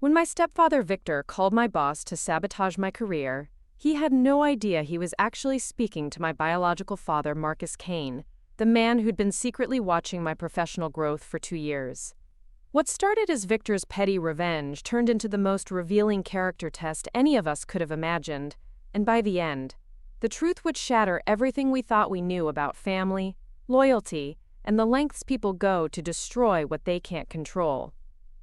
When my stepfather Victor called my boss to sabotage my career, he had no idea he was actually speaking to my biological father, Marcus Kane, the man who'd been secretly watching my professional growth for 2 years. What started as Victor's petty revenge turned into the most revealing character test any of us could have imagined, and by the end, the truth would shatter everything we thought we knew about family, loyalty, and the lengths people go to destroy what they can't control.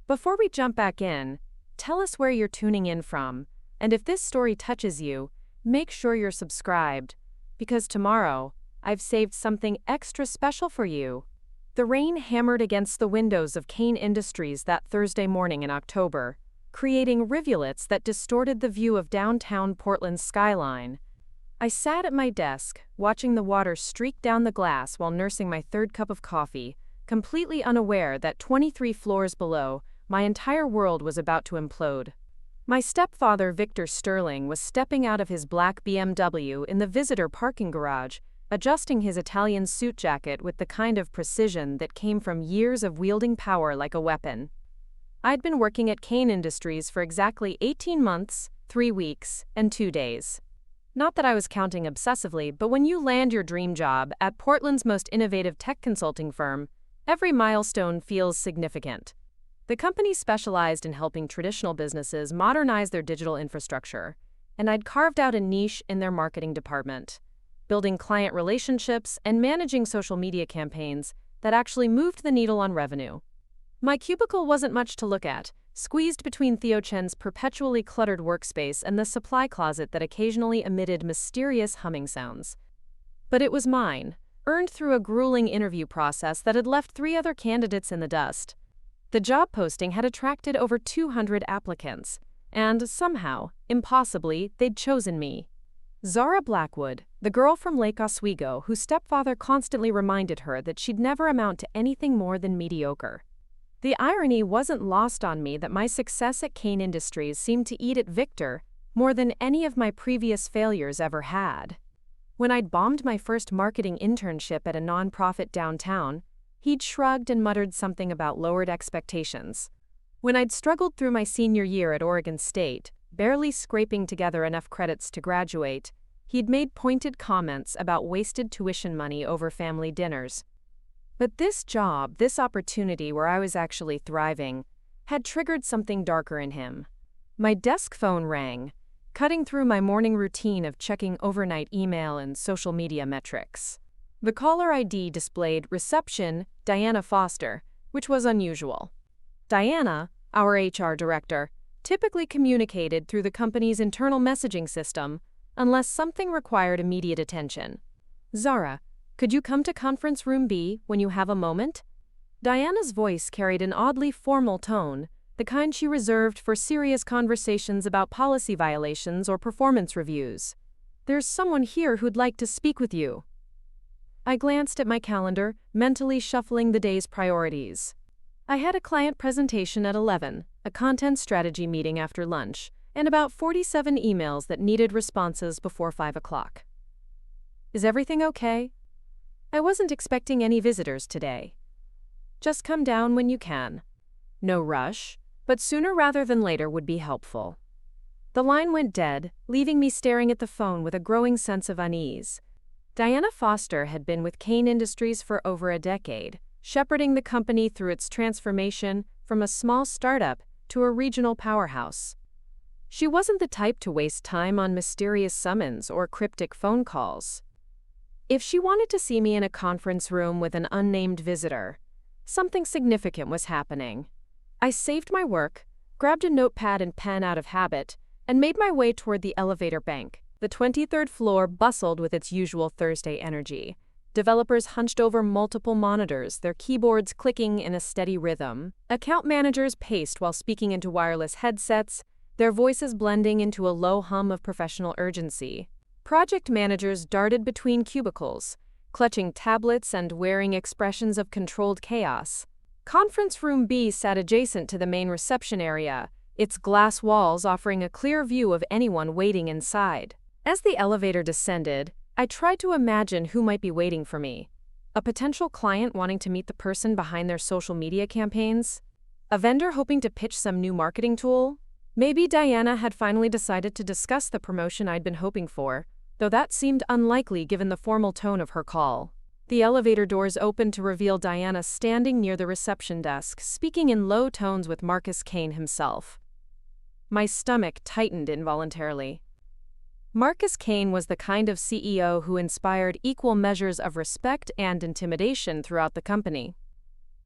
Before we jump back in, tell us where you're tuning in from, and if this story touches you, make sure you're subscribed, because tomorrow, I've saved something extra special for you. The rain hammered against the windows of Kane Industries that Thursday morning in October, creating rivulets that distorted the view of downtown Portland's skyline. I sat at my desk, watching the water streak down the glass while nursing my third cup of coffee, completely unaware that 23 floors below, my entire world was about to implode. My stepfather, Victor Sterling, was stepping out of his black BMW in the visitor parking garage, adjusting his Italian suit jacket with the kind of precision that came from years of wielding power like a weapon. I'd been working at Kane Industries for exactly 18 months, 3 weeks, and 2 days. Not that I was counting obsessively, but when you land your dream job at Portland's most innovative tech consulting firm, every milestone feels significant. The company specialized in helping traditional businesses modernize their digital infrastructure, and I'd carved out a niche in their marketing department, building client relationships and managing social media campaigns that actually moved the needle on revenue. My cubicle wasn't much to look at, squeezed between Theo Chen's perpetually cluttered workspace and the supply closet that occasionally emitted mysterious humming sounds. But it was mine, earned through a grueling interview process that had left 3 other candidates in the dust. The job posting had attracted over 200 applicants, and somehow, impossibly, they'd chosen me. Zara Blackwood, the girl from Lake Oswego whose stepfather constantly reminded her that she'd never amount to anything more than mediocre. The irony wasn't lost on me that my success at Kane Industries seemed to eat at Victor more than any of my previous failures ever had. When I'd bombed my first marketing internship at a nonprofit downtown, he'd shrugged and muttered something about lowered expectations. When I'd struggled through my senior year at Oregon State, barely scraping together enough credits to graduate, he'd made pointed comments about wasted tuition money over family dinners. But this job, this opportunity where I was actually thriving, had triggered something darker in him. My desk phone rang, cutting through my morning routine of checking overnight email and social media metrics. The caller ID displayed reception, Diana Foster, which was unusual. Diana, our HR director, typically communicated through the company's internal messaging system, unless something required immediate attention. Zara, could you come to conference room B when you have a moment? Diana's voice carried an oddly formal tone, the kind she reserved for serious conversations about policy violations or performance reviews. There's someone here who'd like to speak with you. I glanced at my calendar, mentally shuffling the day's priorities. I had a client presentation at 11, a content strategy meeting after lunch, and about 47 emails that needed responses before 5 o'clock. Is everything okay? I wasn't expecting any visitors today. Just come down when you can. No rush, but sooner rather than later would be helpful. The line went dead, leaving me staring at the phone with a growing sense of unease. Diana Foster had been with Kane Industries for over a decade, shepherding the company through its transformation from a small startup to a regional powerhouse. She wasn't the type to waste time on mysterious summons or cryptic phone calls. If she wanted to see me in a conference room with an unnamed visitor, something significant was happening. I saved my work, grabbed a notepad and pen out of habit, and made my way toward the elevator bank. The 23rd floor bustled with its usual Thursday energy. Developers hunched over multiple monitors, their keyboards clicking in a steady rhythm. Account managers paced while speaking into wireless headsets, their voices blending into a low hum of professional urgency. Project managers darted between cubicles, clutching tablets and wearing expressions of controlled chaos. Conference room B sat adjacent to the main reception area, its glass walls offering a clear view of anyone waiting inside. As the elevator descended, I tried to imagine who might be waiting for me. A potential client wanting to meet the person behind their social media campaigns? A vendor hoping to pitch some new marketing tool? Maybe Diana had finally decided to discuss the promotion I'd been hoping for, though that seemed unlikely given the formal tone of her call. The elevator doors opened to reveal Diana standing near the reception desk, speaking in low tones with Marcus Kane himself. My stomach tightened involuntarily. Marcus Kane was the kind of CEO who inspired equal measures of respect and intimidation throughout the company.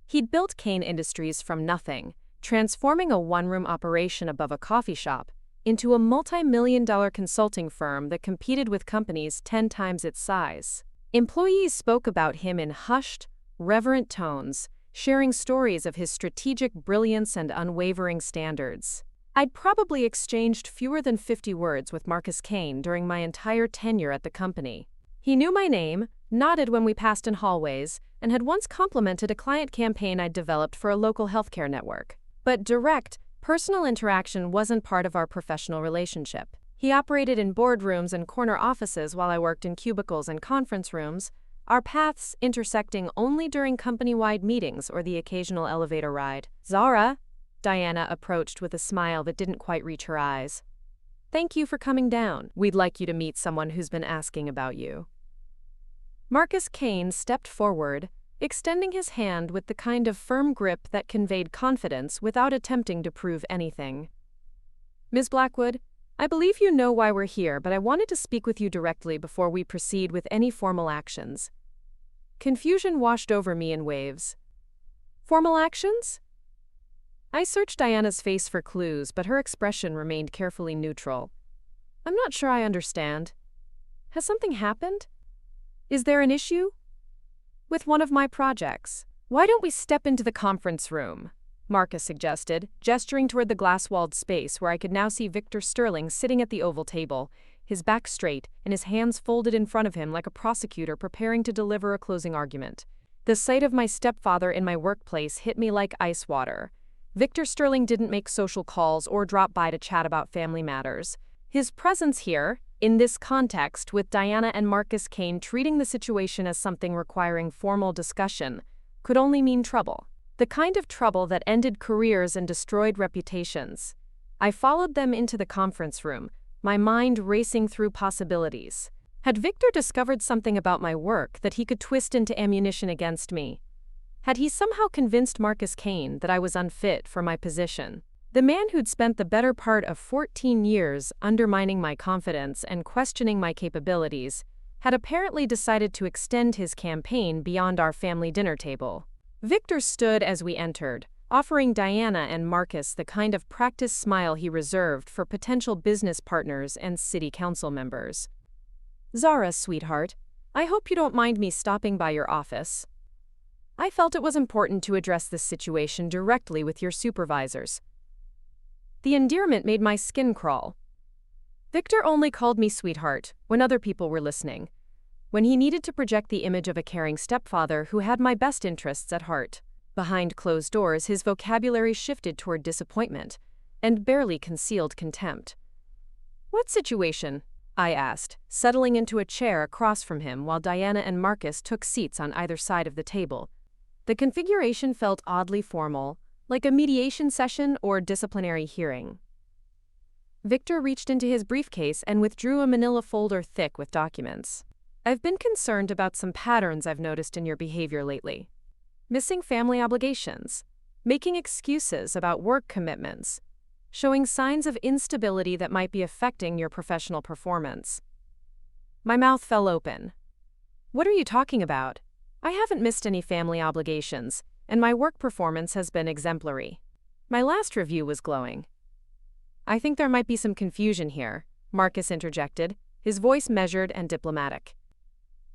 He'd built Kane Industries from nothing, transforming a one-room operation above a coffee shop into a multi-million-dollar consulting firm that competed with companies 10 times its size. Employees spoke about him in hushed, reverent tones, sharing stories of his strategic brilliance and unwavering standards. I'd probably exchanged fewer than 50 words with Marcus Kane during my entire tenure at the company. He knew my name, nodded when we passed in hallways, and had once complimented a client campaign I'd developed for a local healthcare network. But direct, personal interaction wasn't part of our professional relationship. He operated in boardrooms and corner offices while I worked in cubicles and conference rooms, our paths intersecting only during company-wide meetings or the occasional elevator ride. "Zara," Diana approached with a smile that didn't quite reach her eyes. "Thank you for coming down. We'd like you to meet someone who's been asking about you." Marcus Kane stepped forward, extending his hand with the kind of firm grip that conveyed confidence without attempting to prove anything. "Ms. Blackwood, I believe you know why we're here, but I wanted to speak with you directly before we proceed with any formal actions." Confusion washed over me in waves. "Formal actions?" I searched Diana's face for clues, but her expression remained carefully neutral. "I'm not sure I understand. Has something happened? Is there an issue?" "With one of my projects. Why don't we step into the conference room?" Marcus suggested, gesturing toward the glass-walled space where I could now see Victor Sterling sitting at the oval table, his back straight and his hands folded in front of him like a prosecutor preparing to deliver a closing argument. The sight of my stepfather in my workplace hit me like ice water. Victor Sterling didn't make social calls or drop by to chat about family matters. His presence here, in this context, with Diana and Marcus Kane treating the situation as something requiring formal discussion, could only mean trouble. The kind of trouble that ended careers and destroyed reputations. I followed them into the conference room, my mind racing through possibilities. Had Victor discovered something about my work that he could twist into ammunition against me? Had he somehow convinced Marcus Kane that I was unfit for my position? The man who'd spent the better part of 14 years undermining my confidence and questioning my capabilities had apparently decided to extend his campaign beyond our family dinner table. Victor stood as we entered, offering Diana and Marcus the kind of practiced smile he reserved for potential business partners and city council members. "Zara, sweetheart, I hope you don't mind me stopping by your office. I felt it was important to address this situation directly with your supervisors." The endearment made my skin crawl. Victor only called me sweetheart when other people were listening, when he needed to project the image of a caring stepfather who had my best interests at heart. Behind closed doors, his vocabulary shifted toward disappointment and barely concealed contempt. "What situation?" I asked, settling into a chair across from him while Diana and Marcus took seats on either side of the table. The configuration felt oddly formal, like a mediation session or disciplinary hearing. Victor reached into his briefcase and withdrew a manila folder thick with documents. "I've been concerned about some patterns I've noticed in your behavior lately. Missing family obligations, making excuses about work commitments, showing signs of instability that might be affecting your professional performance." My mouth fell open. "What are you talking about? I haven't missed any family obligations, and my work performance has been exemplary. My last review was glowing." "I think there might be some confusion here," Marcus interjected, his voice measured and diplomatic.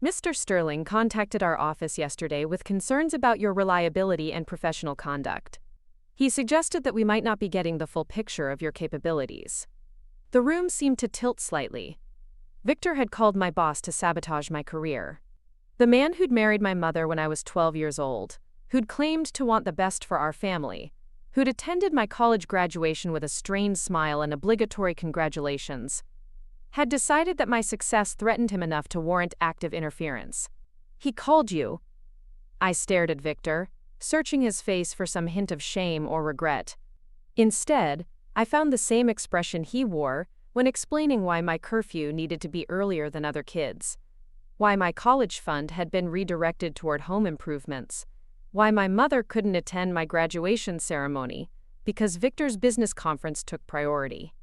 "Mr. Sterling contacted our office yesterday with concerns about your reliability and professional conduct. He suggested that we might not be getting the full picture of your capabilities." The room seemed to tilt slightly. Victor had called my boss to sabotage my career. The man who'd married my mother when I was 12 years old, who'd claimed to want the best for our family, who'd attended my college graduation with a strained smile and obligatory congratulations, had decided that my success threatened him enough to warrant active interference. "He called you." I stared at Victor, searching his face for some hint of shame or regret. Instead, I found the same expression he wore when explaining why my curfew needed to be earlier than other kids, why my college fund had been redirected toward home improvements, why my mother couldn't attend my graduation ceremony because Victor's business conference took priority.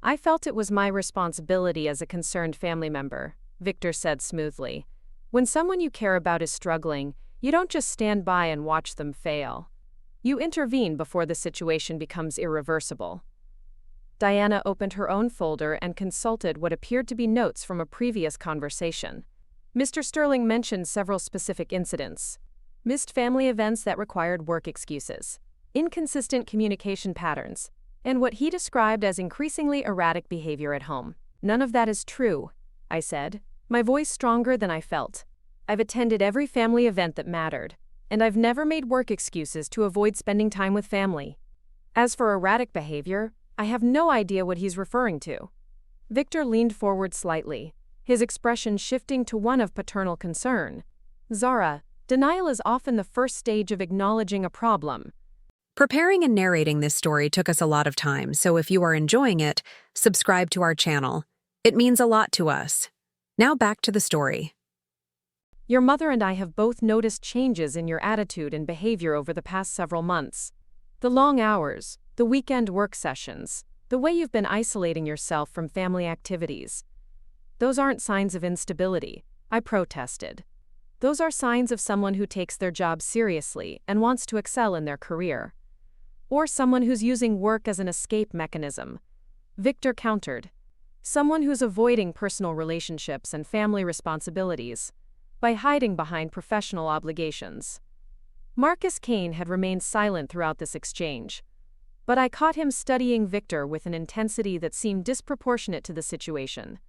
I felt it was my responsibility as a concerned family member, Victor said smoothly. When someone you care about is struggling, you don't just stand by and watch them fail. You intervene before the situation becomes irreversible. Diana opened her own folder and consulted what appeared to be notes from a previous conversation. Mr. Sterling mentioned several specific incidents: missed family events that required work excuses, inconsistent communication patterns, and what he described as increasingly erratic behavior at home. None of that is true, I said, my voice stronger than I felt. I've attended every family event that mattered, and I've never made work excuses to avoid spending time with family. As for erratic behavior, I have no idea what he's referring to. Victor leaned forward slightly, his expression shifting to one of paternal concern. Zara, denial is often the first stage of acknowledging a problem. Preparing and narrating this story took us a lot of time, so if you are enjoying it, subscribe to our channel. It means a lot to us. Now back to the story. Your mother and I have both noticed changes in your attitude and behavior over the past several months. The long hours, the weekend work sessions, the way you've been isolating yourself from family activities. Those aren't signs of instability, I protested. Those are signs of someone who takes their job seriously and wants to excel in their career. Or someone who's using work as an escape mechanism. Victor countered. Someone who's avoiding personal relationships and family responsibilities by hiding behind professional obligations. Marcus Kane had remained silent throughout this exchange, but I caught him studying Victor with an intensity that seemed disproportionate to the situation.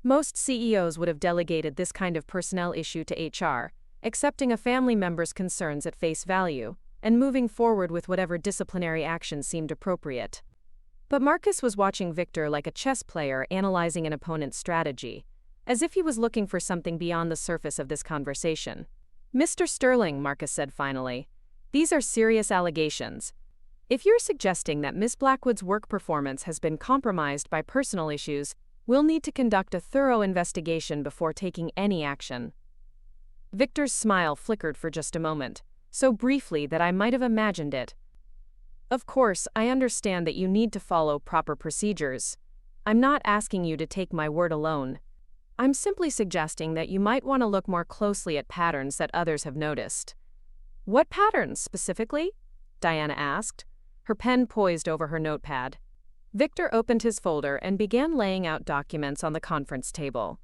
Most CEOs would have delegated this kind of personnel issue to HR, accepting a family member's concerns at face value, and moving forward with whatever disciplinary action seemed appropriate. But Marcus was watching Victor like a chess player analyzing an opponent's strategy, as if he was looking for something beyond the surface of this conversation. Mr. Sterling, Marcus said finally, these are serious allegations. If you're suggesting that Miss Blackwood's work performance has been compromised by personal issues, we'll need to conduct a thorough investigation before taking any action. Victor's smile flickered for just a moment, so briefly that I might have imagined it. Of course, I understand that you need to follow proper procedures. I'm not asking you to take my word alone. I'm simply suggesting that you might want to look more closely at patterns that others have noticed. What patterns, specifically? Diana asked, her pen poised over her notepad. Victor opened his folder and began laying out documents on the conference table.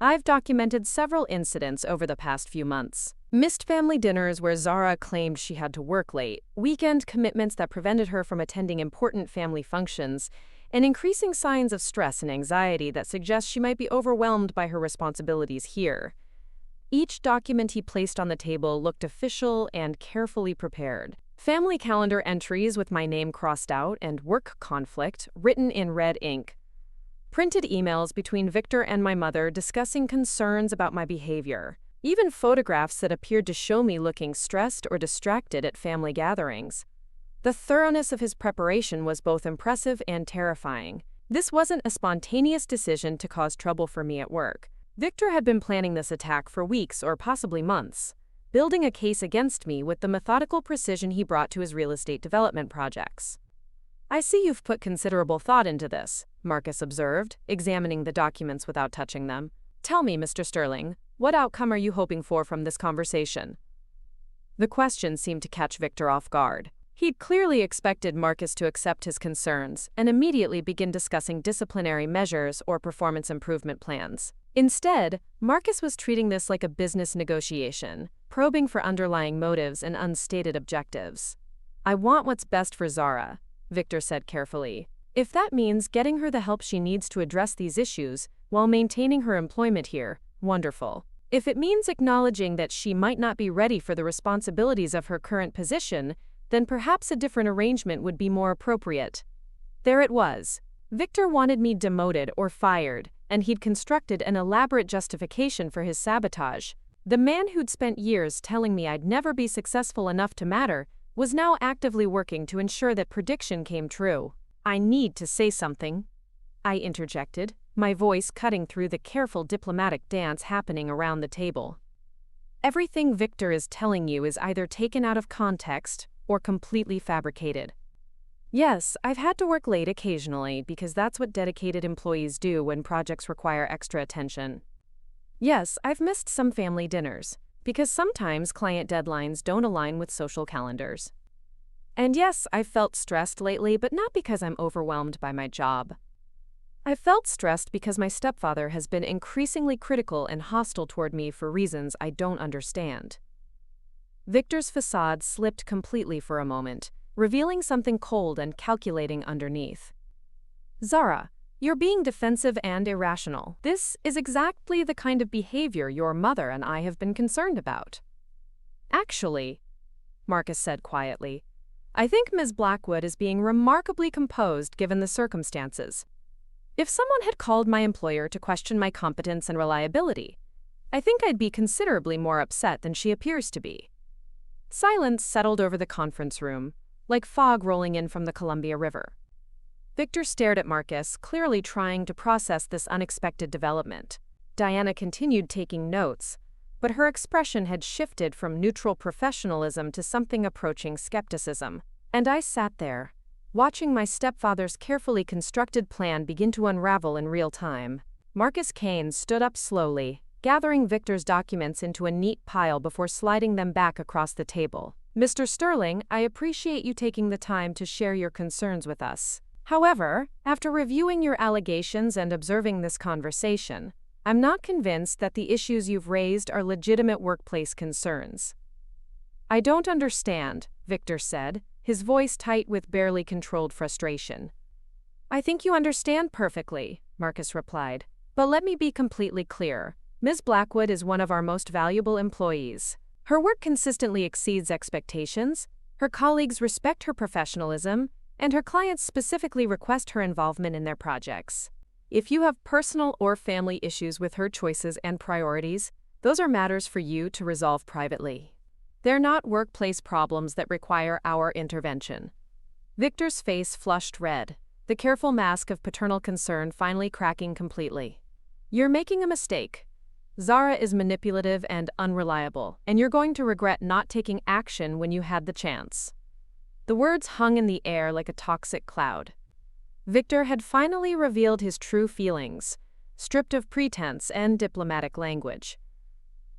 I've documented several incidents over the past few months. Missed family dinners where Zara claimed she had to work late, weekend commitments that prevented her from attending important family functions, and increasing signs of stress and anxiety that suggest she might be overwhelmed by her responsibilities here. Each document he placed on the table looked official and carefully prepared. Family calendar entries with my name crossed out and work conflict written in red ink. Printed emails between Victor and my mother discussing concerns about my behavior. Even photographs that appeared to show me looking stressed or distracted at family gatherings. The thoroughness of his preparation was both impressive and terrifying. This wasn't a spontaneous decision to cause trouble for me at work. Victor had been planning this attack for weeks or possibly months, building a case against me with the methodical precision he brought to his real estate development projects. I see you've put considerable thought into this, Marcus observed, examining the documents without touching them. Tell me, Mr. Sterling, what outcome are you hoping for from this conversation? The question seemed to catch Victor off guard. He'd clearly expected Marcus to accept his concerns and immediately begin discussing disciplinary measures or performance improvement plans. Instead, Marcus was treating this like a business negotiation, probing for underlying motives and unstated objectives. I want what's best for Zara, Victor said carefully. If that means getting her the help she needs to address these issues while maintaining her employment here, wonderful. If it means acknowledging that she might not be ready for the responsibilities of her current position, then perhaps a different arrangement would be more appropriate. There it was. Victor wanted me demoted or fired, and he'd constructed an elaborate justification for his sabotage. The man who'd spent years telling me I'd never be successful enough to matter was now actively working to ensure that prediction came true. "I need to say something," I interjected, my voice cutting through the careful diplomatic dance happening around the table. "Everything Victor is telling you is either taken out of context or completely fabricated. Yes, I've had to work late occasionally because that's what dedicated employees do when projects require extra attention. Yes, I've missed some family dinners because sometimes client deadlines don't align with social calendars. And yes, I've felt stressed lately, but not because I'm overwhelmed by my job. I've felt stressed because my stepfather has been increasingly critical and hostile toward me for reasons I don't understand." Victor's facade slipped completely for a moment, revealing something cold and calculating underneath. "Zara, you're being defensive and irrational. This is exactly the kind of behavior your mother and I have been concerned about." "Actually," Marcus said quietly, "I think Ms. Blackwood is being remarkably composed given the circumstances. If someone had called my employer to question my competence and reliability, I think I'd be considerably more upset than she appears to be." Silence settled over the conference room, like fog rolling in from the Columbia River. Victor stared at Marcus, clearly trying to process this unexpected development. Diana continued taking notes, but her expression had shifted from neutral professionalism to something approaching skepticism. And I sat there, watching my stepfather's carefully constructed plan begin to unravel in real time. Marcus Kane stood up slowly, gathering Victor's documents into a neat pile before sliding them back across the table. "Mr. Sterling, I appreciate you taking the time to share your concerns with us. However, after reviewing your allegations and observing this conversation, I'm not convinced that the issues you've raised are legitimate workplace concerns." "I don't understand," Victor said, his voice tight with barely controlled frustration. "I think you understand perfectly," Marcus replied. "But let me be completely clear. Ms. Blackwood is one of our most valuable employees. Her work consistently exceeds expectations, her colleagues respect her professionalism, and her clients specifically request her involvement in their projects. If you have personal or family issues with her choices and priorities, those are matters for you to resolve privately. They're not workplace problems that require our intervention." Victor's face flushed red, the careful mask of paternal concern finally cracking completely. "You're making a mistake. Zara is manipulative and unreliable, and you're going to regret not taking action when you had the chance." The words hung in the air like a toxic cloud. Victor had finally revealed his true feelings, stripped of pretense and diplomatic language.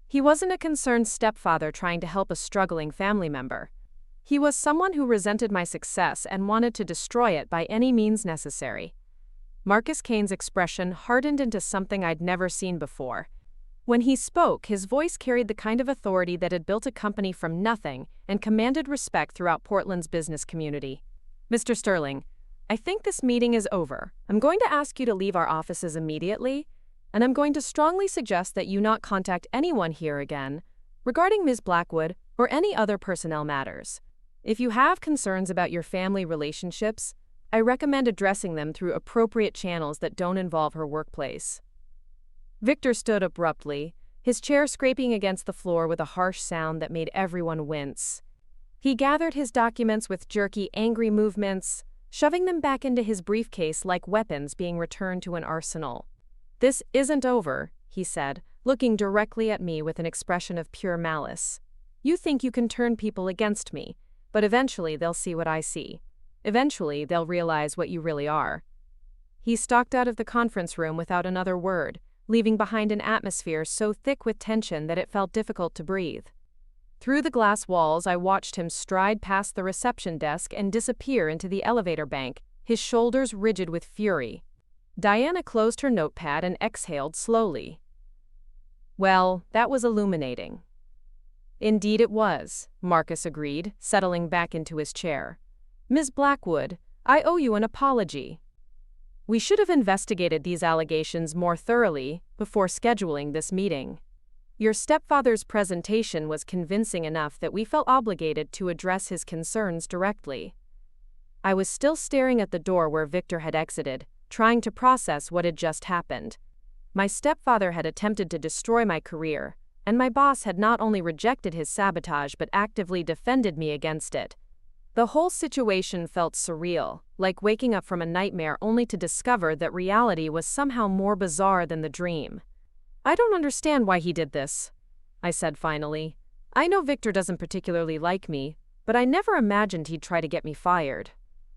He wasn't a concerned stepfather trying to help a struggling family member. He was someone who resented my success and wanted to destroy it by any means necessary. Marcus Kane's expression hardened into something I'd never seen before. When he spoke, his voice carried the kind of authority that had built a company from nothing and commanded respect throughout Portland's business community. "Mr. Sterling, I think this meeting is over. I'm going to ask you to leave our offices immediately, and I'm going to strongly suggest that you not contact anyone here again regarding Ms. Blackwood or any other personnel matters. If you have concerns about your family relationships, I recommend addressing them through appropriate channels that don't involve her workplace." Victor stood abruptly, his chair scraping against the floor with a harsh sound that made everyone wince. He gathered his documents with jerky, angry movements, shoving them back into his briefcase like weapons being returned to an arsenal. "This isn't over," he said, looking directly at me with an expression of pure malice. "You think you can turn people against me, but eventually they'll see what I see. Eventually they'll realize what you really are." He stalked out of the conference room without another word, leaving behind an atmosphere so thick with tension that it felt difficult to breathe. Through the glass walls, I watched him stride past the reception desk and disappear into the elevator bank, his shoulders rigid with fury. Diana closed her notepad and exhaled slowly. "Well, that was illuminating." "Indeed it was," Marcus agreed, settling back into his chair. "Ms. Blackwood, I owe you an apology. We should have investigated these allegations more thoroughly before scheduling this meeting. Your stepfather's presentation was convincing enough that we felt obligated to address his concerns directly." I was still staring at the door where Victor had exited, trying to process what had just happened. My stepfather had attempted to destroy my career, and my boss had not only rejected his sabotage but actively defended me against it. The whole situation felt surreal, like waking up from a nightmare only to discover that reality was somehow more bizarre than the dream. "I don't understand why he did this," I said finally. "I know Victor doesn't particularly like me, but I never imagined he'd try to get me fired."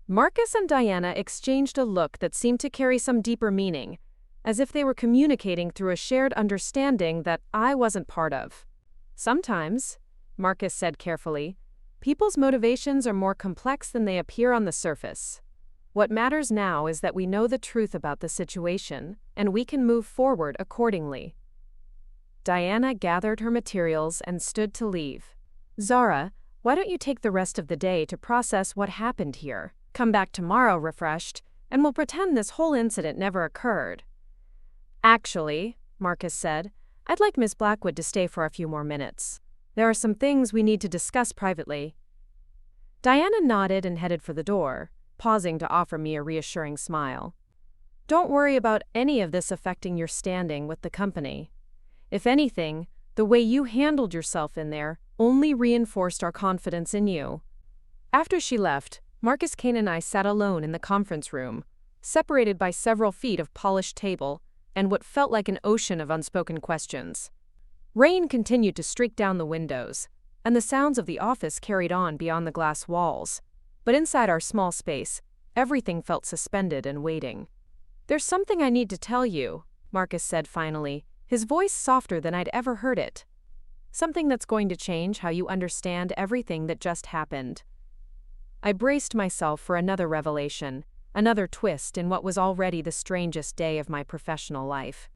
Marcus and Diana exchanged a look that seemed to carry some deeper meaning, as if they were communicating through a shared understanding that I wasn't part of. "Sometimes," Marcus said carefully, "people's motivations are more complex than they appear on the surface. What matters now is that we know the truth about the situation, and we can move forward accordingly." Diana gathered her materials and stood to leave. "Zara, why don't you take the rest of the day to process what happened here? Come back tomorrow refreshed, and we'll pretend this whole incident never occurred." "Actually," Marcus said, "I'd like Miss Blackwood to stay for a few more minutes. There are some things we need to discuss privately." Diana nodded and headed for the door, pausing to offer me a reassuring smile. "Don't worry about any of this affecting your standing with the company. If anything, the way you handled yourself in there only reinforced our confidence in you." After she left, Marcus Kane and I sat alone in the conference room, separated by several feet of polished table and what felt like an ocean of unspoken questions. Rain continued to streak down the windows, and the sounds of the office carried on beyond the glass walls. But inside our small space, everything felt suspended and waiting. "There's something I need to tell you," Marcus said finally, his voice softer than I'd ever heard it. "Something that's going to change how you understand everything that just happened." I braced myself for another revelation, another twist in what was already the strangest day of my professional life.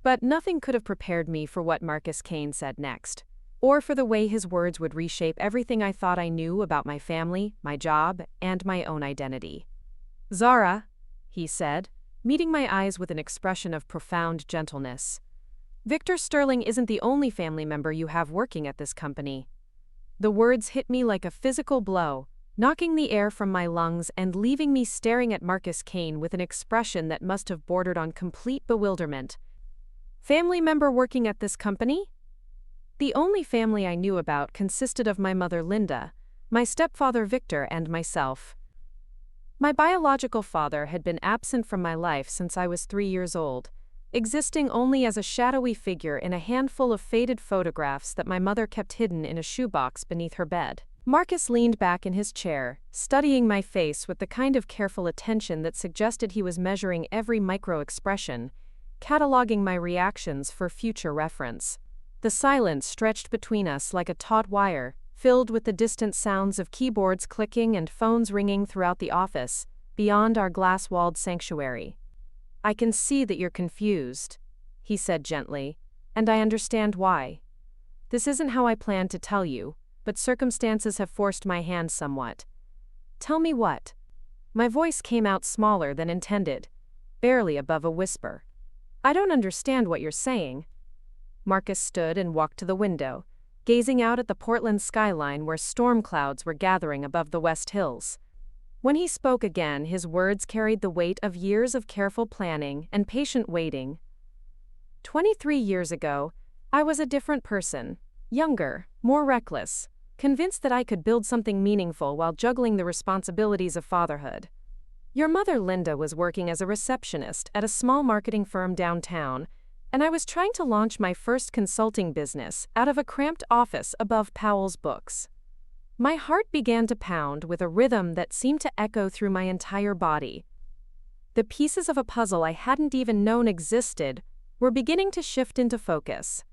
But nothing could have prepared me for what Marcus Kane said next, or for the way his words would reshape everything I thought I knew about my family, my job, and my own identity. "Zara," he said, meeting my eyes with an expression of profound gentleness, "Victor Sterling isn't the only family member you have working at this company." The words hit me like a physical blow, knocking the air from my lungs and leaving me staring at Marcus Kane with an expression that must have bordered on complete bewilderment. "Family member working at this company?" The only family I knew about consisted of my mother Linda, my stepfather Victor, and myself. My biological father had been absent from my life since I was 3 years old, existing only as a shadowy figure in a handful of faded photographs that my mother kept hidden in a shoebox beneath her bed. Marcus leaned back in his chair, studying my face with the kind of careful attention that suggested he was measuring every micro-expression, cataloging my reactions for future reference. The silence stretched between us like a taut wire, filled with the distant sounds of keyboards clicking and phones ringing throughout the office, beyond our glass-walled sanctuary. "I can see that you're confused," he said gently, "and I understand why. This isn't how I planned to tell you, but circumstances have forced my hand somewhat." "Tell me what?" My voice came out smaller than intended, barely above a whisper. "I don't understand what you're saying." Marcus stood and walked to the window, gazing out at the Portland skyline where storm clouds were gathering above the West Hills. When he spoke again, his words carried the weight of years of careful planning and patient waiting. 23 years ago, I was a different person, younger, more reckless, convinced that I could build something meaningful while juggling the responsibilities of fatherhood. Your mother Linda was working as a receptionist at a small marketing firm downtown, and I was trying to launch my first consulting business out of a cramped office above Powell's Books. My heart began to pound with a rhythm that seemed to echo through my entire body. The pieces of a puzzle I hadn't even known existed were beginning to shift into focus,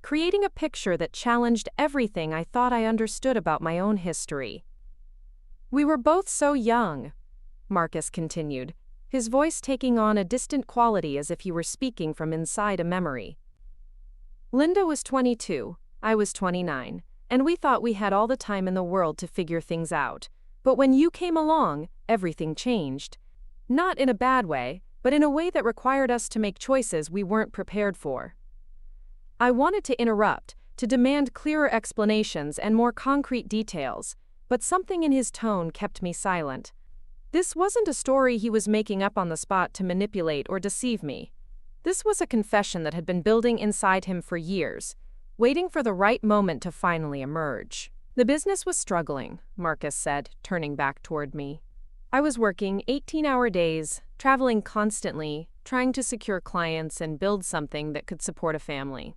creating a picture that challenged everything I thought I understood about my own history. "We were both so young," Marcus continued, his voice taking on a distant quality as if he were speaking from inside a memory. "Linda was 22, I was 29, and we thought we had all the time in the world to figure things out. But when you came along, everything changed. Not in a bad way, but in a way that required us to make choices we weren't prepared for." I wanted to interrupt, to demand clearer explanations and more concrete details, but something in his tone kept me silent. This wasn't a story he was making up on the spot to manipulate or deceive me. This was a confession that had been building inside him for years, waiting for the right moment to finally emerge. The business was struggling, Marcus said, turning back toward me. I was working 18-hour days, traveling constantly, trying to secure clients and build something that could support a family.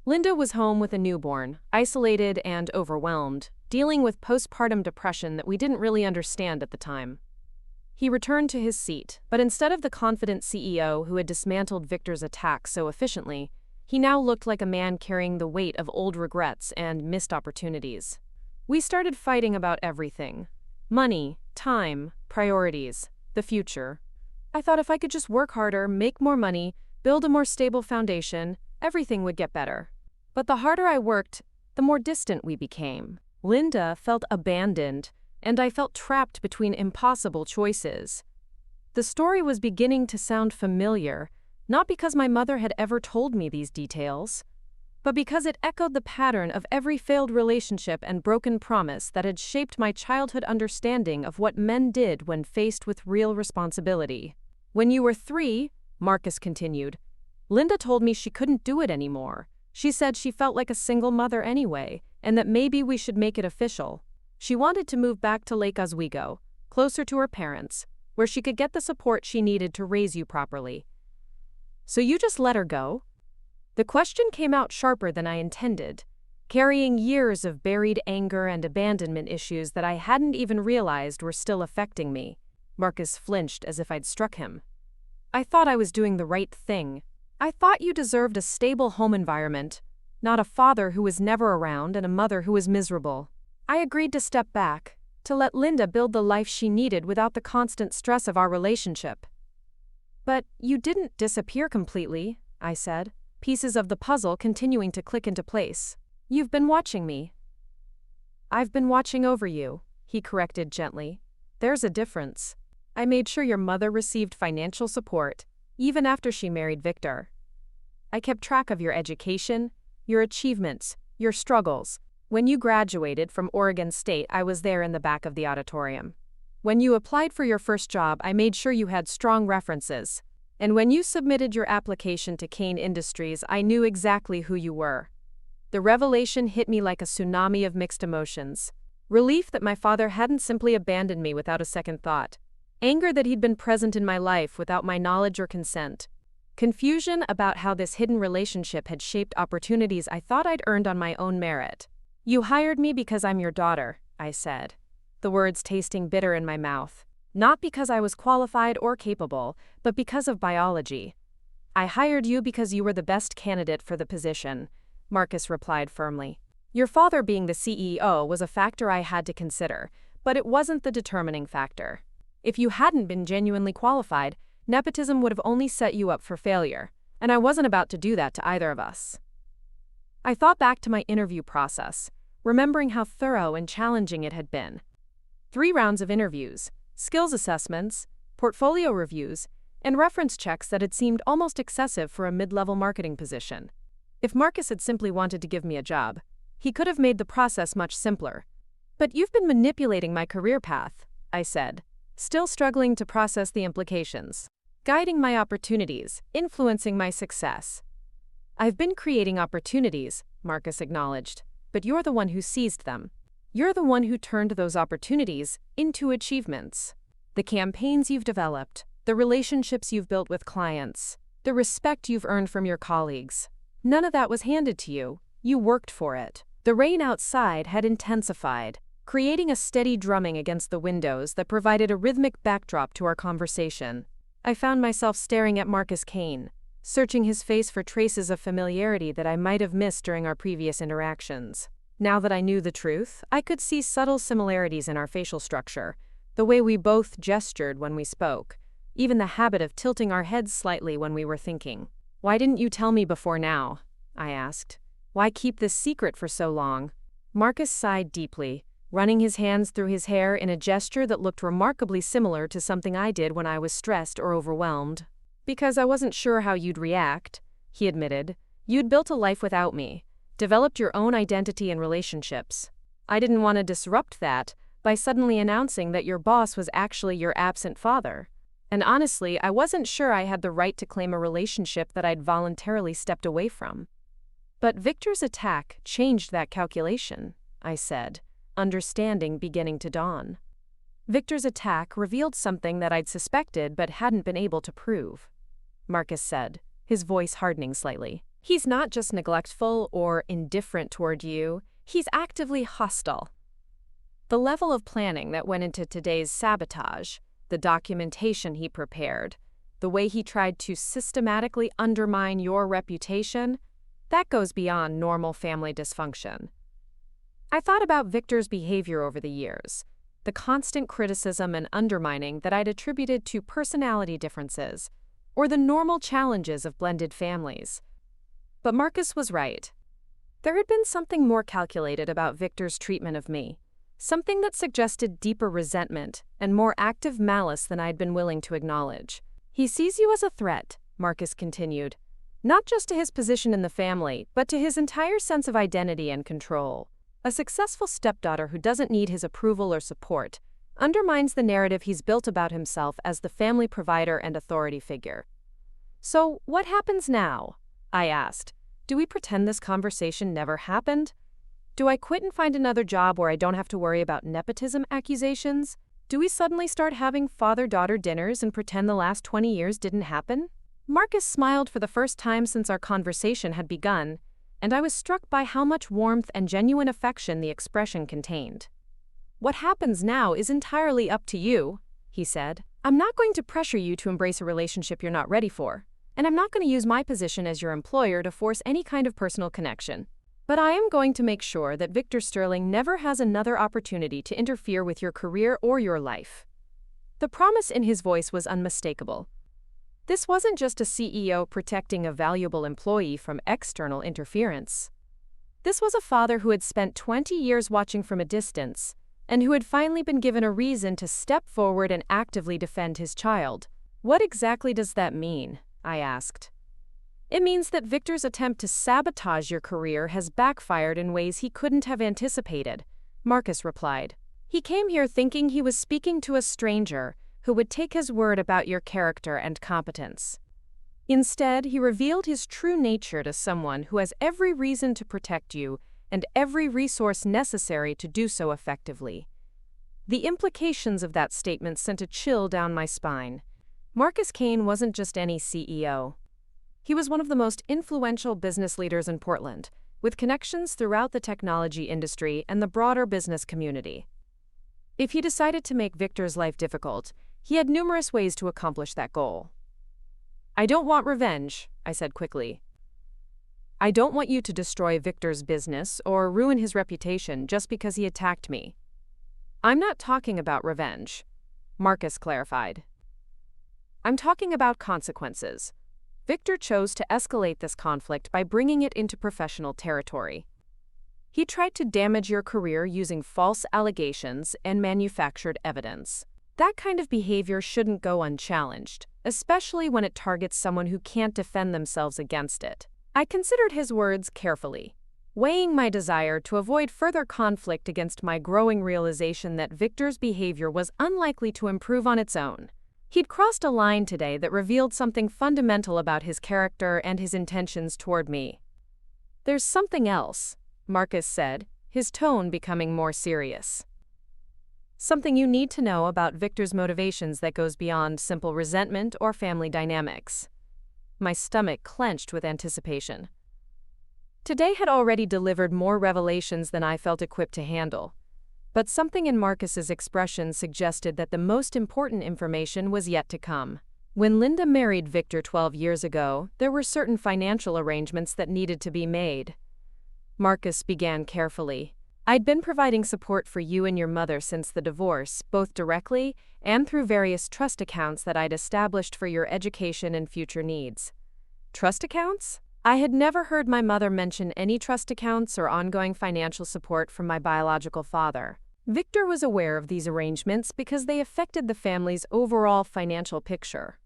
Linda was home with a newborn, isolated and overwhelmed, dealing with postpartum depression that we didn't really understand at the time. He returned to his seat, but instead of the confident CEO who had dismantled Victor's attack so efficiently, he now looked like a man carrying the weight of old regrets and missed opportunities. We started fighting about everything: money, time, priorities, the future. I thought if I could just work harder, make more money, build a more stable foundation, everything would get better. But the harder I worked, the more distant we became. Linda felt abandoned, and I felt trapped between impossible choices. The story was beginning to sound familiar, not because my mother had ever told me these details, but because it echoed the pattern of every failed relationship and broken promise that had shaped my childhood understanding of what men did when faced with real responsibility. When you were 3, Marcus continued, Linda told me she couldn't do it anymore. She said she felt like a single mother anyway, and that maybe we should make it official. She wanted to move back to Lake Oswego, closer to her parents, where she could get the support she needed to raise you properly. So you just let her go? The question came out sharper than I intended, carrying years of buried anger and abandonment issues that I hadn't even realized were still affecting me. Marcus flinched as if I'd struck him. I thought I was doing the right thing. I thought you deserved a stable home environment, not a father who was never around and a mother who was miserable. I agreed to step back, to let Linda build the life she needed without the constant stress of our relationship. But you didn't disappear completely, I said, pieces of the puzzle continuing to click into place. You've been watching me. I've been watching over you, he corrected gently. There's a difference. I made sure your mother received financial support, even after she married Victor. I kept track of your education, your achievements, your struggles. When you graduated from Oregon State, I was there in the back of the auditorium. When you applied for your first job, I made sure you had strong references. And when you submitted your application to Kane Industries, I knew exactly who you were. The revelation hit me like a tsunami of mixed emotions. Relief that my father hadn't simply abandoned me without a second thought. Anger that he'd been present in my life without my knowledge or consent. Confusion about how this hidden relationship had shaped opportunities I thought I'd earned on my own merit. You hired me because I'm your daughter, I said, the words tasting bitter in my mouth. Not because I was qualified or capable, but because of biology. I hired you because you were the best candidate for the position, Marcus replied firmly. Your father being the CEO was a factor I had to consider, but it wasn't the determining factor. If you hadn't been genuinely qualified, nepotism would have only set you up for failure, and I wasn't about to do that to either of us. I thought back to my interview process, remembering how thorough and challenging it had been. 3 rounds of interviews, skills assessments, portfolio reviews, and reference checks that had seemed almost excessive for a mid-level marketing position. If Marcus had simply wanted to give me a job, he could have made the process much simpler. But you've been manipulating my career path, I said, still struggling to process the implications. Guiding my opportunities, influencing my success. I've been creating opportunities, Marcus acknowledged, but you're the one who seized them. You're the one who turned those opportunities into achievements. The campaigns you've developed, the relationships you've built with clients, the respect you've earned from your colleagues. None of that was handed to you. You worked for it. The rain outside had intensified, creating a steady drumming against the windows that provided a rhythmic backdrop to our conversation. I found myself staring at Marcus Kane, searching his face for traces of familiarity that I might have missed during our previous interactions. Now that I knew the truth, I could see subtle similarities in our facial structure, the way we both gestured when we spoke, even the habit of tilting our heads slightly when we were thinking. Why didn't you tell me before now? I asked. Why keep this secret for so long? Marcus sighed deeply, running his hands through his hair in a gesture that looked remarkably similar to something I did when I was stressed or overwhelmed. Because I wasn't sure how you'd react, he admitted. You'd built a life without me, developed your own identity and relationships. I didn't want to disrupt that by suddenly announcing that your boss was actually your absent father. And honestly, I wasn't sure I had the right to claim a relationship that I'd voluntarily stepped away from. But Victor's attack changed that calculation, I said, understanding beginning to dawn. Victor's attack revealed something that I'd suspected but hadn't been able to prove, Marcus said, his voice hardening slightly. He's not just neglectful or indifferent toward you, he's actively hostile. The level of planning that went into today's sabotage, the documentation he prepared, the way he tried to systematically undermine your reputation, that goes beyond normal family dysfunction. I thought about Victor's behavior over the years, the constant criticism and undermining that I'd attributed to personality differences, or the normal challenges of blended families. But Marcus was right. There had been something more calculated about Victor's treatment of me, something that suggested deeper resentment and more active malice than I'd been willing to acknowledge. He sees you as a threat, Marcus continued, not just to his position in the family, but to his entire sense of identity and control. A successful stepdaughter who doesn't need his approval or support undermines the narrative he's built about himself as the family provider and authority figure. So, what happens now? I asked. Do we pretend this conversation never happened? Do I quit and find another job where I don't have to worry about nepotism accusations? Do we suddenly start having father-daughter dinners and pretend the last 20 years didn't happen? Marcus smiled for the first time since our conversation had begun, and I was struck by how much warmth and genuine affection the expression contained. What happens now is entirely up to you, he said. I'm not going to pressure you to embrace a relationship you're not ready for, and I'm not going to use my position as your employer to force any kind of personal connection. But I am going to make sure that Victor Sterling never has another opportunity to interfere with your career or your life. The promise in his voice was unmistakable. This wasn't just a CEO protecting a valuable employee from external interference. This was a father who had spent 20 years watching from a distance, and who had finally been given a reason to step forward and actively defend his child. What exactly does that mean? I asked. It means that Victor's attempt to sabotage your career has backfired in ways he couldn't have anticipated, Marcus replied. He came here thinking he was speaking to a stranger who would take his word about your character and competence. Instead, he revealed his true nature to someone who has every reason to protect you and every resource necessary to do so effectively. The implications of that statement sent a chill down my spine. Marcus Kane wasn't just any CEO. He was one of the most influential business leaders in Portland, with connections throughout the technology industry and the broader business community. If he decided to make Victor's life difficult, he had numerous ways to accomplish that goal. I don't want revenge, I said quickly. I don't want you to destroy Victor's business or ruin his reputation just because he attacked me. I'm not talking about revenge, Marcus clarified. I'm talking about consequences. Victor chose to escalate this conflict by bringing it into professional territory. He tried to damage your career using false allegations and manufactured evidence. That kind of behavior shouldn't go unchallenged, especially when it targets someone who can't defend themselves against it. I considered his words carefully, weighing my desire to avoid further conflict against my growing realization that Victor's behavior was unlikely to improve on its own. He'd crossed a line today that revealed something fundamental about his character and his intentions toward me. There's something else, Marcus said, his tone becoming more serious. Something you need to know about Victor's motivations that goes beyond simple resentment or family dynamics. My stomach clenched with anticipation. Today had already delivered more revelations than I felt equipped to handle. But something in Marcus's expression suggested that the most important information was yet to come. When Linda married Victor 12 years ago, there were certain financial arrangements that needed to be made. Marcus began carefully. I'd been providing support for you and your mother since the divorce, both directly and through various trust accounts that I'd established for your education and future needs. Trust accounts? I had never heard my mother mention any trust accounts or ongoing financial support from my biological father. Victor was aware of these arrangements because they affected the family's overall financial picture.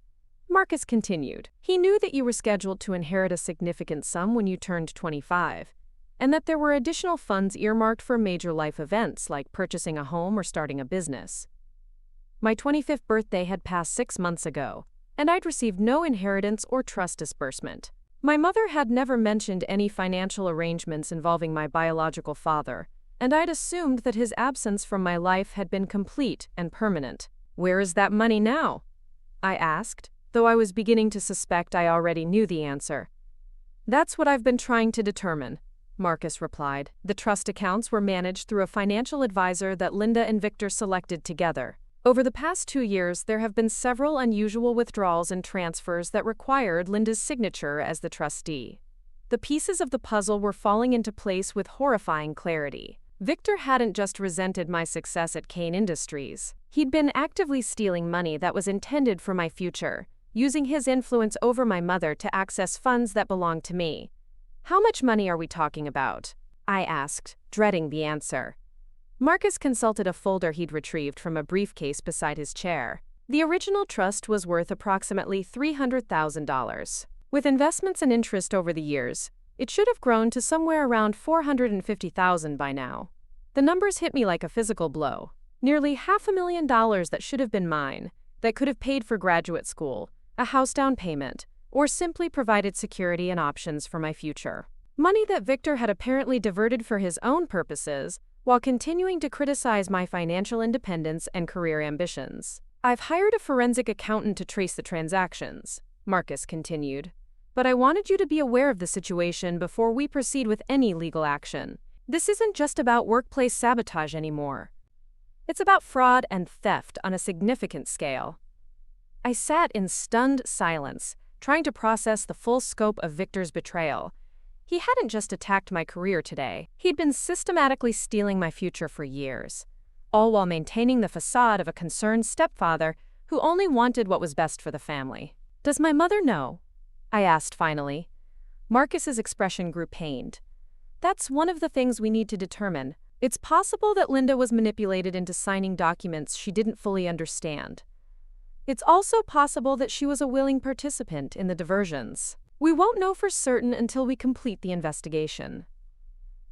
Marcus continued. He knew that you were scheduled to inherit a significant sum when you turned 25, and that there were additional funds earmarked for major life events like purchasing a home or starting a business. My 25th birthday had passed 6 months ago, and I'd received no inheritance or trust disbursement. My mother had never mentioned any financial arrangements involving my biological father, and I'd assumed that his absence from my life had been complete and permanent. "Where is that money now?" I asked, though I was beginning to suspect I already knew the answer. "That's what I've been trying to determine," Marcus replied. "The trust accounts were managed through a financial advisor that Linda and Victor selected together. Over the past 2 years, there have been several unusual withdrawals and transfers that required Linda's signature as the trustee. The pieces of the puzzle were falling into place with horrifying clarity. Victor hadn't just resented my success at Kane Industries. He'd been actively stealing money that was intended for my future, using his influence over my mother to access funds that belonged to me. "How much money are we talking about?" I asked, dreading the answer. Marcus consulted a folder he'd retrieved from a briefcase beside his chair. The original trust was worth approximately $300,000. With investments and interest over the years, it should have grown to somewhere around $450,000 by now. The numbers hit me like a physical blow. Nearly $500,000 that should have been mine, that could have paid for graduate school, a house down payment, or simply provided security and options for my future. Money that Victor had apparently diverted for his own purposes, while continuing to criticize my financial independence and career ambitions. "I've hired a forensic accountant to trace the transactions," Marcus continued. "But I wanted you to be aware of the situation before we proceed with any legal action. This isn't just about workplace sabotage anymore. It's about fraud and theft on a significant scale." I sat in stunned silence, trying to process the full scope of Victor's betrayal. He hadn't just attacked my career today. He'd been systematically stealing my future for years, all while maintaining the facade of a concerned stepfather who only wanted what was best for the family. "Does my mother know?" I asked finally. Marcus's expression grew pained. "That's one of the things we need to determine. It's possible that Linda was manipulated into signing documents she didn't fully understand. It's also possible that she was a willing participant in the diversions. We won't know for certain until we complete the investigation.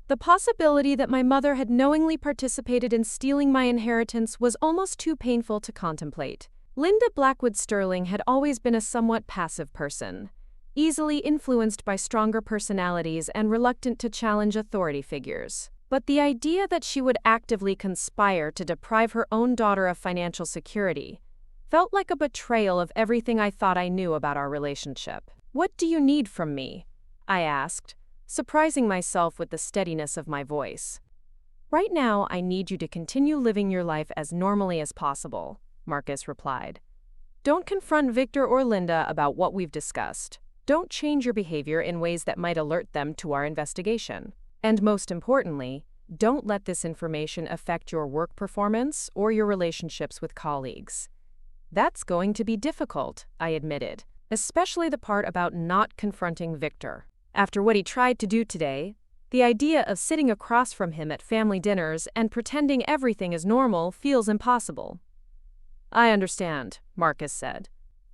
The possibility that my mother had knowingly participated in stealing my inheritance was almost too painful to contemplate. Linda Blackwood Sterling had always been a somewhat passive person, easily influenced by stronger personalities and reluctant to challenge authority figures. But the idea that she would actively conspire to deprive her own daughter of financial security felt like a betrayal of everything I thought I knew about our relationship. "What do you need from me?" I asked, surprising myself with the steadiness of my voice. "Right now, I need you to continue living your life as normally as possible," Marcus replied. "Don't confront Victor or Linda about what we've discussed. Don't change your behavior in ways that might alert them to our investigation. And most importantly, don't let this information affect your work performance or your relationships with colleagues." "That's going to be difficult," I admitted, especially the part about not confronting Victor. After what he tried to do today, the idea of sitting across from him at family dinners and pretending everything is normal feels impossible. "I understand," Marcus said.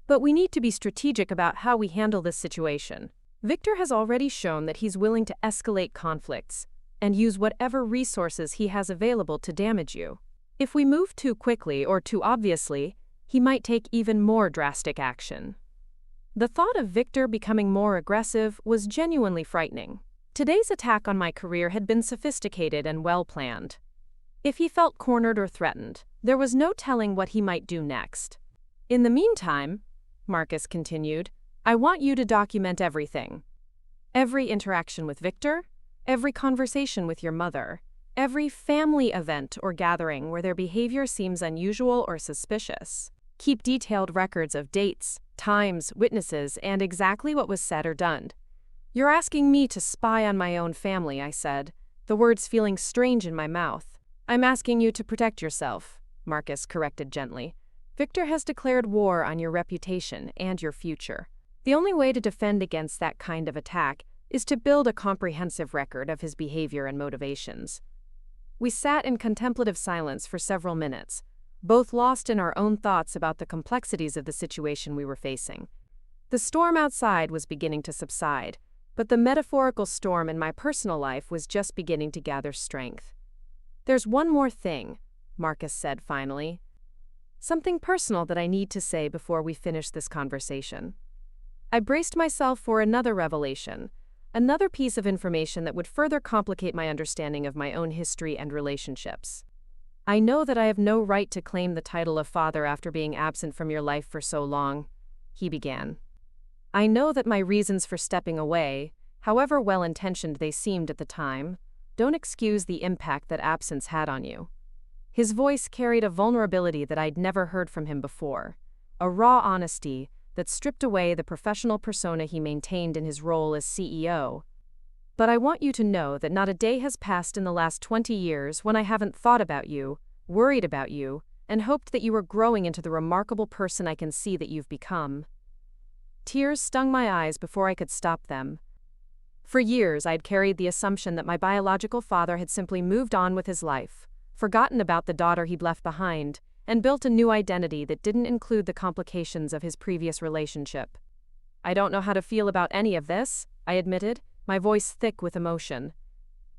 "But we need to be strategic about how we handle this situation. Victor has already shown that he's willing to escalate conflicts and use whatever resources he has available to damage you. If we move too quickly or too obviously, he might take even more drastic action." The thought of Victor becoming more aggressive was genuinely frightening. Today's attack on my career had been sophisticated and well-planned. If he felt cornered or threatened, there was no telling what he might do next. "In the meantime," Marcus continued, "I want you to document everything. Every interaction with Victor, every conversation with your mother, every family event or gathering where their behavior seems unusual or suspicious. Keep detailed records of dates, times, witnesses, and exactly what was said or done." "You're asking me to spy on my own family," I said, the words feeling strange in my mouth. "I'm asking you to protect yourself," Marcus corrected gently. "Victor has declared war on your reputation and your future. The only way to defend against that kind of attack is to build a comprehensive record of his behavior and motivations." We sat in contemplative silence for several minutes, both lost in our own thoughts about the complexities of the situation we were facing. The storm outside was beginning to subside, but the metaphorical storm in my personal life was just beginning to gather strength. "There's one more thing," Marcus said finally. "Something personal that I need to say before we finish this conversation." I braced myself for another revelation, another piece of information that would further complicate my understanding of my own history and relationships. I know that I have no right to claim the title of father after being absent from your life for so long, he began. I know that my reasons for stepping away, however well-intentioned they seemed at the time, don't excuse the impact that absence had on you. His voice carried a vulnerability that I'd never heard from him before, a raw honesty that stripped away the professional persona he maintained in his role as CEO. But I want you to know that not a day has passed in the last 20 years when I haven't thought about you, worried about you, and hoped that you were growing into the remarkable person I can see that you've become. Tears stung my eyes before I could stop them. For years, I'd carried the assumption that my biological father had simply moved on with his life, forgotten about the daughter he'd left behind, and built a new identity that didn't include the complications of his previous relationship. I don't know how to feel about any of this, I admitted, my voice thick with emotion.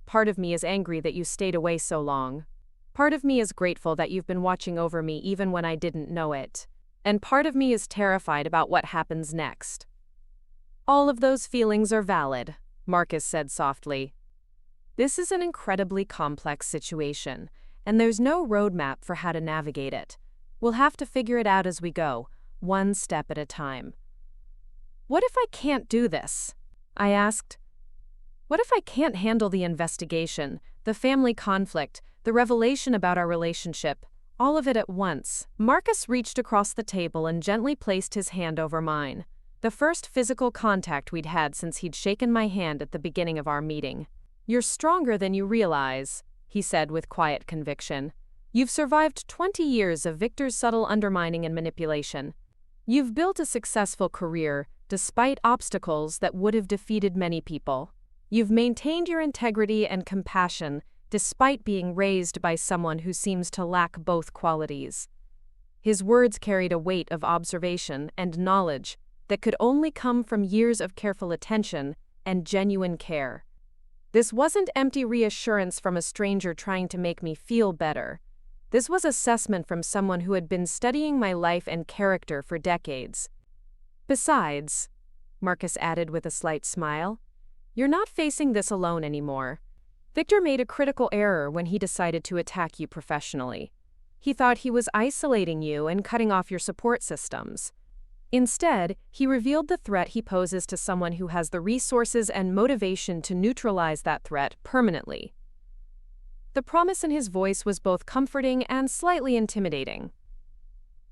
Part of me is angry that you stayed away so long. Part of me is grateful that you've been watching over me even when I didn't know it. And part of me is terrified about what happens next. All of those feelings are valid, Marcus said softly. This is an incredibly complex situation, and there's no roadmap for how to navigate it. We'll have to figure it out as we go, one step at a time. What if I can't do this? I asked. What if I can't handle the investigation, the family conflict, the revelation about our relationship, all of it at once? Marcus reached across the table and gently placed his hand over mine, the first physical contact we'd had since he'd shaken my hand at the beginning of our meeting. You're stronger than you realize, he said with quiet conviction. You've survived 20 years of Victor's subtle undermining and manipulation. You've built a successful career, despite obstacles that would have defeated many people. You've maintained your integrity and compassion, despite being raised by someone who seems to lack both qualities. His words carried a weight of observation and knowledge that could only come from years of careful attention and genuine care. This wasn't empty reassurance from a stranger trying to make me feel better. This was assessment from someone who had been studying my life and character for decades. Besides, Marcus added with a slight smile, you're not facing this alone anymore. Victor made a critical error when he decided to attack you professionally. He thought he was isolating you and cutting off your support systems. Instead, he revealed the threat he poses to someone who has the resources and motivation to neutralize that threat permanently. The promise in his voice was both comforting and slightly intimidating.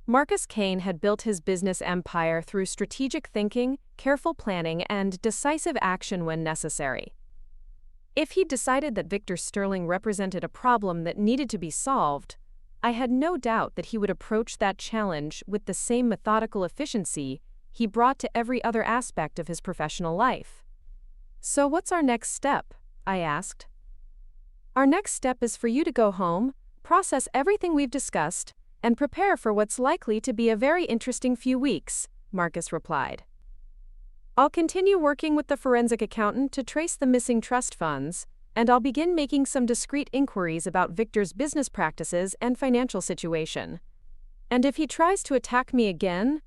Marcus Kane had built his business empire through strategic thinking, careful planning, and decisive action when necessary. If he'd decided that Victor Sterling represented a problem that needed to be solved, I had no doubt that he would approach that challenge with the same methodical efficiency he brought to every other aspect of his professional life. So what's our next step? I asked. Our next step is for you to go home, process everything we've discussed, and prepare for what's likely to be a very interesting few weeks, Marcus replied. I'll continue working with the forensic accountant to trace the missing trust funds, and I'll begin making some discreet inquiries about Victor's business practices and financial situation. And if he tries to attack me again,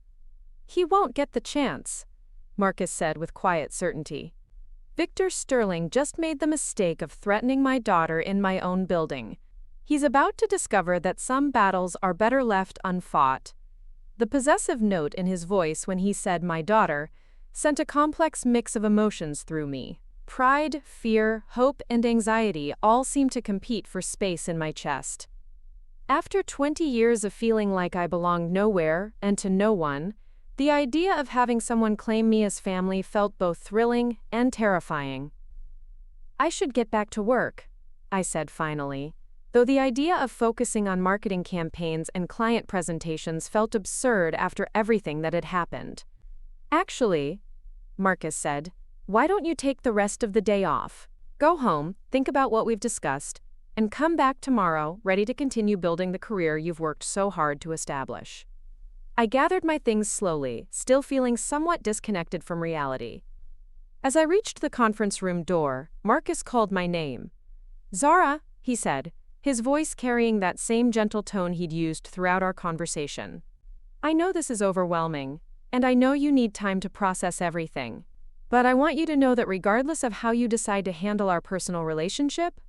he won't get the chance, Marcus said with quiet certainty. Victor Sterling just made the mistake of threatening my daughter in my own building. He's about to discover that some battles are better left unfought. The possessive note in his voice when he said my daughter sent a complex mix of emotions through me. Pride, fear, hope, and anxiety all seemed to compete for space in my chest. After 20 years of feeling like I belonged nowhere and to no one, the idea of having someone claim me as family felt both thrilling and terrifying. I should get back to work, I said finally, though the idea of focusing on marketing campaigns and client presentations felt absurd after everything that had happened. Actually, Marcus said, why don't you take the rest of the day off? Go home, think about what we've discussed, and come back tomorrow ready to continue building the career you've worked so hard to establish. I gathered my things slowly, still feeling somewhat disconnected from reality. As I reached the conference room door, Marcus called my name. Zara, he said, his voice carrying that same gentle tone he'd used throughout our conversation. I know this is overwhelming, and I know you need time to process everything. But I want you to know that regardless of how you decide to handle our personal relationship,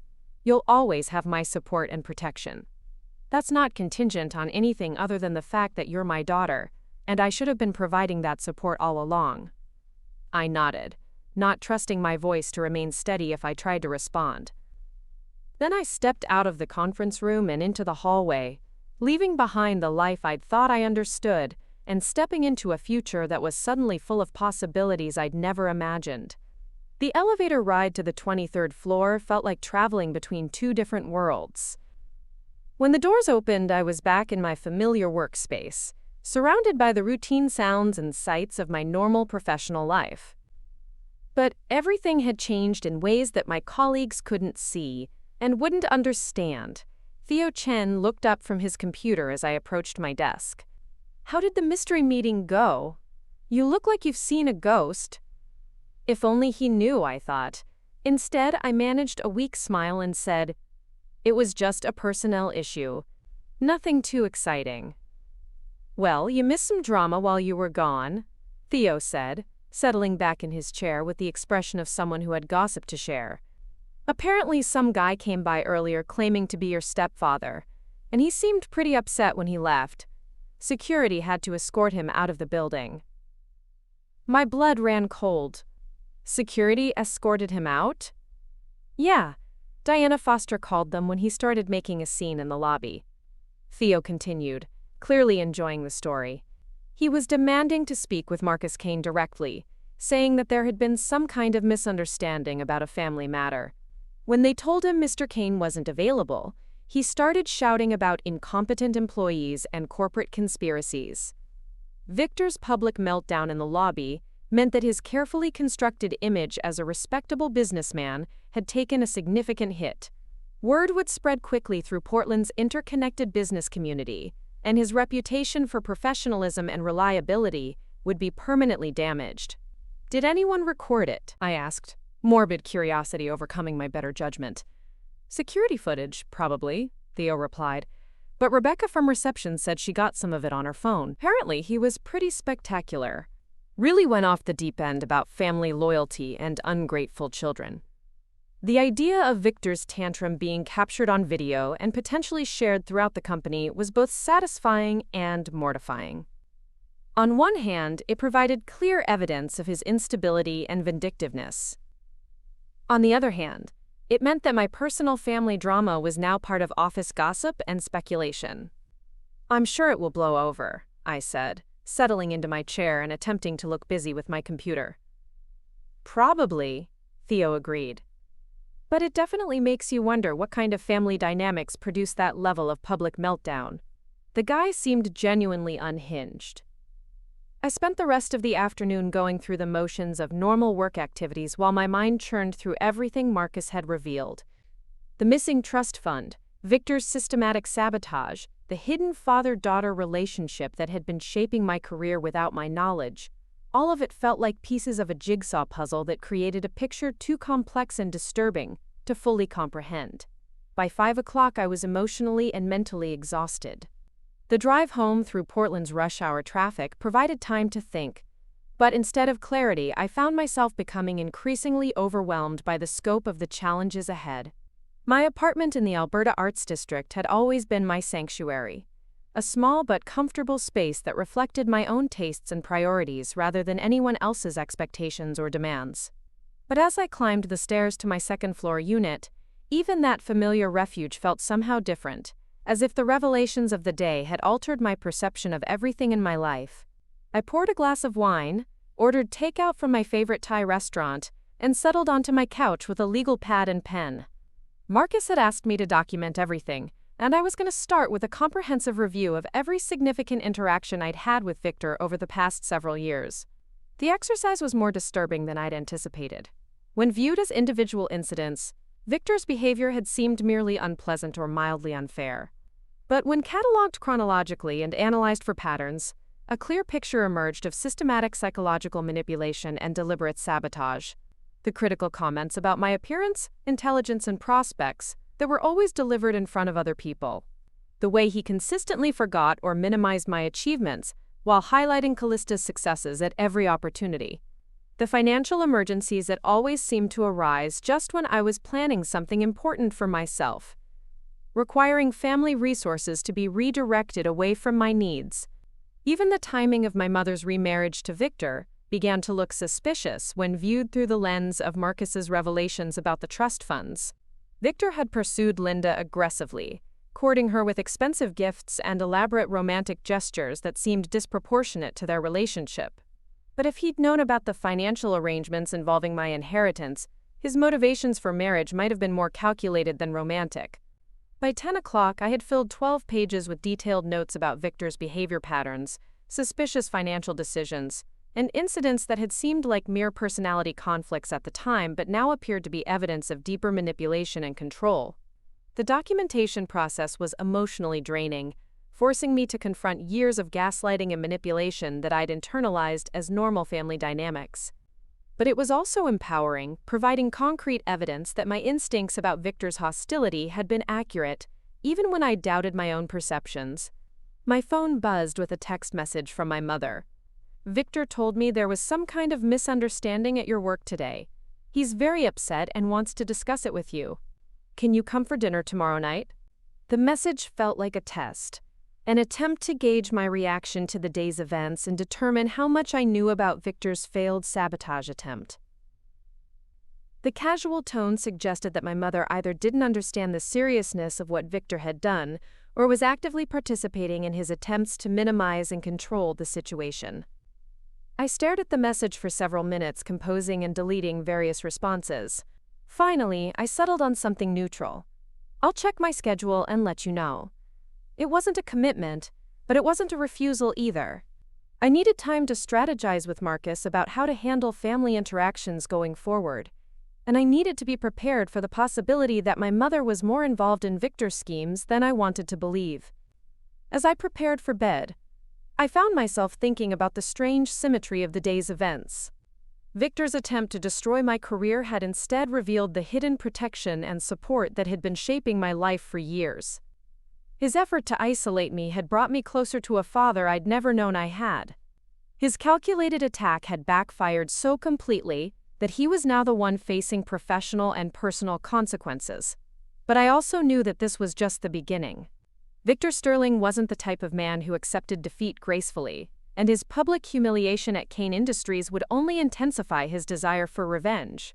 you'll always have my support and protection. That's not contingent on anything other than the fact that you're my daughter, and I should have been providing that support all along." I nodded, not trusting my voice to remain steady if I tried to respond. Then I stepped out of the conference room and into the hallway, leaving behind the life I'd thought I understood and stepping into a future that was suddenly full of possibilities I'd never imagined. The elevator ride to the 23rd floor felt like traveling between two different worlds. When the doors opened, I was back in my familiar workspace, surrounded by the routine sounds and sights of my normal professional life. But everything had changed in ways that my colleagues couldn't see and wouldn't understand. Theo Chen looked up from his computer as I approached my desk. "How did the mystery meeting go? You look like you've seen a ghost." If only he knew, I thought. Instead, I managed a weak smile and said, "It was just a personnel issue. Nothing too exciting." "Well, you missed some drama while you were gone," Theo said, settling back in his chair with the expression of someone who had gossip to share. "Apparently some guy came by earlier claiming to be your stepfather, and he seemed pretty upset when he left. Security had to escort him out of the building." My blood ran cold. Security escorted him out? "Yeah, Diana Foster called them when he started making a scene in the lobby." Theo continued, clearly enjoying the story. He was demanding to speak with Marcus Kane directly, saying that there had been some kind of misunderstanding about a family matter. When they told him Mr. Kane wasn't available, he started shouting about incompetent employees and corporate conspiracies. Victor's public meltdown in the lobby meant that his carefully constructed image as a respectable businessman had taken a significant hit. Word would spread quickly through Portland's interconnected business community, and his reputation for professionalism and reliability would be permanently damaged. "Did anyone record it?" I asked, morbid curiosity overcoming my better judgment. "Security footage, probably," Theo replied. "But Rebecca from reception said she got some of it on her phone. Apparently, he was pretty spectacular. Really went off the deep end about family loyalty and ungrateful children." The idea of Victor's tantrum being captured on video and potentially shared throughout the company was both satisfying and mortifying. On one hand, it provided clear evidence of his instability and vindictiveness. On the other hand, it meant that my personal family drama was now part of office gossip and speculation. "I'm sure it will blow over," I said, settling into my chair and attempting to look busy with my computer. "Probably," Theo agreed. "But it definitely makes you wonder what kind of family dynamics produce that level of public meltdown." The guy seemed genuinely unhinged. I spent the rest of the afternoon going through the motions of normal work activities while my mind churned through everything Marcus had revealed. The missing trust fund, Victor's systematic sabotage, the hidden father-daughter relationship that had been shaping my career without my knowledge. All of it felt like pieces of a jigsaw puzzle that created a picture too complex and disturbing to fully comprehend. By 5 o'clock, I was emotionally and mentally exhausted. The drive home through Portland's rush hour traffic provided time to think, but instead of clarity, I found myself becoming increasingly overwhelmed by the scope of the challenges ahead. My apartment in the Alberta Arts District had always been my sanctuary, a small but comfortable space that reflected my own tastes and priorities rather than anyone else's expectations or demands. But as I climbed the stairs to my second-floor unit, even that familiar refuge felt somehow different, as if the revelations of the day had altered my perception of everything in my life. I poured a glass of wine, ordered takeout from my favorite Thai restaurant, and settled onto my couch with a legal pad and pen. Marcus had asked me to document everything, and I was going to start with a comprehensive review of every significant interaction I'd had with Victor over the past several years. The exercise was more disturbing than I'd anticipated. When viewed as individual incidents, Victor's behavior had seemed merely unpleasant or mildly unfair. But when cataloged chronologically and analyzed for patterns, a clear picture emerged of systematic psychological manipulation and deliberate sabotage. The critical comments about my appearance, intelligence, and prospects that were always delivered in front of other people. The way he consistently forgot or minimized my achievements, while highlighting Callista's successes at every opportunity. The financial emergencies that always seemed to arise just when I was planning something important for myself, requiring family resources to be redirected away from my needs. Even the timing of my mother's remarriage to Victor began to look suspicious when viewed through the lens of Marcus's revelations about the trust funds. Victor had pursued Linda aggressively, courting her with expensive gifts and elaborate romantic gestures that seemed disproportionate to their relationship. But if he'd known about the financial arrangements involving my inheritance, his motivations for marriage might have been more calculated than romantic. By 10 o'clock, I had filled 12 pages with detailed notes about Victor's behavior patterns, suspicious financial decisions, and incidents that had seemed like mere personality conflicts at the time but now appeared to be evidence of deeper manipulation and control. The documentation process was emotionally draining, forcing me to confront years of gaslighting and manipulation that I'd internalized as normal family dynamics. But it was also empowering, providing concrete evidence that my instincts about Victor's hostility had been accurate, even when I doubted my own perceptions. My phone buzzed with a text message from my mother. "Victor told me there was some kind of misunderstanding at your work today. He's very upset and wants to discuss it with you. Can you come for dinner tomorrow night?" The message felt like a test, an attempt to gauge my reaction to the day's events and determine how much I knew about Victor's failed sabotage attempt. The casual tone suggested that my mother either didn't understand the seriousness of what Victor had done or was actively participating in his attempts to minimize and control the situation. I stared at the message for several minutes, composing and deleting various responses. Finally, I settled on something neutral. "I'll check my schedule and let you know." It wasn't a commitment, but it wasn't a refusal either. I needed time to strategize with Marcus about how to handle family interactions going forward, and I needed to be prepared for the possibility that my mother was more involved in Victor's schemes than I wanted to believe. As I prepared for bed, I found myself thinking about the strange symmetry of the day's events. Victor's attempt to destroy my career had instead revealed the hidden protection and support that had been shaping my life for years. His effort to isolate me had brought me closer to a father I'd never known I had. His calculated attack had backfired so completely that he was now the one facing professional and personal consequences. But I also knew that this was just the beginning. Victor Sterling wasn't the type of man who accepted defeat gracefully, and his public humiliation at Kane Industries would only intensify his desire for revenge.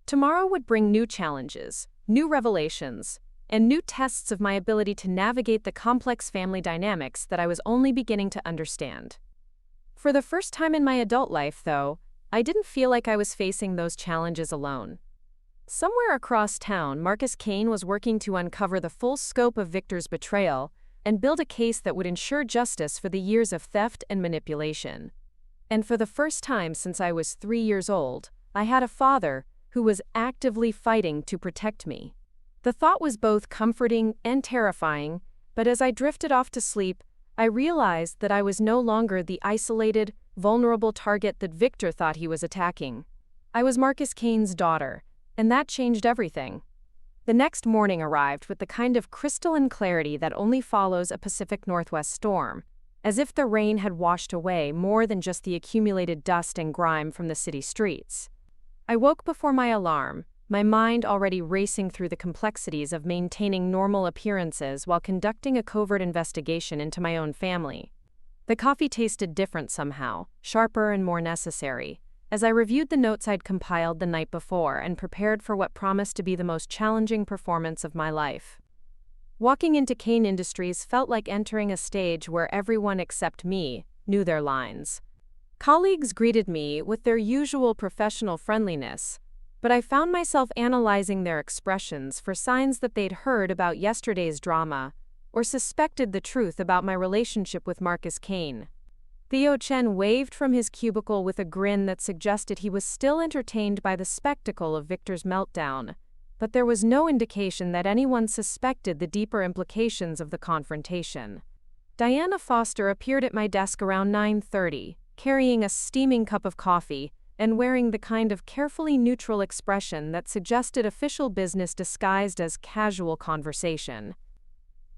Tomorrow would bring new challenges, new revelations, and new tests of my ability to navigate the complex family dynamics that I was only beginning to understand. For the first time in my adult life, though, I didn't feel like I was facing those challenges alone. Somewhere across town, Marcus Kane was working to uncover the full scope of Victor's betrayal and build a case that would ensure justice for the years of theft and manipulation. And for the first time since I was 3 years old, I had a father who was actively fighting to protect me. The thought was both comforting and terrifying, but as I drifted off to sleep, I realized that I was no longer the isolated, vulnerable target that Victor thought he was attacking. I was Marcus Kane's daughter, and that changed everything. The next morning arrived with the kind of crystalline clarity that only follows a Pacific Northwest storm, as if the rain had washed away more than just the accumulated dust and grime from the city streets. I woke before my alarm, my mind already racing through the complexities of maintaining normal appearances while conducting a covert investigation into my own family. The coffee tasted different somehow, sharper and more necessary, as I reviewed the notes I'd compiled the night before and prepared for what promised to be the most challenging performance of my life. Walking into Kane Industries felt like entering a stage where everyone except me knew their lines. Colleagues greeted me with their usual professional friendliness, but I found myself analyzing their expressions for signs that they'd heard about yesterday's drama or suspected the truth about my relationship with Marcus Kane. Theo Chen waved from his cubicle with a grin that suggested he was still entertained by the spectacle of Victor's meltdown, but there was no indication that anyone suspected the deeper implications of the confrontation. Diana Foster appeared at my desk around 9:30, carrying a steaming cup of coffee and wearing the kind of carefully neutral expression that suggested official business disguised as casual conversation.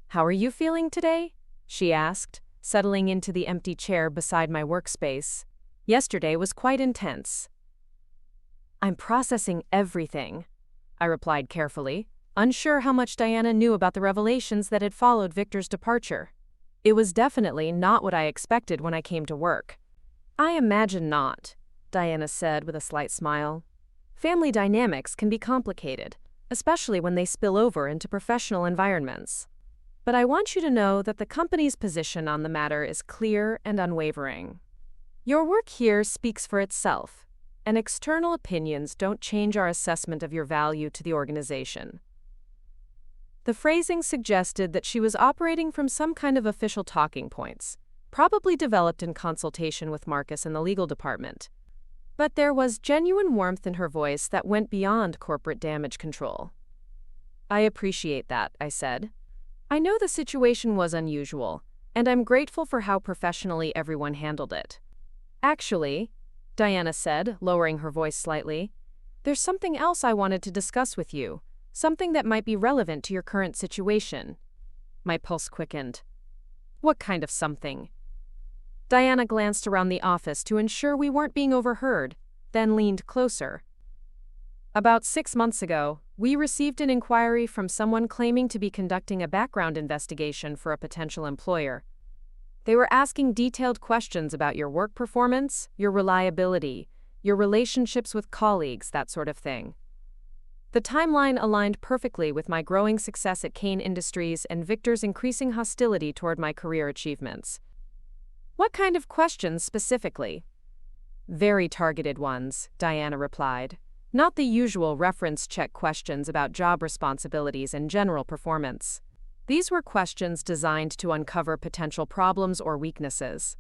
"How are you feeling today?" she asked, settling into the empty chair beside my workspace. Yesterday was quite intense. I'm processing everything, I replied carefully, unsure how much Diana knew about the revelations that had followed Victor's departure. It was definitely not what I expected when I came to work. I imagine not, Diana said with a slight smile. Family dynamics can be complicated, especially when they spill over into professional environments. But I want you to know that the company's position on the matter is clear and unwavering. Your work here speaks for itself, and external opinions don't change our assessment of your value to the organization. The phrasing suggested that she was operating from some kind of official talking points, probably developed in consultation with Marcus and the legal department. But there was genuine warmth in her voice that went beyond corporate damage control. I appreciate that, I said. I know the situation was unusual, and I'm grateful for how professionally everyone handled it. Actually, Diana said, lowering her voice slightly, there's something else I wanted to discuss with you, something that might be relevant to your current situation. My pulse quickened. What kind of something? Diana glanced around the office to ensure we weren't being overheard, then leaned closer. About 6 months ago, we received an inquiry from someone claiming to be conducting a background investigation for a potential employer. They were asking detailed questions about your work performance, your reliability, your relationships with colleagues, that sort of thing. The timeline aligned perfectly with my growing success at Kane Industries and Victor's increasing hostility toward my career achievements. What kind of questions specifically? Very targeted ones, Diana replied. Not the usual reference check questions about job responsibilities and general performance. These were questions designed to uncover potential problems or weaknesses.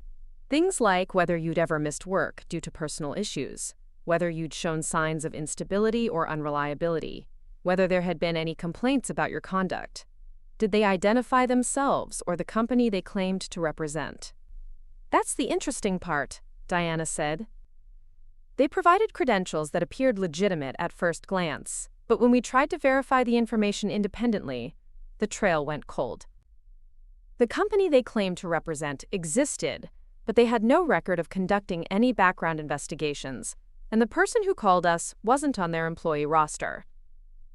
Things like whether you'd ever missed work due to personal issues, whether you'd shown signs of instability or unreliability, whether there had been any complaints about your conduct. Did they identify themselves or the company they claimed to represent? That's the interesting part, Diana said. They provided credentials that appeared legitimate at first glance, but when we tried to verify the information independently, the trail went cold. The company they claimed to represent existed, but they had no record of conducting any background investigations, and the person who called us wasn't on their employee roster.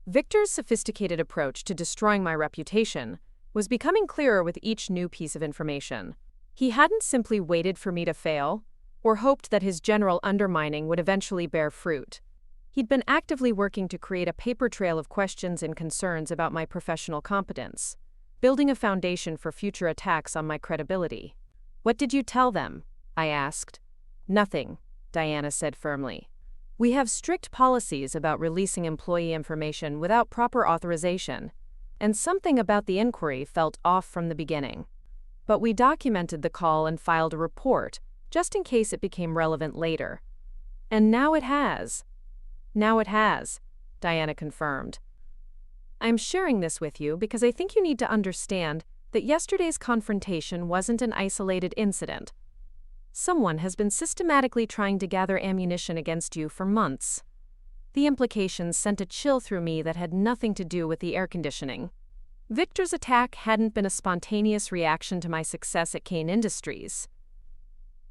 Victor's sophisticated approach to destroying my reputation was becoming clearer with each new piece of information. He hadn't simply waited for me to fail, or hoped that his general undermining would eventually bear fruit. He'd been actively working to create a paper trail of questions and concerns about my professional competence, building a foundation for future attacks on my credibility. What did you tell them? I asked. Nothing, Diana said firmly. We have strict policies about releasing employee information without proper authorization, and something about the inquiry felt off from the beginning. But we documented the call and filed a report, just in case it became relevant later. And now it has. Now it has, Diana confirmed. I'm sharing this with you because I think you need to understand that yesterday's confrontation wasn't an isolated incident. Someone has been systematically trying to gather ammunition against you for months. The implications sent a chill through me that had nothing to do with the air conditioning. Victor's attack hadn't been a spontaneous reaction to my success at Kane Industries.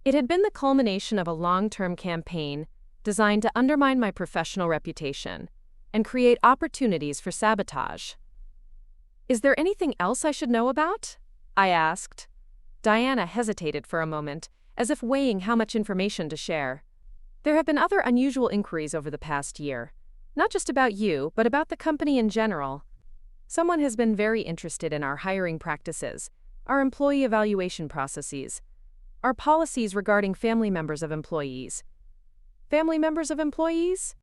It had been the culmination of a long-term campaign designed to undermine my professional reputation and create opportunities for sabotage. Is there anything else I should know about? I asked. Diana hesitated for a moment, as if weighing how much information to share. There have been other unusual inquiries over the past year, not just about you, but about the company in general. Someone has been very interested in our hiring practices, our employee evaluation processes, our policies regarding family members of employees. Family members of employees?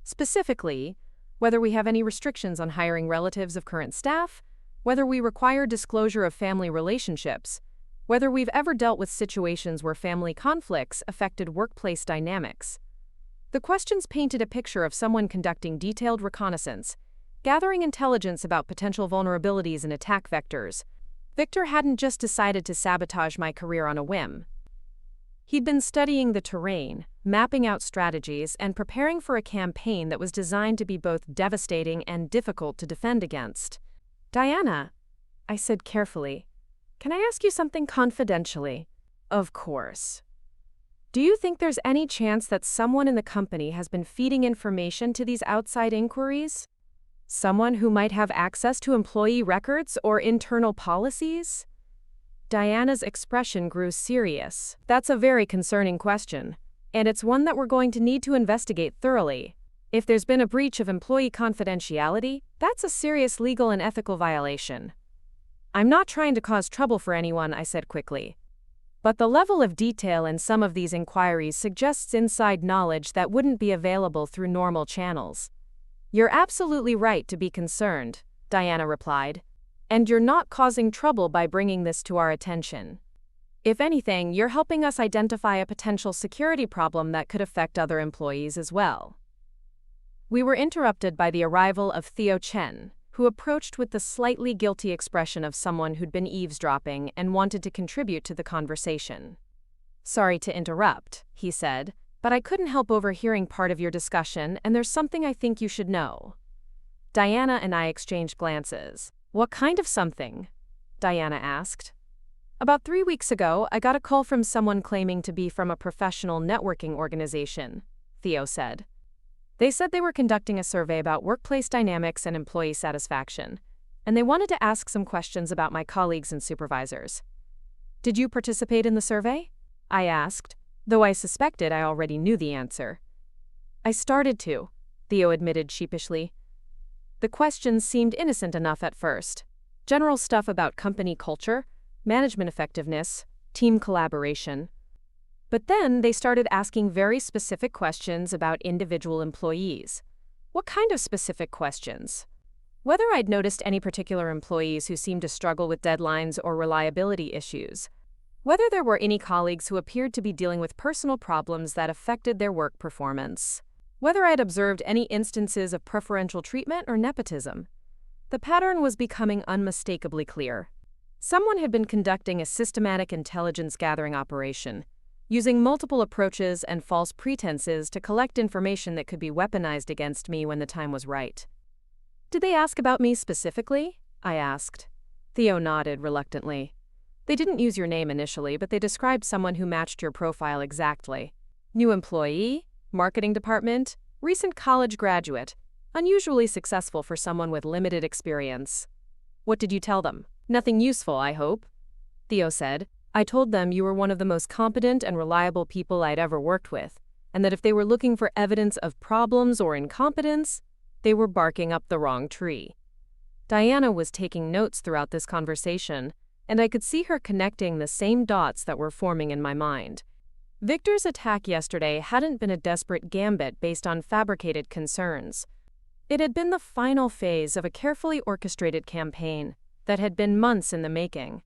Specifically, whether we have any restrictions on hiring relatives of current staff, whether we require disclosure of family relationships, whether we've ever dealt with situations where family conflicts affected workplace dynamics. The questions painted a picture of someone conducting detailed reconnaissance, gathering intelligence about potential vulnerabilities and attack vectors. Victor hadn't just decided to sabotage my career on a whim. He'd been studying the terrain, mapping out strategies, and preparing for a campaign that was designed to be both devastating and difficult to defend against. Diana, I said carefully, Can I ask you something confidentially? Of course. Do you think there's any chance that someone in the company has been feeding information to these outside inquiries? Someone who might have access to employee records or internal policies? Diana's expression grew serious. That's a very concerning question, and it's one that we're going to need to investigate thoroughly. If there's been a breach of employee confidentiality, that's a serious legal and ethical violation. I'm not trying to cause trouble for anyone, I said quickly. But the level of detail in some of these inquiries suggests inside knowledge that wouldn't be available through normal channels. You're absolutely right to be concerned, Diana replied. And you're not causing trouble by bringing this to our attention. If anything, you're helping us identify a potential security problem that could affect other employees as well. We were interrupted by the arrival of Theo Chen, who approached with the slightly guilty expression of someone who'd been eavesdropping and wanted to contribute to the conversation. Sorry to interrupt, he said, but I couldn't help overhearing part of your discussion, and there's something I think you should know. Diana and I exchanged glances. What kind of something? Diana asked. About 3 weeks ago, I got a call from someone claiming to be from a professional networking organization, Theo said. They said they were conducting a survey about workplace dynamics and employee satisfaction, and they wanted to ask some questions about my colleagues and supervisors. Did you participate in the survey? I asked, though I suspected I already knew the answer. I started to, Theo admitted sheepishly. The questions seemed innocent enough at first. General stuff about company culture, management effectiveness, team collaboration. But then they started asking very specific questions about individual employees. What kind of specific questions? Whether I'd noticed any particular employees who seemed to struggle with deadlines or reliability issues. Whether there were any colleagues who appeared to be dealing with personal problems that affected their work performance. Whether I'd observed any instances of preferential treatment or nepotism. The pattern was becoming unmistakably clear. Someone had been conducting a systematic intelligence gathering operation, using multiple approaches and false pretenses to collect information that could be weaponized against me when the time was right. Did they ask about me specifically? I asked. Theo nodded reluctantly. They didn't use your name initially, but they described someone who matched your profile exactly. New employee, marketing department, recent college graduate, unusually successful for someone with limited experience. What did you tell them? Nothing useful, I hope, Theo said. I told them you were one of the most competent and reliable people I'd ever worked with, and that if they were looking for evidence of problems or incompetence, they were barking up the wrong tree. Diana was taking notes throughout this conversation, and I could see her connecting the same dots that were forming in my mind. Victor's attack yesterday hadn't been a desperate gambit based on fabricated concerns. It had been the final phase of a carefully orchestrated campaign that had been months in the making.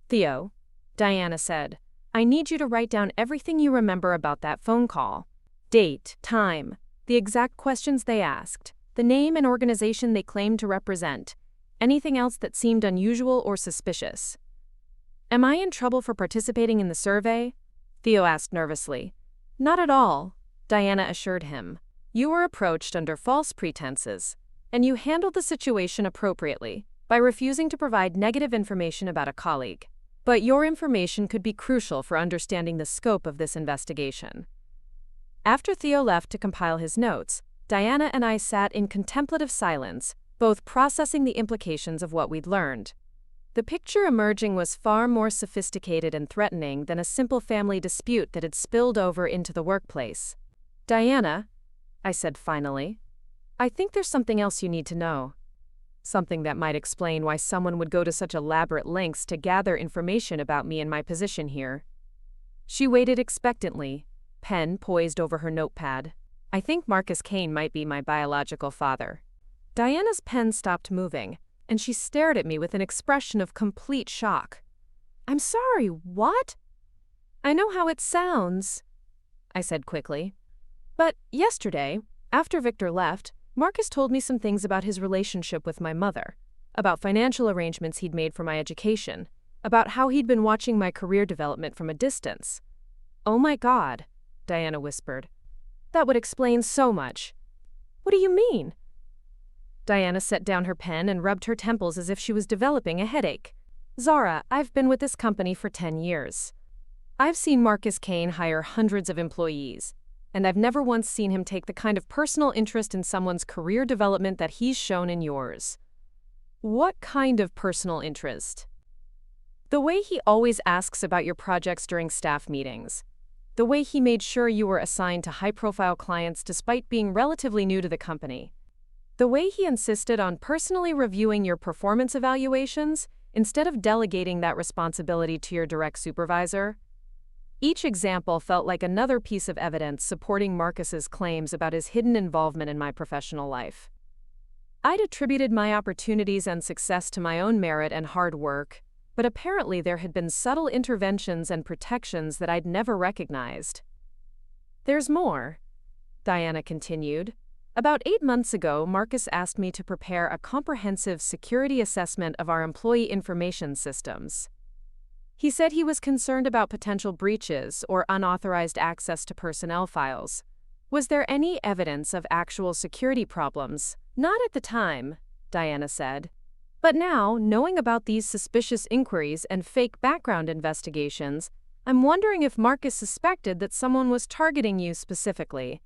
Theo, Diana said, I need you to write down everything you remember about that phone call. Date, time, the exact questions they asked, the name and organization they claimed to represent, anything else that seemed unusual or suspicious. Am I in trouble for participating in the survey? Theo asked nervously. Not at all, Diana assured him. You were approached under false pretenses, and you handled the situation appropriately by refusing to provide negative information about a colleague. But your information could be crucial for understanding the scope of this investigation. After Theo left to compile his notes, Diana and I sat in contemplative silence, both processing the implications of what we'd learned. The picture emerging was far more sophisticated and threatening than a simple family dispute that had spilled over into the workplace. Diana, I said finally, I think there's something else you need to know. Something that might explain why someone would go to such elaborate lengths to gather information about me and my position here. She waited expectantly, pen poised over her notepad. I think Marcus Kane might be my biological father. Diana's pen stopped moving, and she stared at me with an expression of complete shock. I'm sorry, what? I know how it sounds, I said quickly. But yesterday, after Victor left, Marcus told me some things about his relationship with my mother, about financial arrangements he'd made for my education, about how he'd been watching my career development from a distance. Oh my God, Diana whispered. That would explain so much. What do you mean? Diana set down her pen and rubbed her temples as if she was developing a headache. Zara, I've been with this company for 10 years. I've seen Marcus Kane hire hundreds of employees, and I've never once seen him take the kind of personal interest in someone's career development that he's shown in yours. What kind of personal interest? The way he always asks about your projects during staff meetings. The way he made sure you were assigned to high-profile clients despite being relatively new to the company. The way he insisted on personally reviewing your performance evaluations instead of delegating that responsibility to your direct supervisor. Each example felt like another piece of evidence supporting Marcus's claims about his hidden involvement in my professional life. I'd attributed my opportunities and success to my own merit and hard work, but apparently there had been subtle interventions and protections that I'd never recognized. There's more, Diana continued. About 8 months ago, Marcus asked me to prepare a comprehensive security assessment of our employee information systems. He said he was concerned about potential breaches or unauthorized access to personnel files. Was there any evidence of actual security problems? Not at the time, Diana said. But now, knowing about these suspicious inquiries and fake background investigations, I'm wondering if Marcus suspected that someone was targeting you specifically.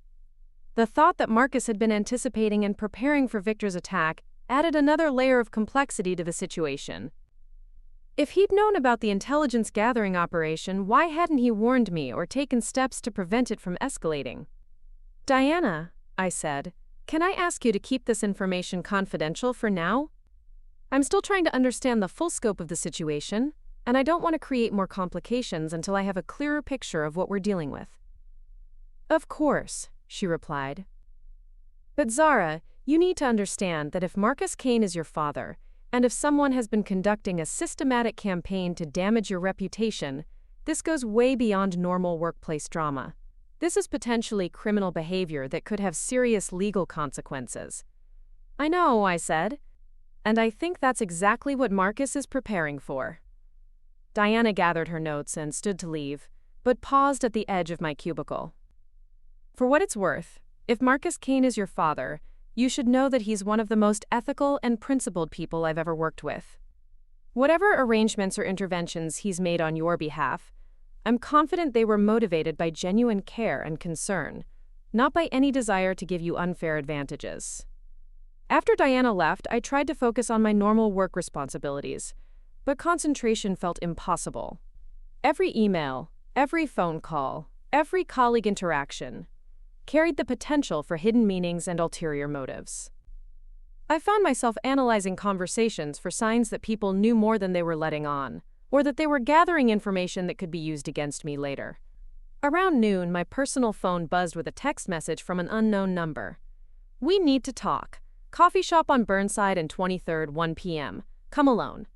The thought that Marcus had been anticipating and preparing for Victor's attack added another layer of complexity to the situation. If he'd known about the intelligence gathering operation, why hadn't he warned me or taken steps to prevent it from escalating? Diana, I said, can I ask you to keep this information confidential for now? I'm still trying to understand the full scope of the situation, and I don't want to create more complications until I have a clearer picture of what we're dealing with. Of course, she replied. But Zara, you need to understand that if Marcus Kane is your father, and if someone has been conducting a systematic campaign to damage your reputation, this goes way beyond normal workplace drama. This is potentially criminal behavior that could have serious legal consequences. I know, I said. And I think that's exactly what Marcus is preparing for. Diana gathered her notes and stood to leave, but paused at the edge of my cubicle. For what it's worth, if Marcus Kane is your father, you should know that he's one of the most ethical and principled people I've ever worked with. Whatever arrangements or interventions he's made on your behalf, I'm confident they were motivated by genuine care and concern, not by any desire to give you unfair advantages. After Diana left, I tried to focus on my normal work responsibilities, but concentration felt impossible. Every email, every phone call, every colleague interaction carried the potential for hidden meanings and ulterior motives. I found myself analyzing conversations for signs that people knew more than they were letting on, or that they were gathering information that could be used against me later. Around noon, my personal phone buzzed with a text message from an unknown number. We need to talk. Coffee shop on Burnside and 23rd, 1 p.m. Come alone.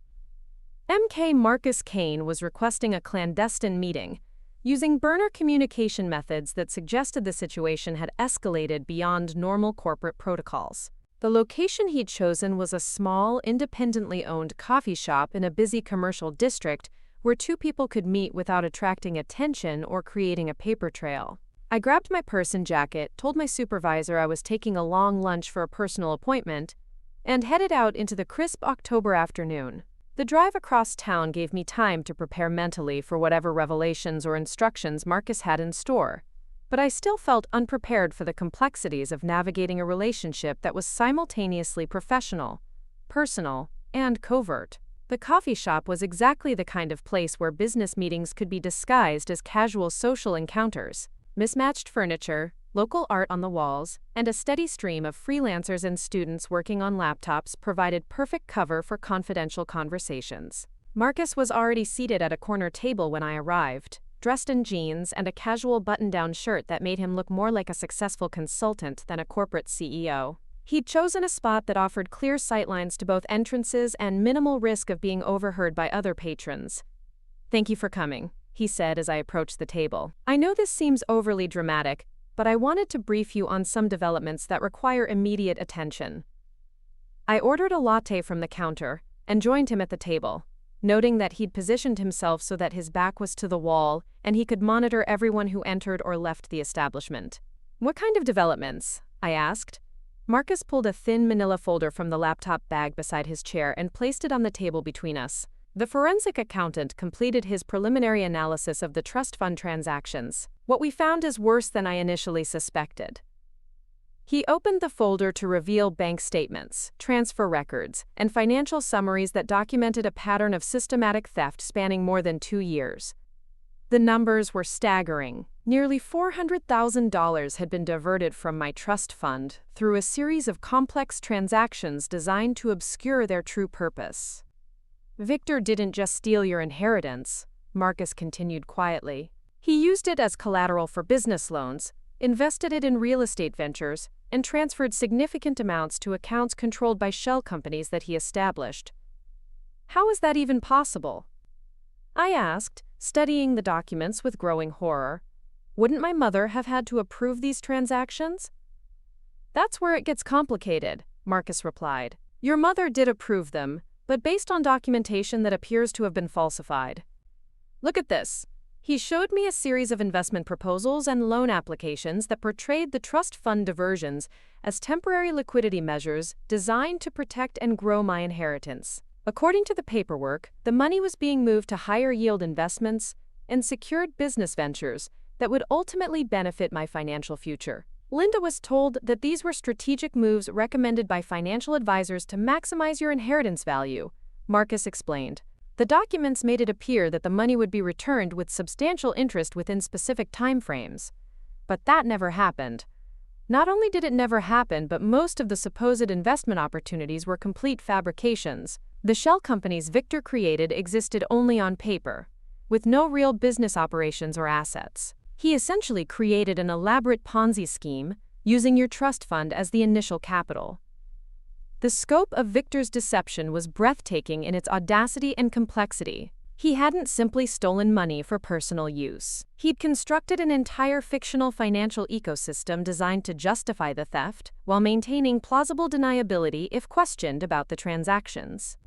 MK Marcus Kane was requesting a clandestine meeting, using burner communication methods that suggested the situation had escalated beyond normal corporate protocols. The location he'd chosen was a small, independently owned coffee shop in a busy commercial district where two people could meet without attracting attention or creating a paper trail. I grabbed my purse and jacket, told my supervisor I was taking a long lunch for a personal appointment, and headed out into the crisp October afternoon. The drive across town gave me time to prepare mentally for whatever revelations or instructions Marcus had in store, but I still felt unprepared for the complexities of navigating a relationship that was simultaneously professional, personal, and covert. The coffee shop was exactly the kind of place where business meetings could be disguised as casual social encounters. Mismatched furniture, local art on the walls, and a steady stream of freelancers and students working on laptops provided perfect cover for confidential conversations. Marcus was already seated at a corner table when I arrived, dressed in jeans and a casual button-down shirt that made him look more like a successful consultant than a corporate CEO. He'd chosen a spot that offered clear sightlines to both entrances and minimal risk of being overheard by other patrons. "Thank you for coming," he said as I approached the table. "I know this seems overly dramatic, but I wanted to brief you on some developments that require immediate attention." I ordered a latte from the counter and joined him at the table, noting that he'd positioned himself so that his back was to the wall and he could monitor everyone who entered or left the establishment. "What kind of developments?" I asked. Marcus pulled a thin manila folder from the laptop bag beside his chair and placed it on the table between us. The forensic accountant completed his preliminary analysis of the trust fund transactions. What we found is worse than I initially suspected. He opened the folder to reveal bank statements, transfer records, and financial summaries that documented a pattern of systematic theft spanning more than 2 years. The numbers were staggering. Nearly $400,000 had been diverted from my trust fund through a series of complex transactions designed to obscure their true purpose. Victor didn't just steal your inheritance, Marcus continued quietly. He used it as collateral for business loans, invested it in real estate ventures, and transferred significant amounts to accounts controlled by shell companies that he established. How is that even possible? I asked, studying the documents with growing horror. Wouldn't my mother have had to approve these transactions? That's where it gets complicated, Marcus replied. Your mother did approve them, but based on documentation that appears to have been falsified. Look at this. He showed me a series of investment proposals and loan applications that portrayed the trust fund diversions as temporary liquidity measures designed to protect and grow my inheritance. According to the paperwork, the money was being moved to higher-yield investments and secured business ventures that would ultimately benefit my financial future. Linda was told that these were strategic moves recommended by financial advisors to maximize your inheritance value, Marcus explained. The documents made it appear that the money would be returned with substantial interest within specific timeframes. But that never happened. Not only did it never happen, but most of the supposed investment opportunities were complete fabrications. The shell companies Victor created existed only on paper, with no real business operations or assets. He essentially created an elaborate Ponzi scheme, using your trust fund as the initial capital. The scope of Victor's deception was breathtaking in its audacity and complexity. He hadn't simply stolen money for personal use. He'd constructed an entire fictional financial ecosystem designed to justify the theft, while maintaining plausible deniability if questioned about the transactions.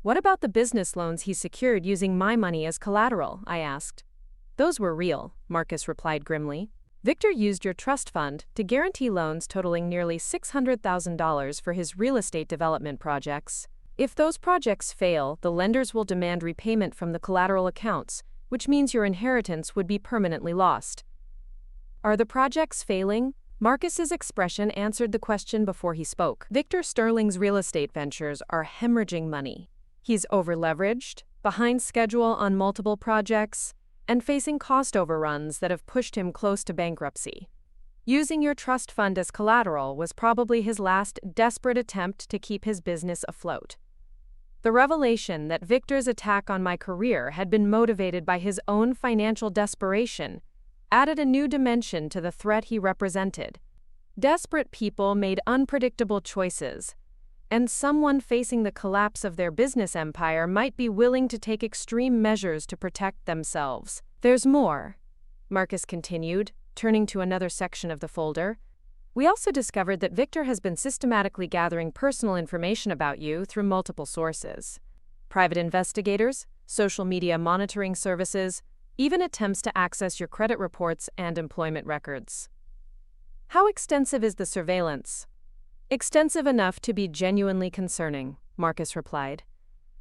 What about the business loans he secured using my money as collateral? I asked. Those were real, Marcus replied grimly. Victor used your trust fund to guarantee loans totaling nearly $600,000 for his real estate development projects. If those projects fail, the lenders will demand repayment from the collateral accounts, which means your inheritance would be permanently lost. Are the projects failing? Marcus's expression answered the question before he spoke. Victor Sterling's real estate ventures are hemorrhaging money. He's over-leveraged, behind schedule on multiple projects, and facing cost overruns that have pushed him close to bankruptcy. Using your trust fund as collateral was probably his last desperate attempt to keep his business afloat. The revelation that Victor's attack on my career had been motivated by his own financial desperation added a new dimension to the threat he represented. Desperate people made unpredictable choices, and someone facing the collapse of their business empire might be willing to take extreme measures to protect themselves. There's more, Marcus continued, turning to another section of the folder. We also discovered that Victor has been systematically gathering personal information about you through multiple sources. Private investigators, social media monitoring services, even attempts to access your credit reports and employment records. How extensive is the surveillance? Extensive enough to be genuinely concerning, Marcus replied.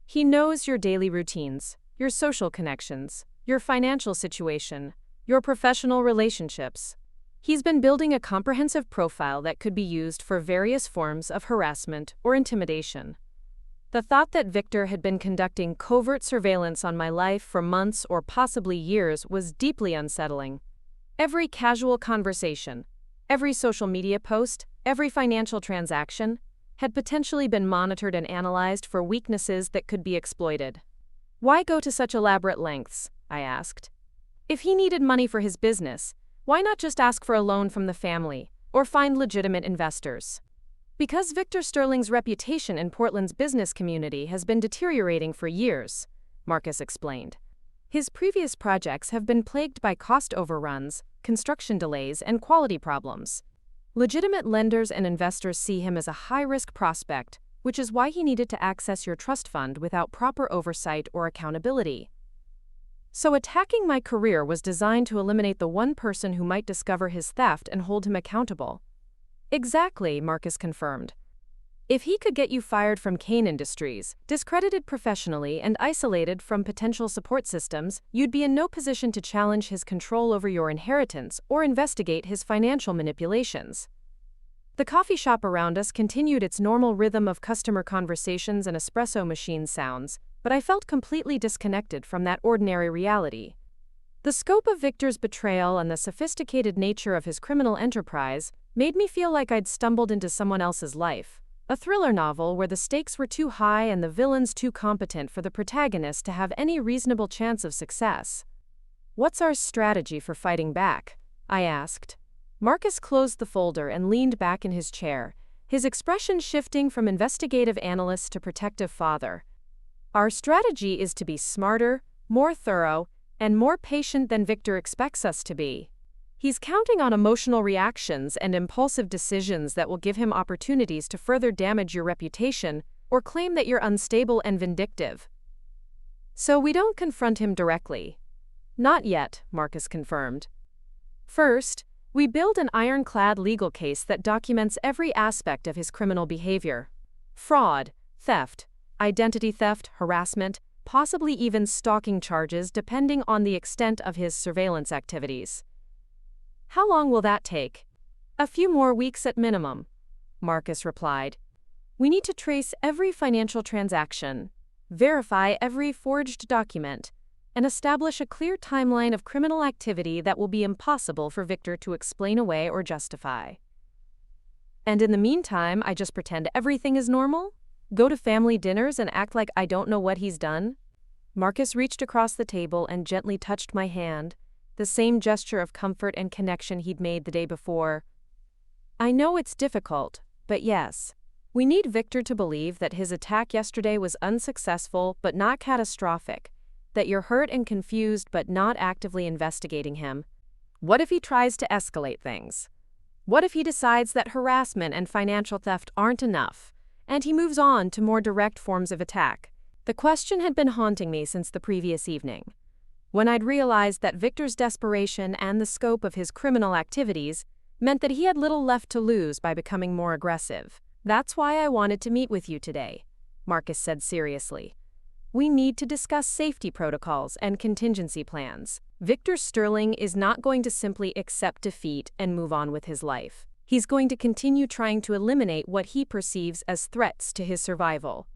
He knows your daily routines, your social connections, your financial situation, your professional relationships. He's been building a comprehensive profile that could be used for various forms of harassment or intimidation. The thought that Victor had been conducting covert surveillance on my life for months or possibly years was deeply unsettling. Every casual conversation, every social media post, every financial transaction had potentially been monitored and analyzed for weaknesses that could be exploited. Why go to such elaborate lengths? I asked. If he needed money for his business, why not just ask for a loan from the family or find legitimate investors? Because Victor Sterling's reputation in Portland's business community has been deteriorating for years, Marcus explained. His previous projects have been plagued by cost overruns, construction delays, and quality problems. Legitimate lenders and investors see him as a high-risk prospect, which is why he needed to access your trust fund without proper oversight or accountability. So attacking my career was designed to eliminate the one person who might discover his theft and hold him accountable. Exactly, Marcus confirmed. If he could get you fired from Kane Industries, discredited professionally and isolated from potential support systems, you'd be in no position to challenge his control over your inheritance or investigate his financial manipulations. The coffee shop around us continued its normal rhythm of customer conversations and espresso machine sounds, but I felt completely disconnected from that ordinary reality. The scope of Victor's betrayal and the sophisticated nature of his criminal enterprise made me feel like I'd stumbled into someone else's life. A thriller novel where the stakes were too high and the villains too competent for the protagonist to have any reasonable chance of success. "What's our strategy for fighting back?" I asked. Marcus closed the folder and leaned back in his chair, his expression shifting from investigative analyst to protective father. "Our strategy is to be smarter, more thorough, and more patient than Victor expects us to be. He's counting on emotional reactions and impulsive decisions that will give him opportunities to further damage your reputation or claim that you're unstable and vindictive. So we don't confront him directly." "Not yet," Marcus confirmed. "First, we build an ironclad legal case that documents every aspect of his criminal behavior. Fraud, theft, identity theft, harassment, possibly even stalking charges depending on the extent of his surveillance activities." "How long will that take?" "A few more weeks at minimum," Marcus replied. "We need to trace every financial transaction, verify every forged document, and establish a clear timeline of criminal activity that will be impossible for Victor to explain away or justify." "And in the meantime, I just pretend everything is normal? Go to family dinners and act like I don't know what he's done?" Marcus reached across the table and gently touched my hand, the same gesture of comfort and connection he'd made the day before. "I know it's difficult, but yes. We need Victor to believe that his attack yesterday was unsuccessful but not catastrophic, that you're hurt and confused but not actively investigating him. What if he tries to escalate things? What if he decides that harassment and financial theft aren't enough, and he moves on to more direct forms of attack?" The question had been haunting me since the previous evening, when I'd realized that Victor's desperation and the scope of his criminal activities meant that he had little left to lose by becoming more aggressive. "That's why I wanted to meet with you today," Marcus said seriously. "We need to discuss safety protocols and contingency plans. Victor Sterling is not going to simply accept defeat and move on with his life. He's going to continue trying to eliminate what he perceives as threats to his survival."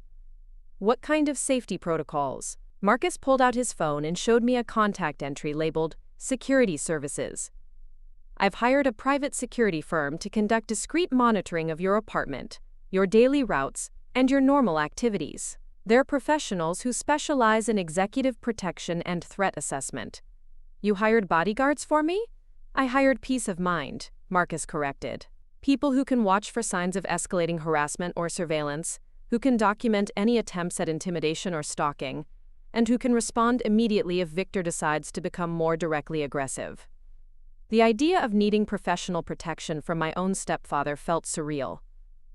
"What kind of safety protocols?" Marcus pulled out his phone and showed me a contact entry labeled Security Services. "I've hired a private security firm to conduct discreet monitoring of your apartment, your daily routes, and your normal activities. They're professionals who specialize in executive protection and threat assessment." "You hired bodyguards for me?" "I hired peace of mind," Marcus corrected. "People who can watch for signs of escalating harassment or surveillance, who can document any attempts at intimidation or stalking, and who can respond immediately if Victor decides to become more directly aggressive." The idea of needing professional protection from my own stepfather felt surreal.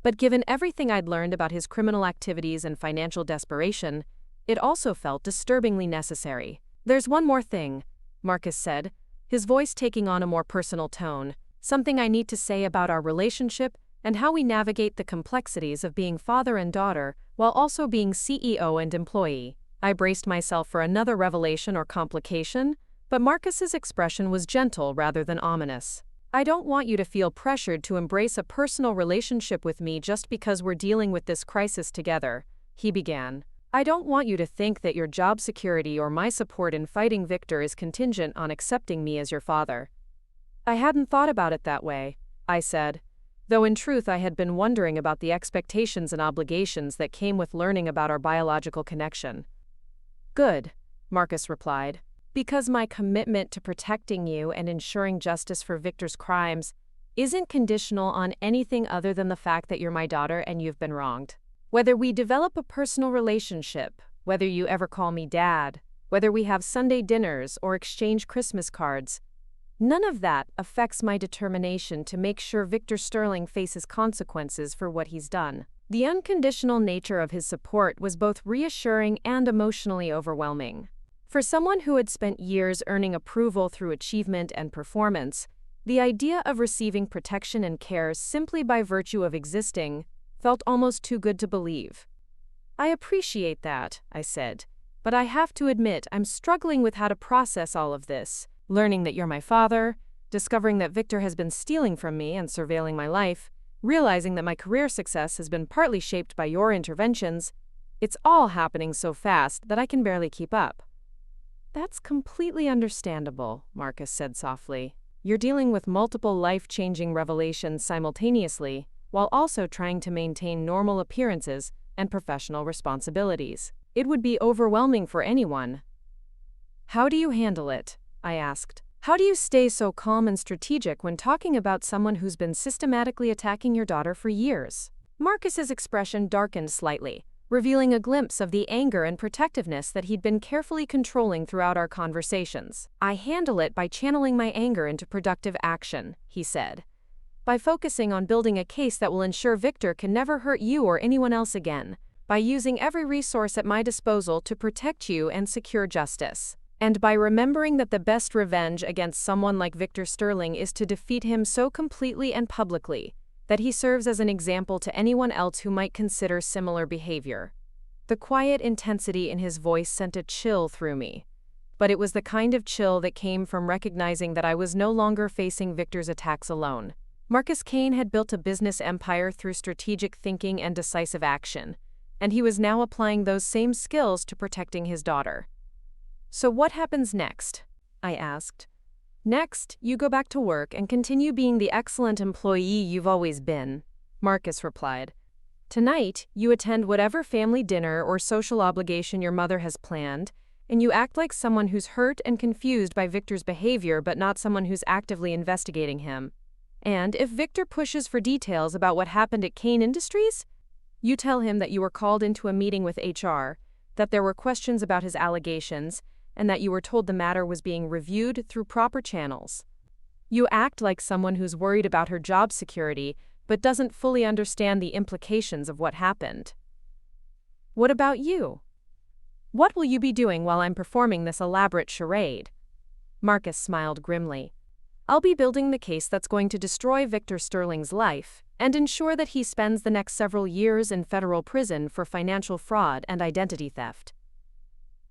But given everything I'd learned about his criminal activities and financial desperation, it also felt disturbingly necessary. "There's one more thing," Marcus said, his voice taking on a more personal tone, "something I need to say about our relationship and how we navigate the complexities of being father and daughter while also being CEO and employee." I braced myself for another revelation or complication, but Marcus's expression was gentle rather than ominous. "I don't want you to feel pressured to embrace a personal relationship with me just because we're dealing with this crisis together," he began. "I don't want you to think that your job security or my support in fighting Victor is contingent on accepting me as your father." "I hadn't thought about it that way," I said, though in truth I had been wondering about the expectations and obligations that came with learning about our biological connection. "Good," Marcus replied, "because my commitment to protecting you and ensuring justice for Victor's crimes isn't conditional on anything other than the fact that you're my daughter and you've been wronged. Whether we develop a personal relationship, whether you ever call me Dad, whether we have Sunday dinners or exchange Christmas cards, none of that affects my determination to make sure Victor Sterling faces consequences for what he's done." The unconditional nature of his support was both reassuring and emotionally overwhelming. For someone who had spent years earning approval through achievement and performance, the idea of receiving protection and care simply by virtue of existing felt almost too good to believe. "I appreciate that," I said, "but I have to admit I'm struggling with how to process all of this. Learning that you're my father, discovering that Victor has been stealing from me and surveilling my life, realizing that my career success has been partly shaped by your interventions. It's all happening so fast that I can barely keep up." "That's completely understandable," Marcus said softly. "You're dealing with multiple life-changing revelations simultaneously, while also trying to maintain normal appearances and professional responsibilities. It would be overwhelming for anyone." "How do you handle it?" I asked. "How do you stay so calm and strategic when talking about someone who's been systematically attacking your daughter for years?" Marcus's expression darkened slightly, revealing a glimpse of the anger and protectiveness that he'd been carefully controlling throughout our conversations. "I handle it by channeling my anger into productive action," he said. "By focusing on building a case that will ensure Victor can never hurt you or anyone else again. By using every resource at my disposal to protect you and secure justice. And by remembering that the best revenge against someone like Victor Sterling is to defeat him so completely and publicly that he serves as an example to anyone else who might consider similar behavior." The quiet intensity in his voice sent a chill through me. But it was the kind of chill that came from recognizing that I was no longer facing Victor's attacks alone. Marcus Kane had built a business empire through strategic thinking and decisive action, and he was now applying those same skills to protecting his daughter. "So what happens next?" I asked. "Next, you go back to work and continue being the excellent employee you've always been," Marcus replied. "Tonight, you attend whatever family dinner or social obligation your mother has planned, and you act like someone who's hurt and confused by Victor's behavior but not someone who's actively investigating him. And if Victor pushes for details about what happened at Kane Industries, you tell him that you were called into a meeting with HR, that there were questions about his allegations, and that you were told the matter was being reviewed through proper channels. You act like someone who's worried about her job security but doesn't fully understand the implications of what happened. What about you? What will you be doing while I'm performing this elaborate charade?" Marcus smiled grimly. "I'll be building the case that's going to destroy Victor Sterling's life and ensure that he spends the next several years in federal prison for financial fraud and identity theft."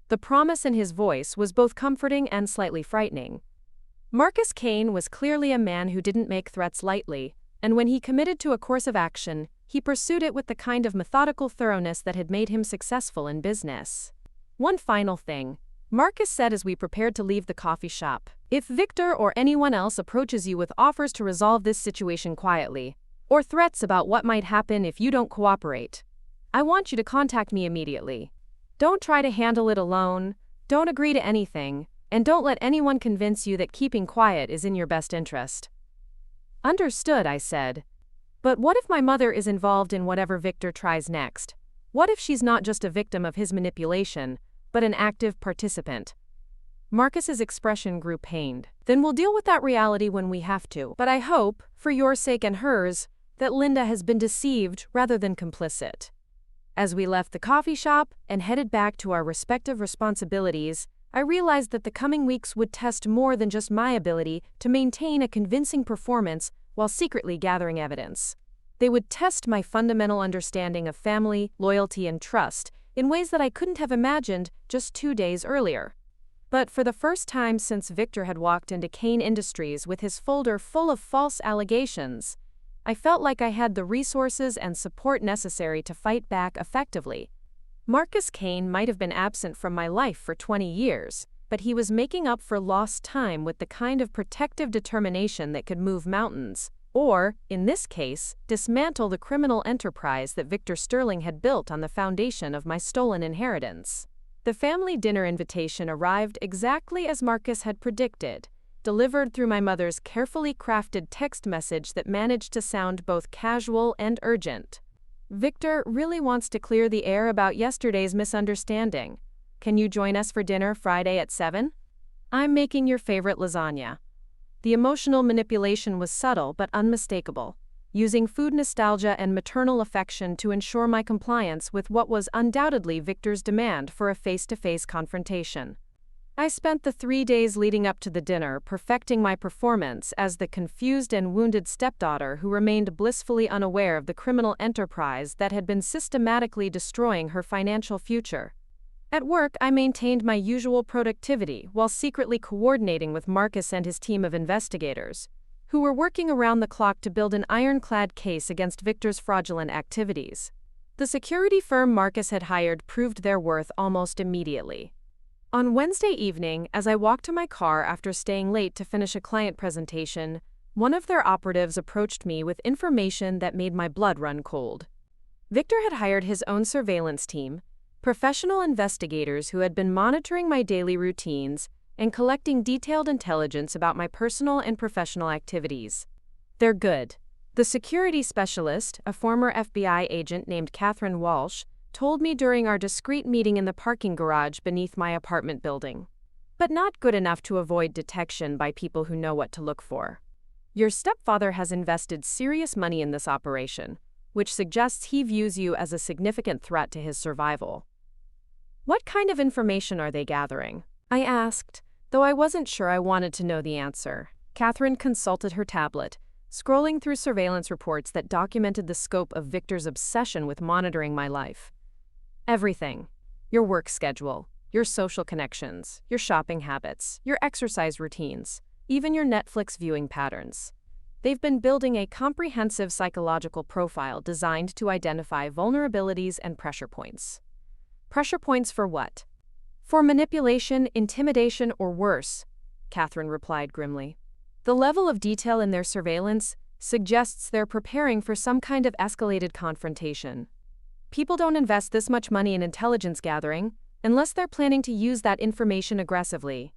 The promise in his voice was both comforting and slightly frightening. Marcus Kane was clearly a man who didn't make threats lightly, and when he committed to a course of action, he pursued it with the kind of methodical thoroughness that had made him successful in business. "One final thing," Marcus said as we prepared to leave the coffee shop. "If Victor or anyone else approaches you with offers to resolve this situation quietly, or threats about what might happen if you don't cooperate, I want you to contact me immediately. Don't try to handle it alone, don't agree to anything, and don't let anyone convince you that keeping quiet is in your best interest." "Understood," I said. "But what if my mother is involved in whatever Victor tries next? What if she's not just a victim of his manipulation, but an active participant?" Marcus's expression grew pained. "Then we'll deal with that reality when we have to. But I hope, for your sake and hers, that Linda has been deceived rather than complicit." As we left the coffee shop and headed back to our respective responsibilities, I realized that the coming weeks would test more than just my ability to maintain a convincing performance while secretly gathering evidence. They would test my fundamental understanding of family, loyalty, and trust in ways that I couldn't have imagined just 2 days earlier. But for the first time since Victor had walked into Kane Industries with his folder full of false allegations, I felt like I had the resources and support necessary to fight back effectively. Marcus Kane might have been absent from my life for 20 years, but he was making up for lost time with the kind of protective determination that could move mountains, or, in this case, dismantle the criminal enterprise that Victor Sterling had built on the foundation of my stolen inheritance. The family dinner invitation arrived exactly as Marcus had predicted, delivered through my mother's carefully crafted text message that managed to sound both casual and urgent. "Victor really wants to clear the air about yesterday's misunderstanding. Can you join us for dinner Friday at 7? I'm making your favorite lasagna." The emotional manipulation was subtle but unmistakable, using food nostalgia and maternal affection to ensure my compliance with what was undoubtedly Victor's demand for a face-to-face confrontation. I spent the 3 days leading up to the dinner perfecting my performance as the confused and wounded stepdaughter who remained blissfully unaware of the criminal enterprise that had been systematically destroying her financial future. At work, I maintained my usual productivity while secretly coordinating with Marcus and his team of investigators, who were working around the clock to build an ironclad case against Victor's fraudulent activities. The security firm Marcus had hired proved their worth almost immediately. On Wednesday evening, as I walked to my car after staying late to finish a client presentation, one of their operatives approached me with information that made my blood run cold. Victor had hired his own surveillance team, professional investigators who had been monitoring my daily routines and collecting detailed intelligence about my personal and professional activities. They're good. The security specialist, a former FBI agent named Catherine Walsh, told me during our discreet meeting in the parking garage beneath my apartment building. But not good enough to avoid detection by people who know what to look for. Your stepfather has invested serious money in this operation, which suggests he views you as a significant threat to his survival. What kind of information are they gathering? I asked, though I wasn't sure I wanted to know the answer. Catherine consulted her tablet, scrolling through surveillance reports that documented the scope of Victor's obsession with monitoring my life. Everything. Your work schedule, your social connections, your shopping habits, your exercise routines, even your Netflix viewing patterns. They've been building a comprehensive psychological profile designed to identify vulnerabilities and pressure points. Pressure points for what? For manipulation, intimidation, or worse, Catherine replied grimly. The level of detail in their surveillance suggests they're preparing for some kind of escalated confrontation. People don't invest this much money in intelligence gathering unless they're planning to use that information aggressively.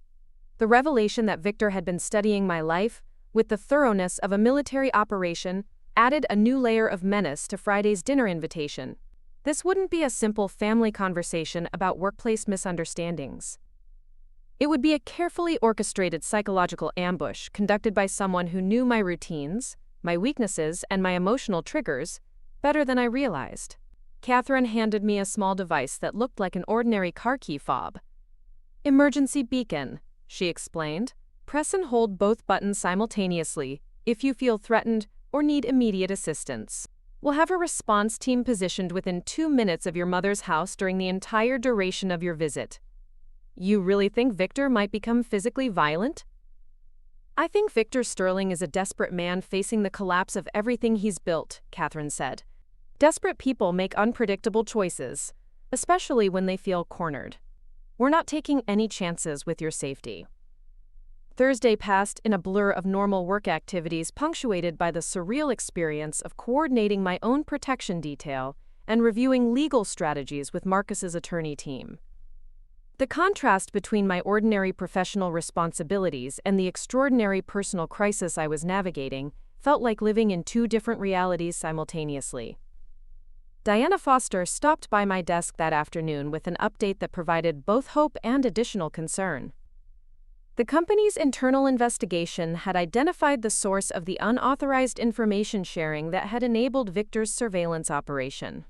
The revelation that Victor had been studying my life with the thoroughness of a military operation added a new layer of menace to Friday's dinner invitation. This wouldn't be a simple family conversation about workplace misunderstandings. It would be a carefully orchestrated psychological ambush conducted by someone who knew my routines, my weaknesses, and my emotional triggers better than I realized. Catherine handed me a small device that looked like an ordinary car key fob. Emergency beacon, she explained. Press and hold both buttons simultaneously if you feel threatened or need immediate assistance. We'll have a response team positioned within 2 minutes of your mother's house during the entire duration of your visit. You really think Victor might become physically violent? I think Victor Sterling is a desperate man facing the collapse of everything he's built, Catherine said. Desperate people make unpredictable choices, especially when they feel cornered. We're not taking any chances with your safety. Thursday passed in a blur of normal work activities punctuated by the surreal experience of coordinating my own protection detail and reviewing legal strategies with Marcus's attorney team. The contrast between my ordinary professional responsibilities and the extraordinary personal crisis I was navigating felt like living in 2 different realities simultaneously. Diana Foster stopped by my desk that afternoon with an update that provided both hope and additional concern. The company's internal investigation had identified the source of the unauthorized information sharing that had enabled Victor's surveillance operation.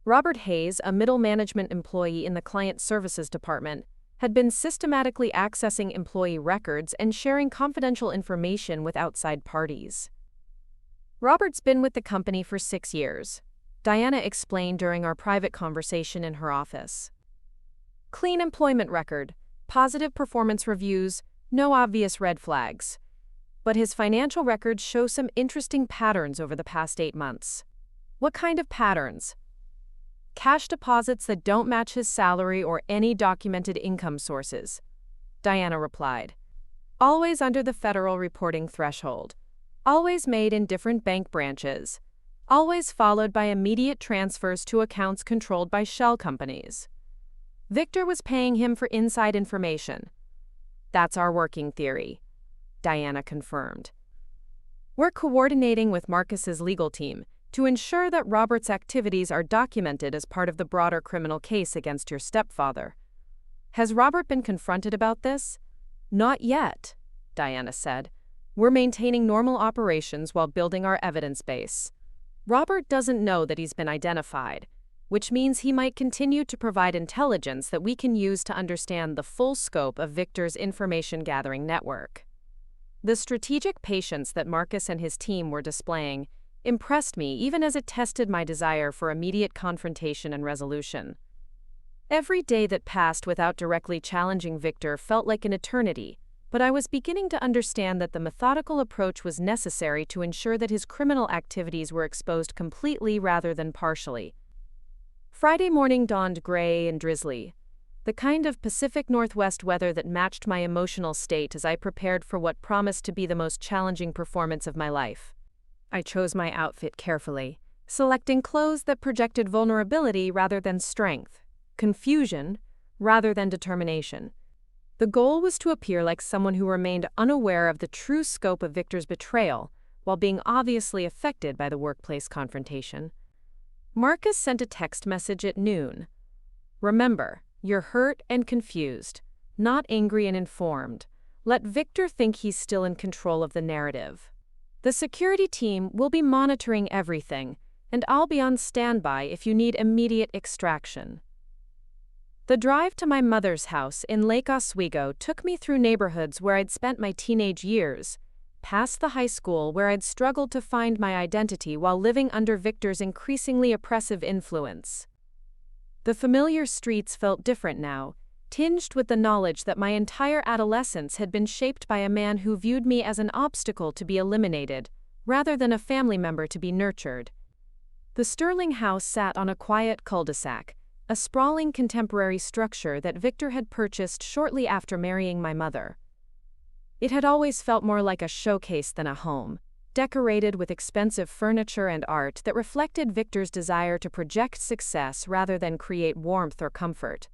Robert Hayes, a middle management employee in the client services department, had been systematically accessing employee records and sharing confidential information with outside parties. Robert's been with the company for 6 years, Diana explained during our private conversation in her office. Clean employment record, positive performance reviews, no obvious red flags. But his financial records show some interesting patterns over the past 8 months. What kind of patterns? Cash deposits that don't match his salary or any documented income sources, Diana replied. Always under the federal reporting threshold. Always made in different bank branches. Always followed by immediate transfers to accounts controlled by shell companies. Victor was paying him for inside information. That's our working theory, Diana confirmed. We're coordinating with Marcus's legal team to ensure that Robert's activities are documented as part of the broader criminal case against your stepfather. Has Robert been confronted about this? Not yet, Diana said. We're maintaining normal operations while building our evidence base. Robert doesn't know that he's been identified, which means he might continue to provide intelligence that we can use to understand the full scope of Victor's information-gathering network. The strategic patience that Marcus and his team were displaying impressed me even as it tested my desire for immediate confrontation and resolution. Every day that passed without directly challenging Victor felt like an eternity, but I was beginning to understand that the methodical approach was necessary to ensure that his criminal activities were exposed completely rather than partially. Friday morning dawned gray and drizzly, the kind of Pacific Northwest weather that matched my emotional state as I prepared for what promised to be the most challenging performance of my life. I chose my outfit carefully, selecting clothes that projected vulnerability rather than strength, confusion rather than determination. The goal was to appear like someone who remained unaware of the true scope of Victor's betrayal while being obviously affected by the workplace confrontation. Marcus sent a text message at noon. "Remember, you're hurt and confused, not angry and informed. Let Victor think he's still in control of the narrative. The security team will be monitoring everything, and I'll be on standby if you need immediate extraction." The drive to my mother's house in Lake Oswego took me through neighborhoods where I'd spent my teenage years, past the high school where I'd struggled to find my identity while living under Victor's increasingly oppressive influence. The familiar streets felt different now, tinged with the knowledge that my entire adolescence had been shaped by a man who viewed me as an obstacle to be eliminated, rather than a family member to be nurtured. The Sterling house sat on a quiet cul-de-sac, a sprawling contemporary structure that Victor had purchased shortly after marrying my mother. It had always felt more like a showcase than a home, decorated with expensive furniture and art that reflected Victor's desire to project success rather than create warmth or comfort.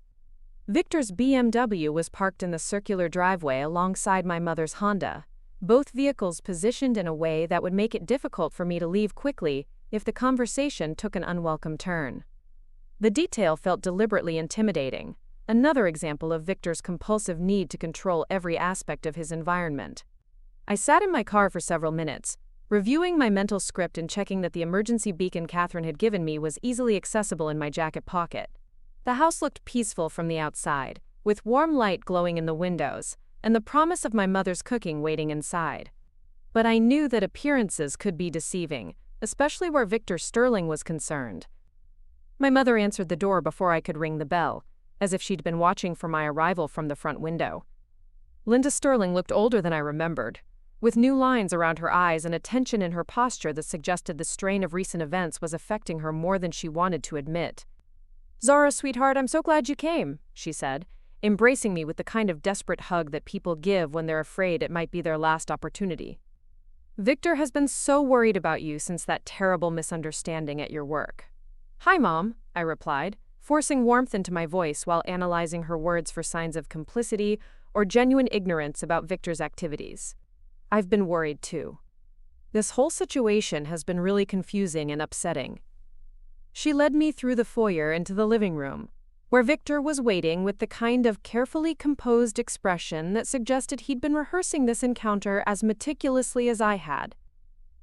Victor's BMW was parked in the circular driveway alongside my mother's Honda, both vehicles positioned in a way that would make it difficult for me to leave quickly if the conversation took an unwelcome turn. The detail felt deliberately intimidating, another example of Victor's compulsive need to control every aspect of his environment. I sat in my car for several minutes, reviewing my mental script and checking that the emergency beacon Catherine had given me was easily accessible in my jacket pocket. The house looked peaceful from the outside, with warm light glowing in the windows, and the promise of my mother's cooking waiting inside. But I knew that appearances could be deceiving, especially where Victor Sterling was concerned. My mother answered the door before I could ring the bell, as if she'd been watching for my arrival from the front window. Linda Sterling looked older than I remembered, with new lines around her eyes and a tension in her posture that suggested the strain of recent events was affecting her more than she wanted to admit. "Zara, sweetheart, I'm so glad you came," she said, embracing me with the kind of desperate hug that people give when they're afraid it might be their last opportunity. "Victor has been so worried about you since that terrible misunderstanding at your work." "Hi, Mom," I replied, forcing warmth into my voice while analyzing her words for signs of complicity or genuine ignorance about Victor's activities. "I've been worried too. This whole situation has been really confusing and upsetting." She led me through the foyer into the living room, where Victor was waiting with the kind of carefully composed expression that suggested he'd been rehearsing this encounter as meticulously as I had.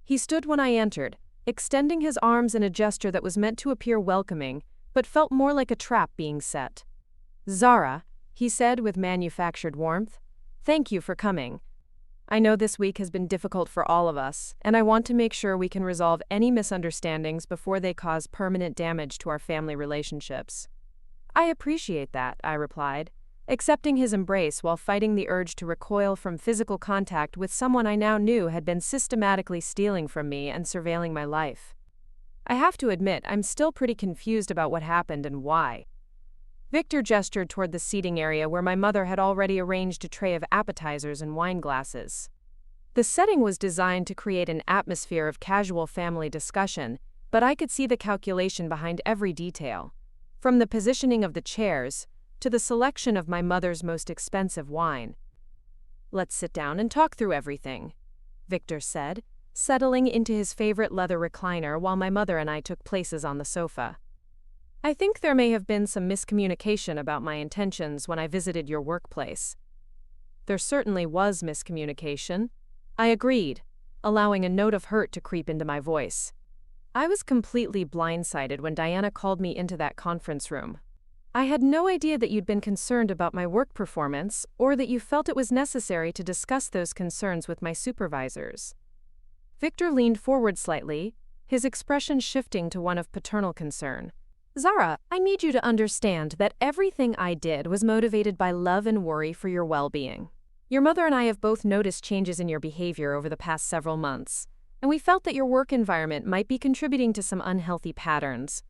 He stood when I entered, extending his arms in a gesture that was meant to appear welcoming, but felt more like a trap being set. "Zara," he said with manufactured warmth, "thank you for coming. I know this week has been difficult for all of us, and I want to make sure we can resolve any misunderstandings before they cause permanent damage to our family relationships." "I appreciate that," I replied, accepting his embrace while fighting the urge to recoil from physical contact with someone I now knew had been systematically stealing from me and surveilling my life. "I have to admit, I'm still pretty confused about what happened and why." Victor gestured toward the seating area where my mother had already arranged a tray of appetizers and wine glasses. The setting was designed to create an atmosphere of casual family discussion, but I could see the calculation behind every detail, from the positioning of the chairs to the selection of my mother's most expensive wine. "Let's sit down and talk through everything," Victor said, settling into his favorite leather recliner while my mother and I took places on the sofa. "I think there may have been some miscommunication about my intentions when I visited your workplace." "There certainly was miscommunication," I agreed, allowing a note of hurt to creep into my voice. I was completely blindsided when Diana called me into that conference room. I had no idea that you'd been concerned about my work performance or that you felt it was necessary to discuss those concerns with my supervisors. Victor leaned forward slightly, his expression shifting to one of paternal concern. Zara, I need you to understand that everything I did was motivated by love and worry for your well-being. Your mother and I have both noticed changes in your behavior over the past several months, and we felt that your work environment might be contributing to some unhealthy patterns.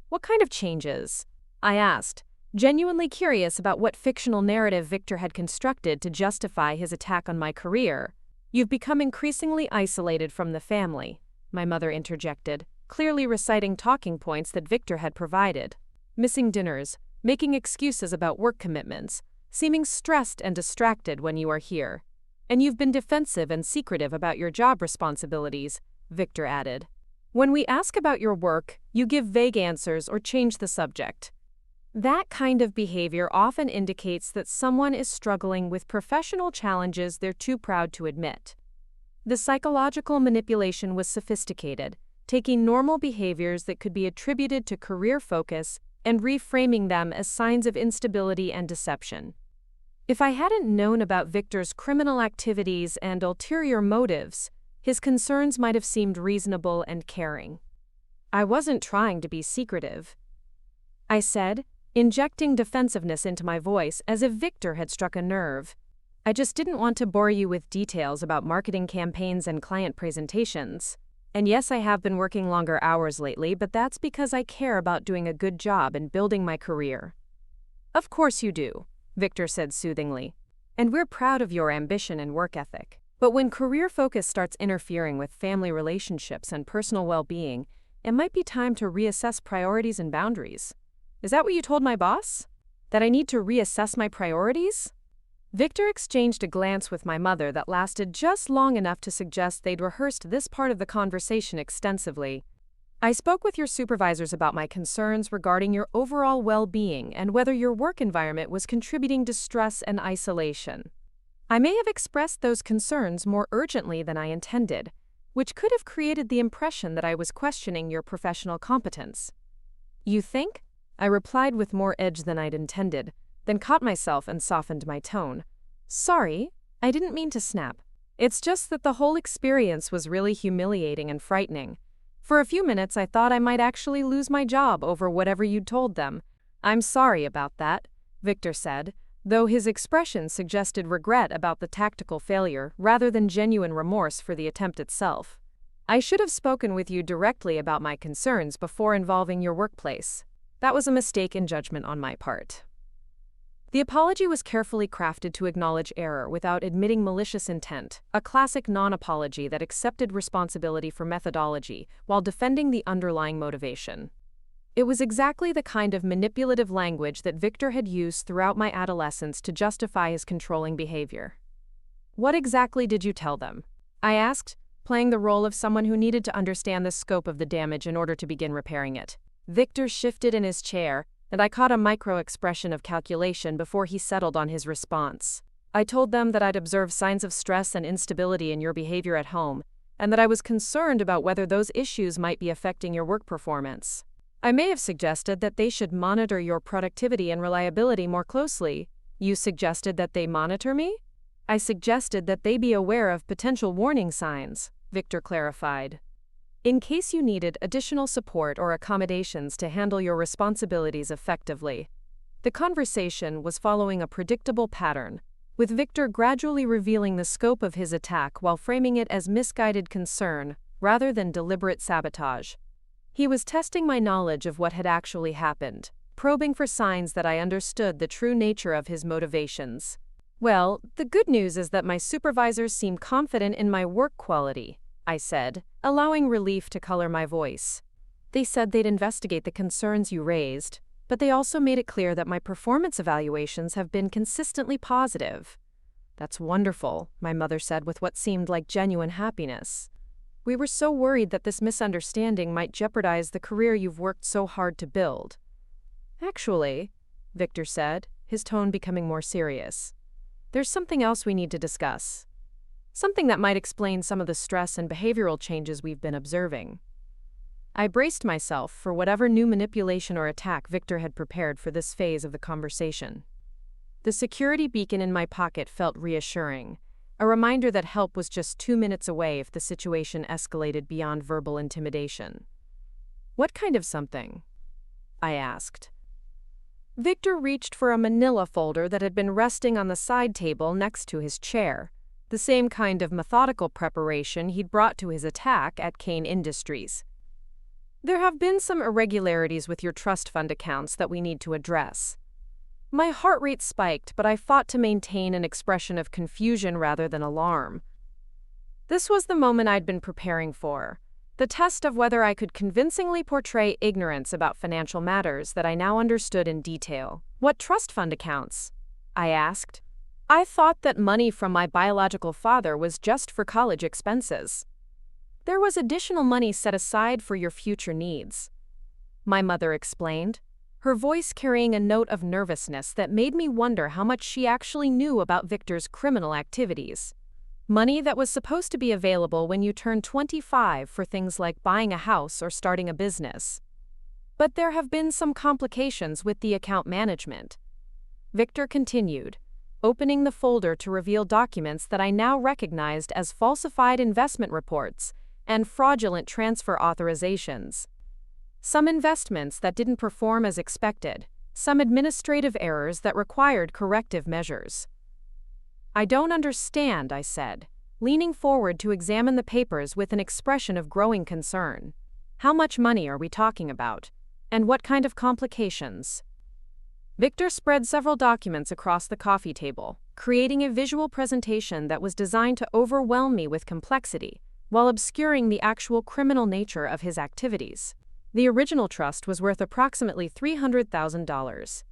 What kind of changes? I asked, genuinely curious about what fictional narrative Victor had constructed to justify his attack on my career. You've become increasingly isolated from the family, my mother interjected, clearly reciting talking points that Victor had provided. Missing dinners, making excuses about work commitments, seeming stressed and distracted when you are here. And you've been defensive and secretive about your job responsibilities, Victor added. When we ask about your work, you give vague answers or change the subject. That kind of behavior often indicates that someone is struggling with professional challenges they're too proud to admit. The psychological manipulation was sophisticated, taking normal behaviors that could be attributed to career focus and reframing them as signs of instability and deception. If I hadn't known about Victor's criminal activities and ulterior motives, his concerns might have seemed reasonable and caring. I wasn't trying to be secretive, I said, injecting defensiveness into my voice as if Victor had struck a nerve. I just didn't want to bore you with details about marketing campaigns and client presentations. And yes, I have been working longer hours lately, but that's because I care about doing a good job and building my career. Of course you do, Victor said soothingly. And we're proud of your ambition and work ethic. But when career focus starts interfering with family relationships and personal well-being, it might be time to reassess priorities and boundaries. Is that what you told my boss? That I need to reassess my priorities? Victor exchanged a glance with my mother that lasted just long enough to suggest they'd rehearsed this part of the conversation extensively. I spoke with your supervisors about my concerns regarding your overall well-being and whether your work environment was contributing to stress and isolation. I may have expressed those concerns more urgently than I intended, which could have created the impression that I was questioning your professional competence. You think? I replied with more edge than I'd intended, then caught myself and softened my tone. Sorry, I didn't mean to snap. It's just that the whole experience was really humiliating and frightening. For a few minutes I thought I might actually lose my job over whatever you'd told them. I'm sorry about that, Victor said, though his expression suggested regret about the tactical failure rather than genuine remorse for the attempt itself. I should have spoken with you directly about my concerns before involving your workplace. That was a mistake in judgment on my part. The apology was carefully crafted to acknowledge error without admitting malicious intent, a classic non-apology that accepted responsibility for methodology while defending the underlying motivation. It was exactly the kind of manipulative language that Victor had used throughout my adolescence to justify his controlling behavior. What exactly did you tell them? I asked, playing the role of someone who needed to understand the scope of the damage in order to begin repairing it. Victor shifted in his chair, and I caught a micro-expression of calculation before he settled on his response. I told them that I'd observed signs of stress and instability in your behavior at home, and that I was concerned about whether those issues might be affecting your work performance. I may have suggested that they should monitor your productivity and reliability more closely. You suggested that they monitor me? I suggested that they be aware of potential warning signs, Victor clarified. In case you needed additional support or accommodations to handle your responsibilities effectively. The conversation was following a predictable pattern, with Victor gradually revealing the scope of his attack while framing it as misguided concern rather than deliberate sabotage. He was testing my knowledge of what had actually happened, probing for signs that I understood the true nature of his motivations. Well, the good news is that my supervisors seem confident in my work quality, I said, allowing relief to color my voice. They said they'd investigate the concerns you raised, but they also made it clear that my performance evaluations have been consistently positive. That's wonderful, my mother said with what seemed like genuine happiness. We were so worried that this misunderstanding might jeopardize the career you've worked so hard to build. Actually, Victor said, his tone becoming more serious, there's something else we need to discuss. Something that might explain some of the stress and behavioral changes we've been observing. I braced myself for whatever new manipulation or attack Victor had prepared for this phase of the conversation. The security beacon in my pocket felt reassuring, a reminder that help was just 2 minutes away if the situation escalated beyond verbal intimidation. "What kind of something?" I asked. Victor reached for a manila folder that had been resting on the side table next to his chair, the same kind of methodical preparation he'd brought to his attack at Kane Industries. "There have been some irregularities with your trust fund accounts that we need to address." My heart rate spiked, but I fought to maintain an expression of confusion rather than alarm. This was the moment I'd been preparing for, the test of whether I could convincingly portray ignorance about financial matters that I now understood in detail. "What trust fund accounts?" I asked. "I thought that money from my biological father was just for college expenses." "There was additional money set aside for your future needs," my mother explained, her voice carrying a note of nervousness that made me wonder how much she actually knew about Victor's criminal activities. "Money that was supposed to be available when you turned 25 for things like buying a house or starting a business. But there have been some complications with the account management," Victor continued, opening the folder to reveal documents that I now recognized as falsified investment reports and fraudulent transfer authorizations. Some investments that didn't perform as expected, some administrative errors that required corrective measures. "I don't understand," I said, leaning forward to examine the papers with an expression of growing concern. "How much money are we talking about? And what kind of complications?" Victor spread several documents across the coffee table, creating a visual presentation that was designed to overwhelm me with complexity, while obscuring the actual criminal nature of his activities. The original trust was worth approximately $300,000.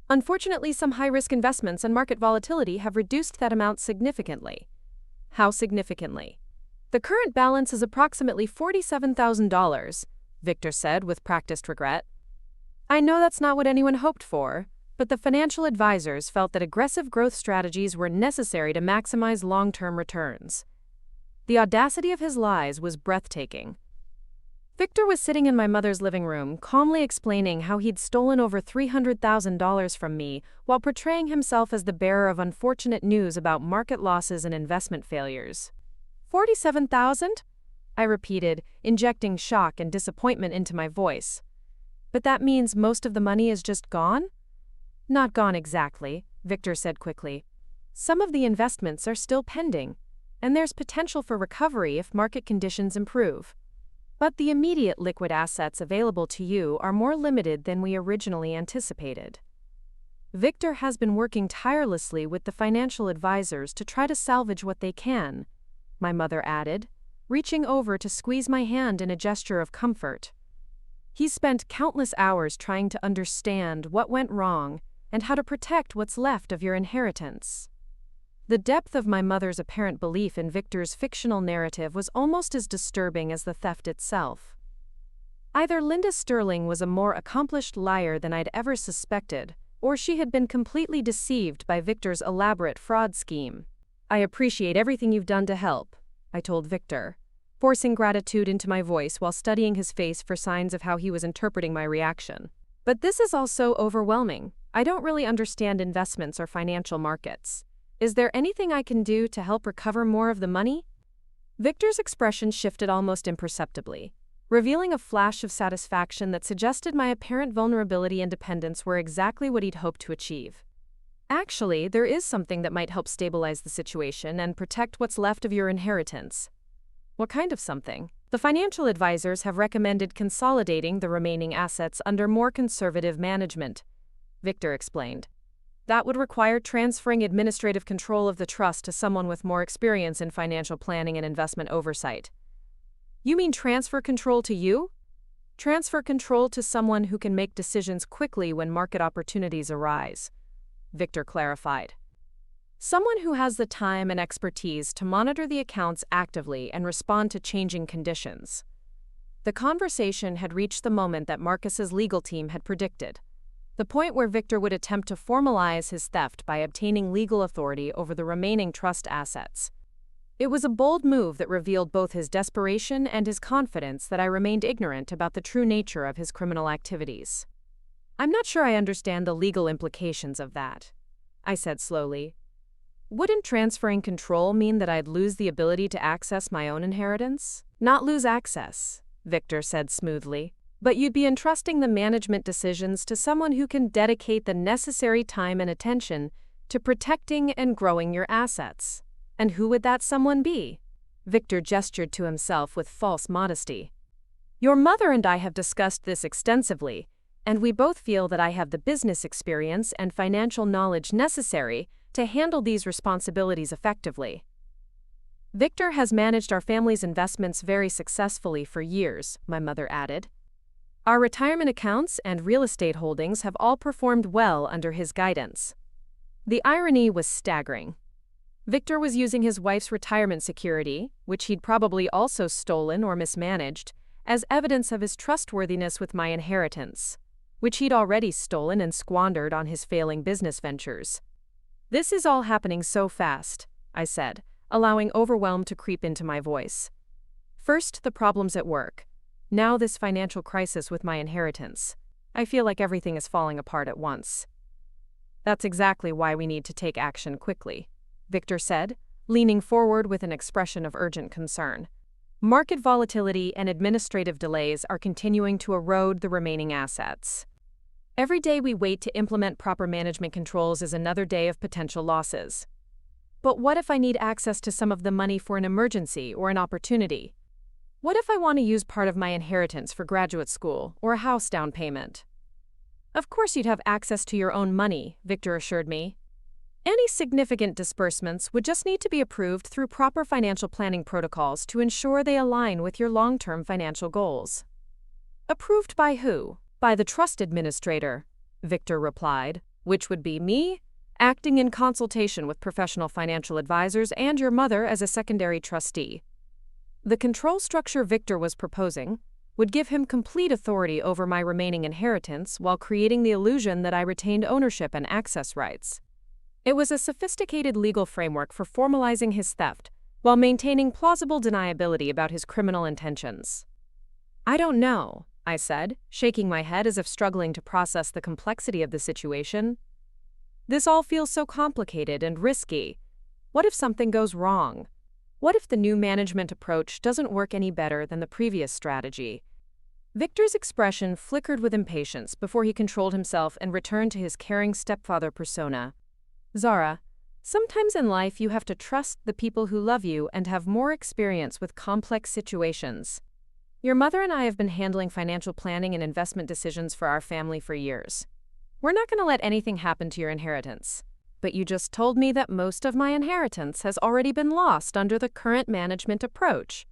Unfortunately, some high-risk investments and market volatility have reduced that amount significantly. "How significantly?" "The current balance is approximately $47,000, Victor said with practiced regret. "I know that's not what anyone hoped for, but the financial advisors felt that aggressive growth strategies were necessary to maximize long-term returns." The audacity of his lies was breathtaking. Victor was sitting in my mother's living room, calmly explaining how he'd stolen over $300,000 from me while portraying himself as the bearer of unfortunate news about market losses and investment failures. "47,000?" I repeated, injecting shock and disappointment into my voice. "But that means most of the money is just gone?" "Not gone exactly," Victor said quickly. "Some of the investments are still pending, and there's potential for recovery if market conditions improve. But the immediate liquid assets available to you are more limited than we originally anticipated. Victor has been working tirelessly with the financial advisors to try to salvage what they can," my mother added, reaching over to squeeze my hand in a gesture of comfort. "He's spent countless hours trying to understand what went wrong and how to protect what's left of your inheritance." The depth of my mother's apparent belief in Victor's fictional narrative was almost as disturbing as the theft itself. Either Linda Sterling was a more accomplished liar than I'd ever suspected, or she had been completely deceived by Victor's elaborate fraud scheme. "I appreciate everything you've done to help," I told Victor, forcing gratitude into my voice while studying his face for signs of how he was interpreting my reaction. "But this is all so overwhelming. I don't really understand investments or financial markets. Is there anything I can do to help recover more of the money?" Victor's expression shifted almost imperceptibly, revealing a flash of satisfaction that suggested my apparent vulnerability and dependence were exactly what he'd hoped to achieve. "Actually, there is something that might help stabilize the situation and protect what's left of your inheritance." "What kind of something?" "The financial advisors have recommended consolidating the remaining assets under more conservative management," Victor explained. "That would require transferring administrative control of the trust to someone with more experience in financial planning and investment oversight." "You mean transfer control to you?" "Transfer control to someone who can make decisions quickly when market opportunities arise," Victor clarified. "Someone who has the time and expertise to monitor the accounts actively and respond to changing conditions." The conversation had reached the moment that Marcus's legal team had predicted. The point where Victor would attempt to formalize his theft by obtaining legal authority over the remaining trust assets. It was a bold move that revealed both his desperation and his confidence that I remained ignorant about the true nature of his criminal activities. "I'm not sure I understand the legal implications of that," I said slowly. "Wouldn't transferring control mean that I'd lose the ability to access my own inheritance?" "Not lose access," Victor said smoothly, "but you'd be entrusting the management decisions to someone who can dedicate the necessary time and attention to protecting and growing your assets. And who would that someone be?" Victor gestured to himself with false modesty. "Your mother and I have discussed this extensively, and we both feel that I have the business experience and financial knowledge necessary to handle these responsibilities effectively. Victor has managed our family's investments very successfully for years," my mother added. "Our retirement accounts and real estate holdings have all performed well under his guidance." The irony was staggering. Victor was using his wife's retirement security, which he'd probably also stolen or mismanaged, as evidence of his trustworthiness with my inheritance, which he'd already stolen and squandered on his failing business ventures. "This is all happening so fast," I said, allowing overwhelm to creep into my voice. "First, the problems at work. Now this financial crisis with my inheritance. I feel like everything is falling apart at once." "That's exactly why we need to take action quickly," Victor said, leaning forward with an expression of urgent concern. "Market volatility and administrative delays are continuing to erode the remaining assets. Every day we wait to implement proper management controls is another day of potential losses. But what if I need access to some of the money for an emergency or an opportunity? What if I want to use part of my inheritance for graduate school or a house down payment?" "Of course you'd have access to your own money," Victor assured me. "Any significant disbursements would just need to be approved through proper financial planning protocols to ensure they align with your long-term financial goals." "Approved by who?" "By the trust administrator," Victor replied, "which would be me, acting in consultation with professional financial advisors and your mother as a secondary trustee." The control structure Victor was proposing would give him complete authority over my remaining inheritance while creating the illusion that I retained ownership and access rights. It was a sophisticated legal framework for formalizing his theft while maintaining plausible deniability about his criminal intentions. "I don't know," I said, shaking my head as if struggling to process the complexity of the situation. "This all feels so complicated and risky. What if something goes wrong? What if the new management approach doesn't work any better than the previous strategy?" Victor's expression flickered with impatience before he controlled himself and returned to his caring stepfather persona. "Zara, sometimes in life you have to trust the people who love you and have more experience with complex situations. Your mother and I have been handling financial planning and investment decisions for our family for years. We're not going to let anything happen to your inheritance. But you just told me that most of my inheritance has already been lost under the current management approach,"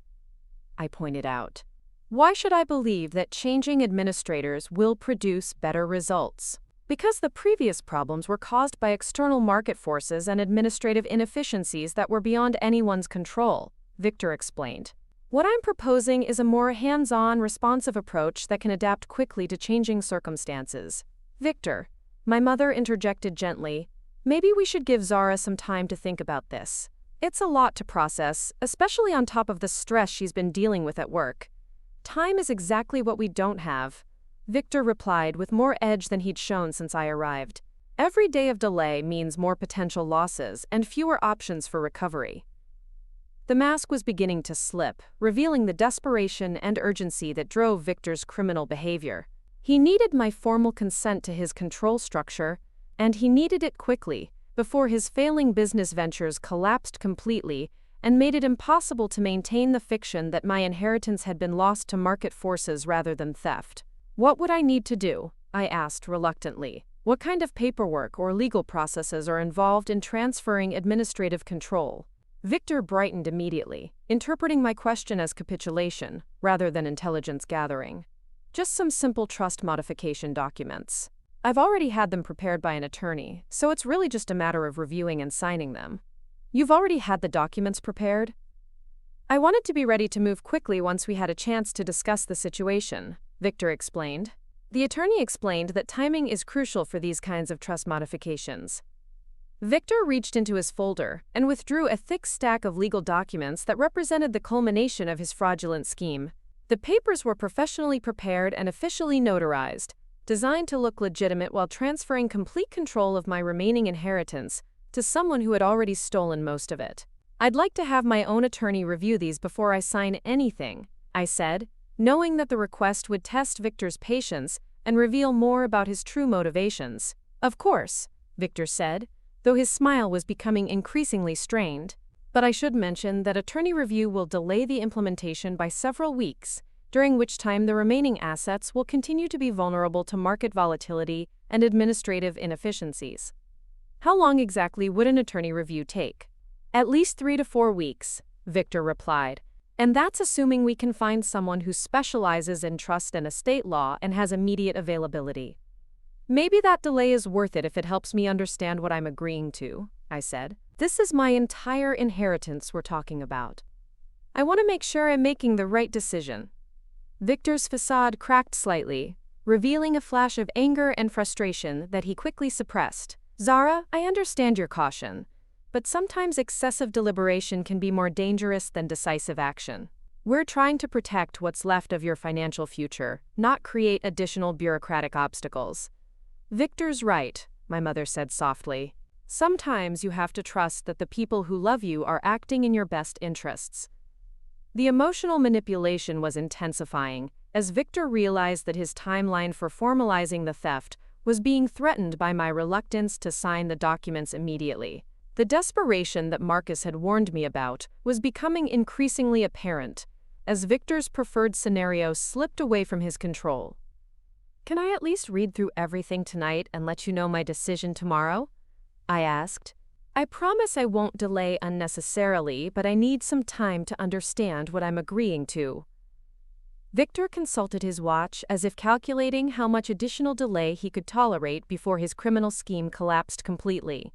I pointed out. "Why should I believe that changing administrators will produce better results?" "Because the previous problems were caused by external market forces and administrative inefficiencies that were beyond anyone's control," Victor explained. "What I'm proposing is a more hands-on, responsive approach that can adapt quickly to changing circumstances." "Victor," my mother interjected gently, "maybe we should give Zara some time to think about this. It's a lot to process, especially on top of the stress she's been dealing with at work." "Time is exactly what we don't have," Victor replied with more edge than he'd shown since I arrived. "Every day of delay means more potential losses and fewer options for recovery." The mask was beginning to slip, revealing the desperation and urgency that drove Victor's criminal behavior. He needed my formal consent to his control structure, and he needed it quickly, before his failing business ventures collapsed completely and made it impossible to maintain the fiction that my inheritance had been lost to market forces rather than theft. "What would I need to do?" I asked reluctantly. "What kind of paperwork or legal processes are involved in transferring administrative control?" Victor brightened immediately, interpreting my question as capitulation rather than intelligence gathering. "Just some simple trust modification documents. I've already had them prepared by an attorney, so it's really just a matter of reviewing and signing them." "You've already had the documents prepared?" "I wanted to be ready to move quickly once we had a chance to discuss the situation," Victor explained. The attorney explained that timing is crucial for these kinds of trust modifications. Victor reached into his folder and withdrew a thick stack of legal documents that represented the culmination of his fraudulent scheme. The papers were professionally prepared and officially notarized, designed to look legitimate while transferring complete control of my remaining inheritance to someone who had already stolen most of it. "I'd like to have my own attorney review these before I sign anything," I said, knowing that the request would test Victor's patience and reveal more about his true motivations. "Of course," Victor said, though his smile was becoming increasingly strained. "But I should mention that attorney review will delay the implementation by several weeks, during which time the remaining assets will continue to be vulnerable to market volatility and administrative inefficiencies." "How long exactly would an attorney review take?" "At least 3 to 4 weeks, Victor replied. "And that's assuming we can find someone who specializes in trust and estate law and has immediate availability." "Maybe that delay is worth it if it helps me understand what I'm agreeing to," I said. "This is my entire inheritance we're talking about. I want to make sure I'm making the right decision." Victor's facade cracked slightly, revealing a flash of anger and frustration that he quickly suppressed. "Zara, I understand your caution, but sometimes excessive deliberation can be more dangerous than decisive action. We're trying to protect what's left of your financial future, not create additional bureaucratic obstacles." "Victor's right," my mother said softly. "Sometimes you have to trust that the people who love you are acting in your best interests." The emotional manipulation was intensifying as Victor realized that his timeline for formalizing the theft was being threatened by my reluctance to sign the documents immediately. The desperation that Marcus had warned me about was becoming increasingly apparent as Victor's preferred scenario slipped away from his control. "Can I at least read through everything tonight and let you know my decision tomorrow?" I asked. "I promise I won't delay unnecessarily, but I need some time to understand what I'm agreeing to." Victor consulted his watch as if calculating how much additional delay he could tolerate before his criminal scheme collapsed completely.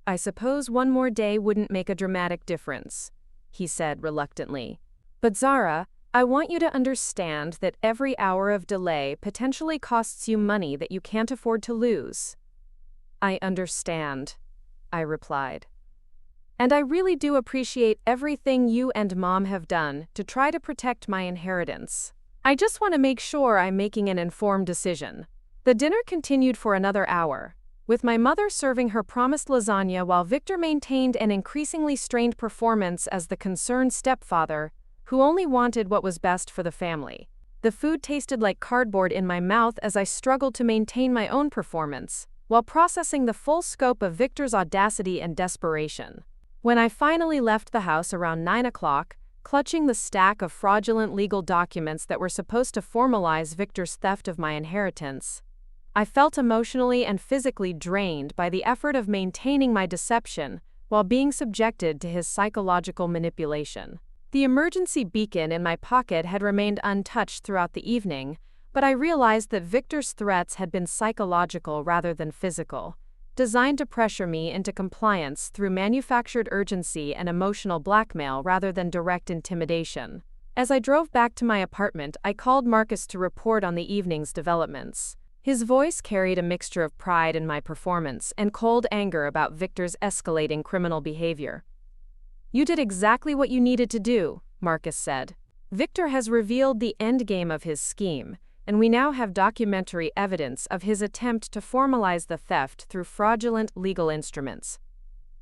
"I suppose one more day wouldn't make a dramatic difference," he said reluctantly. "But Zara, I want you to understand that every hour of delay potentially costs you money that you can't afford to lose." "I understand," I replied. "And I really do appreciate everything you and Mom have done to try to protect my inheritance. I just want to make sure I'm making an informed decision." The dinner continued for another hour, with my mother serving her promised lasagna while Victor maintained an increasingly strained performance as the concerned stepfather, who only wanted what was best for the family. The food tasted like cardboard in my mouth as I struggled to maintain my own performance, while processing the full scope of Victor's audacity and desperation. When I finally left the house around 9 o'clock, clutching the stack of fraudulent legal documents that were supposed to formalize Victor's theft of my inheritance, I felt emotionally and physically drained by the effort of maintaining my deception while being subjected to his psychological manipulation. The emergency beacon in my pocket had remained untouched throughout the evening, but I realized that Victor's threats had been psychological rather than physical, designed to pressure me into compliance through manufactured urgency and emotional blackmail rather than direct intimidation. As I drove back to my apartment, I called Marcus to report on the evening's developments. His voice carried a mixture of pride in my performance and cold anger about Victor's escalating criminal behavior. "You did exactly what you needed to do," Marcus said. "Victor has revealed the endgame of his scheme, and we now have documentary evidence of his attempt to formalize the theft through fraudulent legal instruments.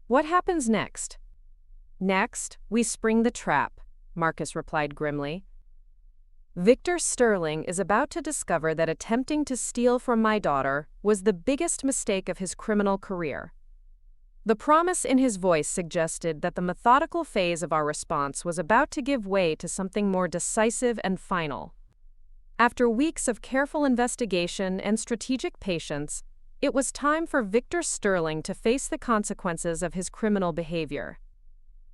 What happens next?" "Next, we spring the trap," Marcus replied grimly. "Victor Sterling is about to discover that attempting to steal from my daughter was the biggest mistake of his criminal career." The promise in his voice suggested that the methodical phase of our response was about to give way to something more decisive and final. After weeks of careful investigation and strategic patience, it was time for Victor Sterling to face the consequences of his criminal behavior.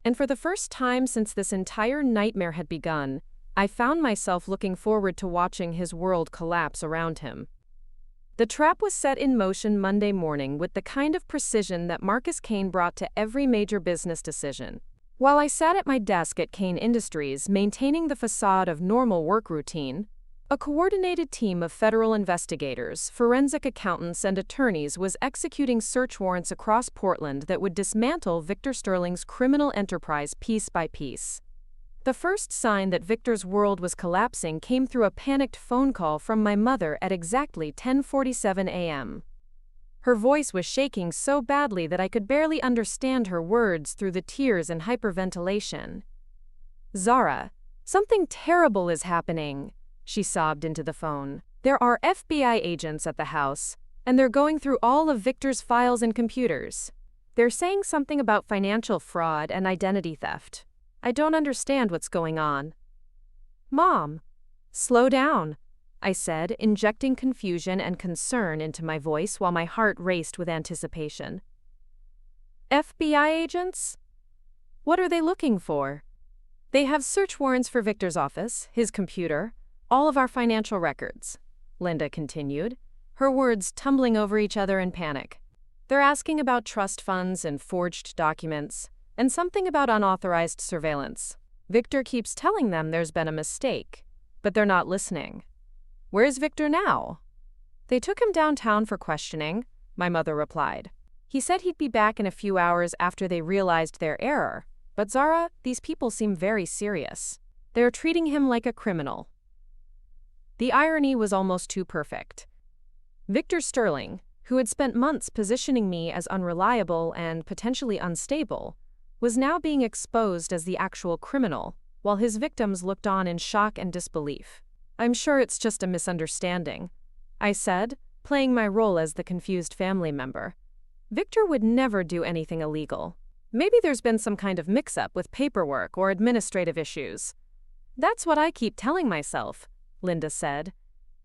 And for the first time since this entire nightmare had begun, I found myself looking forward to watching his world collapse around him. The trap was set in motion Monday morning with the kind of precision that Marcus Kane brought to every major business decision. While I sat at my desk at Kane Industries maintaining the facade of normal work routine, A coordinated team of federal investigators, forensic accountants, and attorneys was executing search warrants across Portland that would dismantle Victor Sterling's criminal enterprise piece by piece. The first sign that Victor's world was collapsing came through a panicked phone call from my mother at exactly 10:47 a.m. Her voice was shaking so badly that I could barely understand her words through the tears and hyperventilation. "Zara, something terrible is happening," she sobbed into the phone. "There are FBI agents at the house, and they're going through all of Victor's files and computers. They're saying something about financial fraud and identity theft. I don't understand what's going on." "Mom, slow down," I said, injecting confusion and concern into my voice while my heart raced with anticipation. "FBI agents? What are they looking for?" "They have search warrants for Victor's office, his computer, all of our financial records," Linda continued, her words tumbling over each other in panic. "They're asking about trust funds and forged documents, and something about unauthorized surveillance. Victor keeps telling them there's been a mistake, but they're not listening." "Where's Victor now?" "They took him downtown for questioning," my mother replied. "He said he'd be back in a few hours after they realized their error. But Zara, these people seem very serious. They're treating him like a criminal." The irony was almost too perfect. Victor Sterling, who had spent months positioning me as unreliable and potentially unstable, was now being exposed as the actual criminal, while his victims looked on in shock and disbelief. "I'm sure it's just a misunderstanding," I said, playing my role as the confused family member. "Victor would never do anything illegal. Maybe there's been some kind of mix-up with paperwork or administrative issues." "That's what I keep telling myself," Linda said.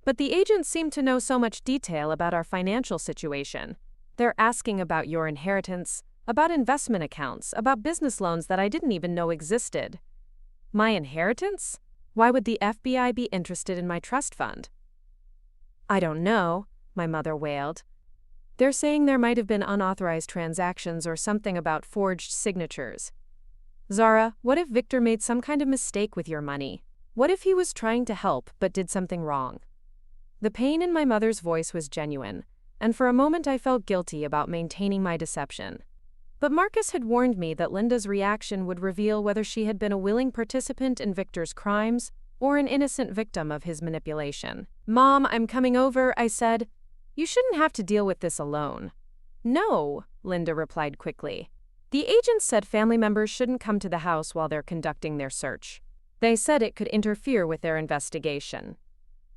"But the agents seem to know so much detail about our financial situation. They're asking about your inheritance, about investment accounts, about business loans that I didn't even know existed." "My inheritance? Why would the FBI be interested in my trust fund?" "I don't know," my mother wailed. "They're saying there might have been unauthorized transactions or something about forged signatures. Zara, what if Victor made some kind of mistake with your money? What if he was trying to help but did something wrong?" The pain in my mother's voice was genuine, and for a moment I felt guilty about maintaining my deception. But Marcus had warned me that Linda's reaction would reveal whether she had been a willing participant in Victor's crimes or an innocent victim of his manipulation. "Mom, I'm coming over," I said. "You shouldn't have to deal with this alone." "No," Linda replied quickly. "The agents said family members shouldn't come to the house while they're conducting their search. They said it could interfere with their investigation."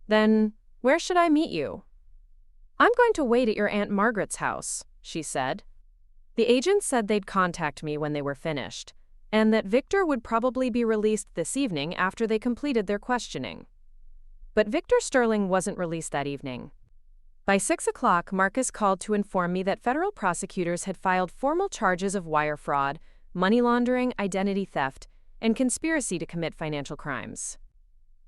"Then, where should I meet you?" "I'm going to wait at your Aunt Margaret's house," she said. The agents said they'd contact me when they were finished, and that Victor would probably be released this evening after they completed their questioning. But Victor Sterling wasn't released that evening. By 6 o'clock, Marcus called to inform me that federal prosecutors had filed formal charges of wire fraud, money laundering, identity theft, and conspiracy to commit financial crimes.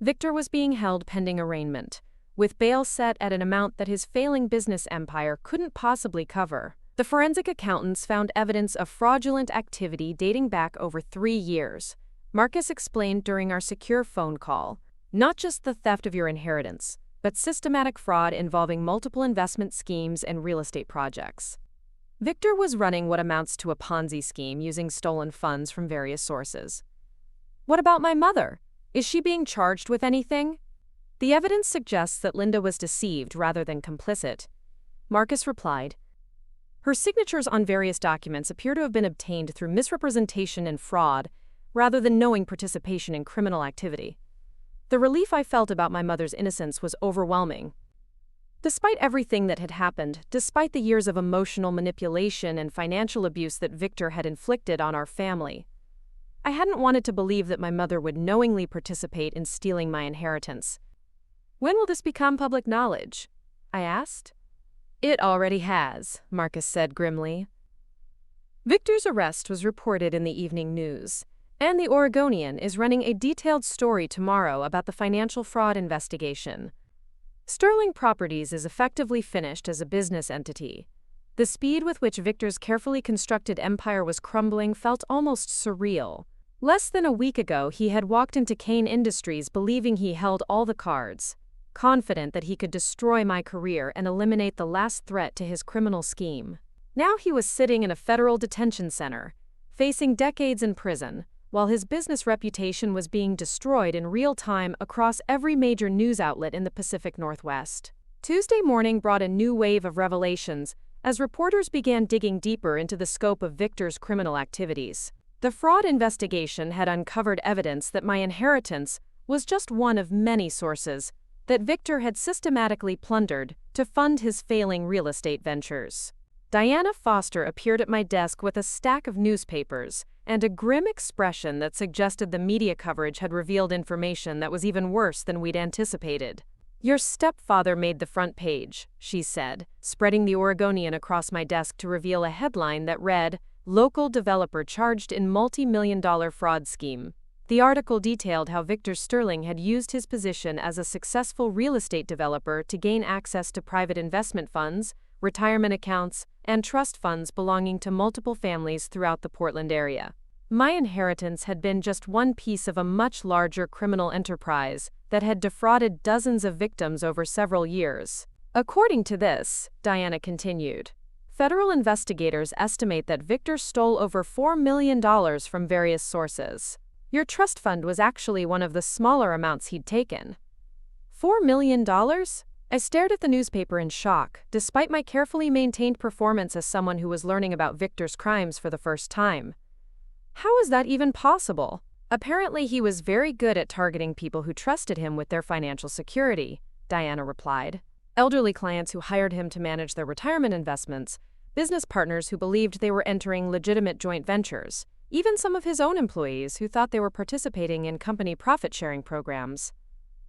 Victor was being held pending arraignment, with bail set at an amount that his failing business empire couldn't possibly cover. The forensic accountants found evidence of fraudulent activity dating back over 3 years. Marcus explained during our secure phone call, "Not just the theft of your inheritance, but systematic fraud involving multiple investment schemes and real estate projects." Victor was running what amounts to a Ponzi scheme using stolen funds from various sources. "What about my mother? Is she being charged with anything?" "The evidence suggests that Linda was deceived rather than complicit," Marcus replied. "Her signatures on various documents appear to have been obtained through misrepresentation and fraud, rather than knowing participation in criminal activity." The relief I felt about my mother's innocence was overwhelming. Despite everything that had happened, despite the years of emotional manipulation and financial abuse that Victor had inflicted on our family, I hadn't wanted to believe that my mother would knowingly participate in stealing my inheritance. "When will this become public knowledge?" I asked. "It already has," Marcus said grimly. Victor's arrest was reported in the evening news, and the Oregonian is running a detailed story tomorrow about the financial fraud investigation. Sterling Properties is effectively finished as a business entity. The speed with which Victor's carefully constructed empire was crumbling felt almost surreal. Less than a week ago, he had walked into Kane Industries believing he held all the cards. confident that he could destroy my career and eliminate the last threat to his criminal scheme. Now he was sitting in a federal detention center, facing decades in prison, while his business reputation was being destroyed in real time across every major news outlet in the Pacific Northwest. Tuesday morning brought a new wave of revelations as reporters began digging deeper into the scope of Victor's criminal activities. The fraud investigation had uncovered evidence that my inheritance was just one of many sources that Victor had systematically plundered to fund his failing real estate ventures. Diana Foster appeared at my desk with a stack of newspapers and a grim expression that suggested the media coverage had revealed information that was even worse than we'd anticipated. "Your stepfather made the front page," she said, spreading the Oregonian across my desk to reveal a headline that read, "Local developer charged in multi-million-dollar fraud scheme." The article detailed how Victor Sterling had used his position as a successful real estate developer to gain access to private investment funds, retirement accounts, and trust funds belonging to multiple families throughout the Portland area. My inheritance had been just one piece of a much larger criminal enterprise that had defrauded dozens of victims over several years. According to this, Diana continued, federal investigators estimate that Victor stole over $4 million from various sources. Your trust fund was actually one of the smaller amounts he'd taken. $4 million? I stared at the newspaper in shock, despite my carefully maintained performance as someone who was learning about Victor's crimes for the first time. How is that even possible? Apparently he was very good at targeting people who trusted him with their financial security, Diana replied. Elderly clients who hired him to manage their retirement investments, business partners who believed they were entering legitimate joint ventures, even some of his own employees who thought they were participating in company profit-sharing programs.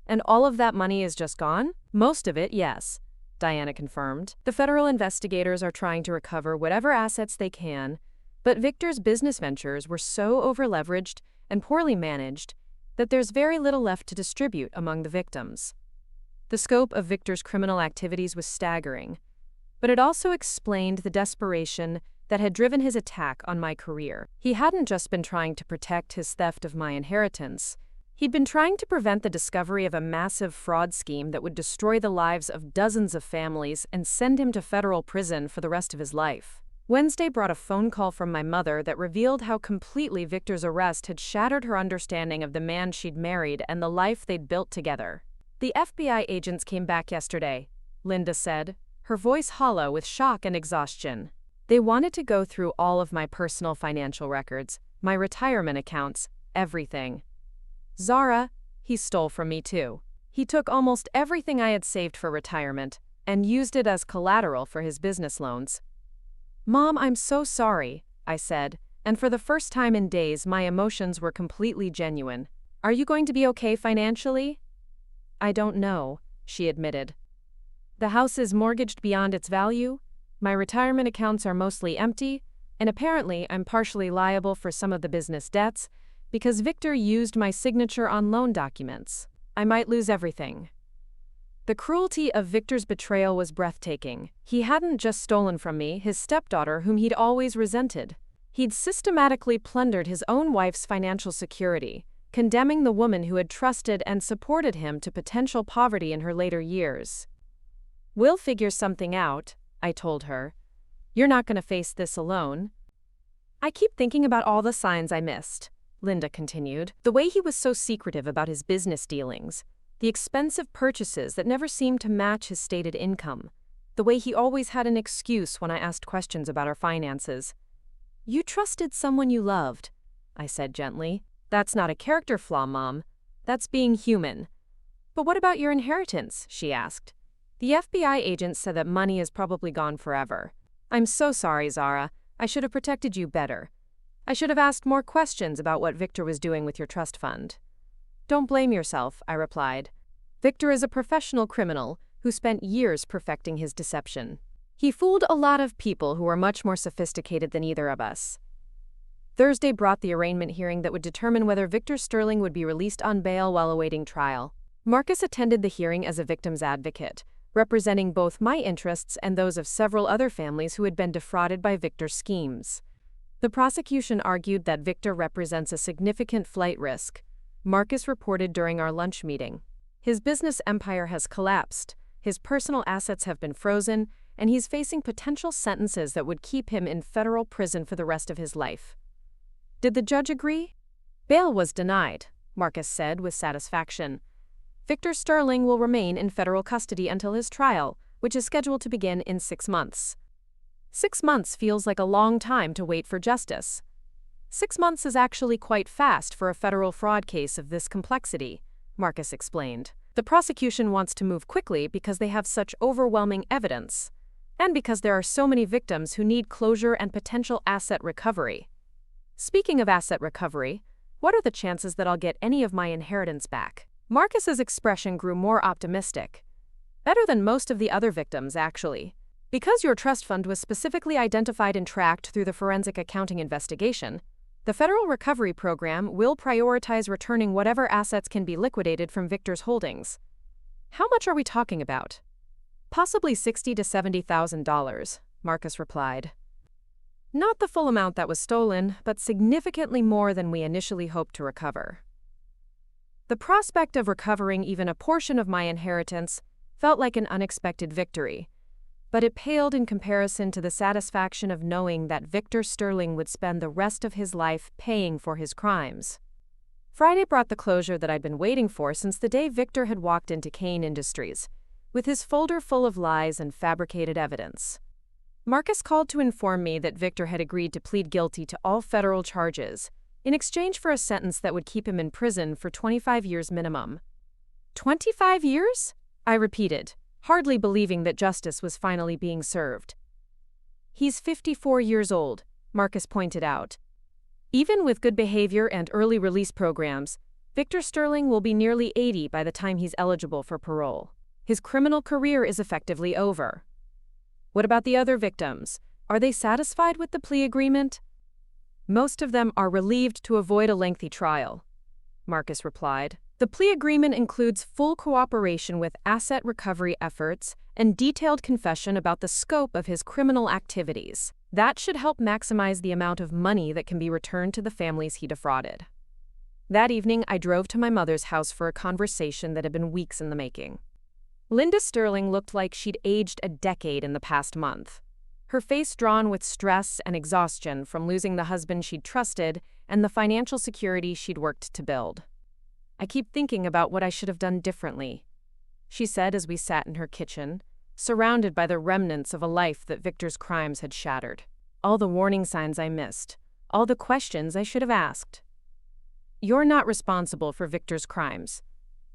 And all of that money is just gone? Most of it, yes, Diana confirmed. The federal investigators are trying to recover whatever assets they can, but Victor's business ventures were so over-leveraged and poorly managed that there's very little left to distribute among the victims. The scope of Victor's criminal activities was staggering, but it also explained the desperation that had driven his attack on my career. He hadn't just been trying to protect his theft of my inheritance. He'd been trying to prevent the discovery of a massive fraud scheme that would destroy the lives of dozens of families and send him to federal prison for the rest of his life. Wednesday brought a phone call from my mother that revealed how completely Victor's arrest had shattered her understanding of the man she'd married and the life they'd built together. "The FBI agents came back yesterday," Linda said, her voice hollow with shock and exhaustion. "They wanted to go through all of my personal financial records, my retirement accounts, everything. Zara, he stole from me too. He took almost everything I had saved for retirement and used it as collateral for his business loans." "Mom, I'm so sorry," I said, and for the first time in days my emotions were completely genuine. "Are you going to be okay financially?" "I don't know," she admitted. "The house is mortgaged beyond its value, my retirement accounts are mostly empty, and apparently I'm partially liable for some of the business debts because Victor used my signature on loan documents. I might lose everything." The cruelty of Victor's betrayal was breathtaking. He hadn't just stolen from me, his stepdaughter, whom he'd always resented. He'd systematically plundered his own wife's financial security, condemning the woman who had trusted and supported him to potential poverty in her later years. "We'll figure something out," I told her. "You're not going to face this alone." "I keep thinking about all the signs I missed," Linda continued. "The way he was so secretive about his business dealings, the expensive purchases that never seemed to match his stated income, the way he always had an excuse when I asked questions about our finances." "You trusted someone you loved," I said gently. "That's not a character flaw, Mom. That's being human." "But what about your inheritance?" she asked. "The FBI agent said that money is probably gone forever." "I'm so sorry, Zara. I should have protected you better. I should have asked more questions about what Victor was doing with your trust fund." "Don't blame yourself," I replied. "Victor is a professional criminal who spent years perfecting his deception. He fooled a lot of people who were much more sophisticated than either of us." Thursday brought the arraignment hearing that would determine whether Victor Sterling would be released on bail while awaiting trial. Marcus attended the hearing as a victim's advocate, representing both my interests and those of several other families who had been defrauded by Victor's schemes. The prosecution argued that Victor represents a significant flight risk, Marcus reported during our lunch meeting. His business empire has collapsed, his personal assets have been frozen, and he's facing potential sentences that would keep him in federal prison for the rest of his life. Did the judge agree? Bail was denied, Marcus said with satisfaction. Victor Sterling will remain in federal custody until his trial, which is scheduled to begin in 6 months. 6 months feels like a long time to wait for justice. 6 months is actually quite fast for a federal fraud case of this complexity, Marcus explained. The prosecution wants to move quickly because they have such overwhelming evidence, and because there are so many victims who need closure and potential asset recovery. Speaking of asset recovery, what are the chances that I'll get any of my inheritance back? Marcus's expression grew more optimistic. Better than most of the other victims, actually. Because your trust fund was specifically identified and tracked through the forensic accounting investigation, the Federal Recovery Program will prioritize returning whatever assets can be liquidated from Victor's holdings. How much are we talking about? Possibly $60,000 to $70,000, Marcus replied. Not the full amount that was stolen, but significantly more than we initially hoped to recover. The prospect of recovering even a portion of my inheritance felt like an unexpected victory, but it paled in comparison to the satisfaction of knowing that Victor Sterling would spend the rest of his life paying for his crimes. Friday brought the closure that I'd been waiting for since the day Victor had walked into Kane Industries, with his folder full of lies and fabricated evidence. Marcus called to inform me that Victor had agreed to plead guilty to all federal charges, in exchange for a sentence that would keep him in prison for 25 years minimum. 25 years? I repeated, hardly believing that justice was finally being served. He's 54 years old, Marcus pointed out. Even with good behavior and early release programs, Victor Sterling will be nearly 80 by the time he's eligible for parole. His criminal career is effectively over. What about the other victims? Are they satisfied with the plea agreement? Most of them are relieved to avoid a lengthy trial, Marcus replied. The plea agreement includes full cooperation with asset recovery efforts and detailed confession about the scope of his criminal activities. That should help maximize the amount of money that can be returned to the families he defrauded. That evening, I drove to my mother's house for a conversation that had been weeks in the making. Linda Sterling looked like she'd aged a decade in the past month. Her face drawn with stress and exhaustion from losing the husband she'd trusted and the financial security she'd worked to build. I keep thinking about what I should have done differently, she said as we sat in her kitchen, surrounded by the remnants of a life that Victor's crimes had shattered. All the warning signs I missed, all the questions I should have asked. You're not responsible for Victor's crimes,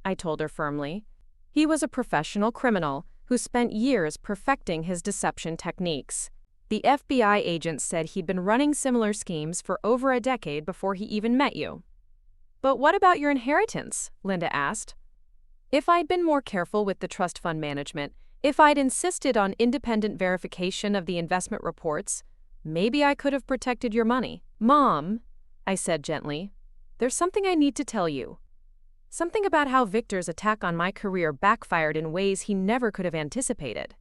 I told her firmly. He was a professional criminal who spent years perfecting his deception techniques. The FBI agent said he'd been running similar schemes for over a decade before he even met you. But what about your inheritance? Linda asked. If I'd been more careful with the trust fund management, if I'd insisted on independent verification of the investment reports, maybe I could have protected your money. Mom, I said gently, there's something I need to tell you. Something about how Victor's attack on my career backfired in ways he never could have anticipated.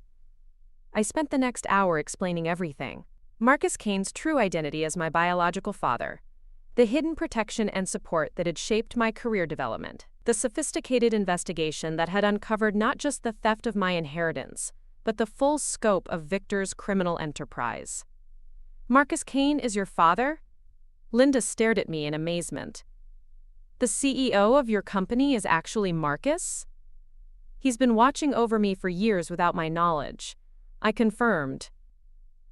I spent the next hour explaining everything. Marcus Kane's true identity as my biological father, the hidden protection and support that had shaped my career development, the sophisticated investigation that had uncovered not just the theft of my inheritance, but the full scope of Victor's criminal enterprise. Marcus Kane is your father? Linda stared at me in amazement. The CEO of your company is actually Marcus? He's been watching over me for years without my knowledge, I confirmed.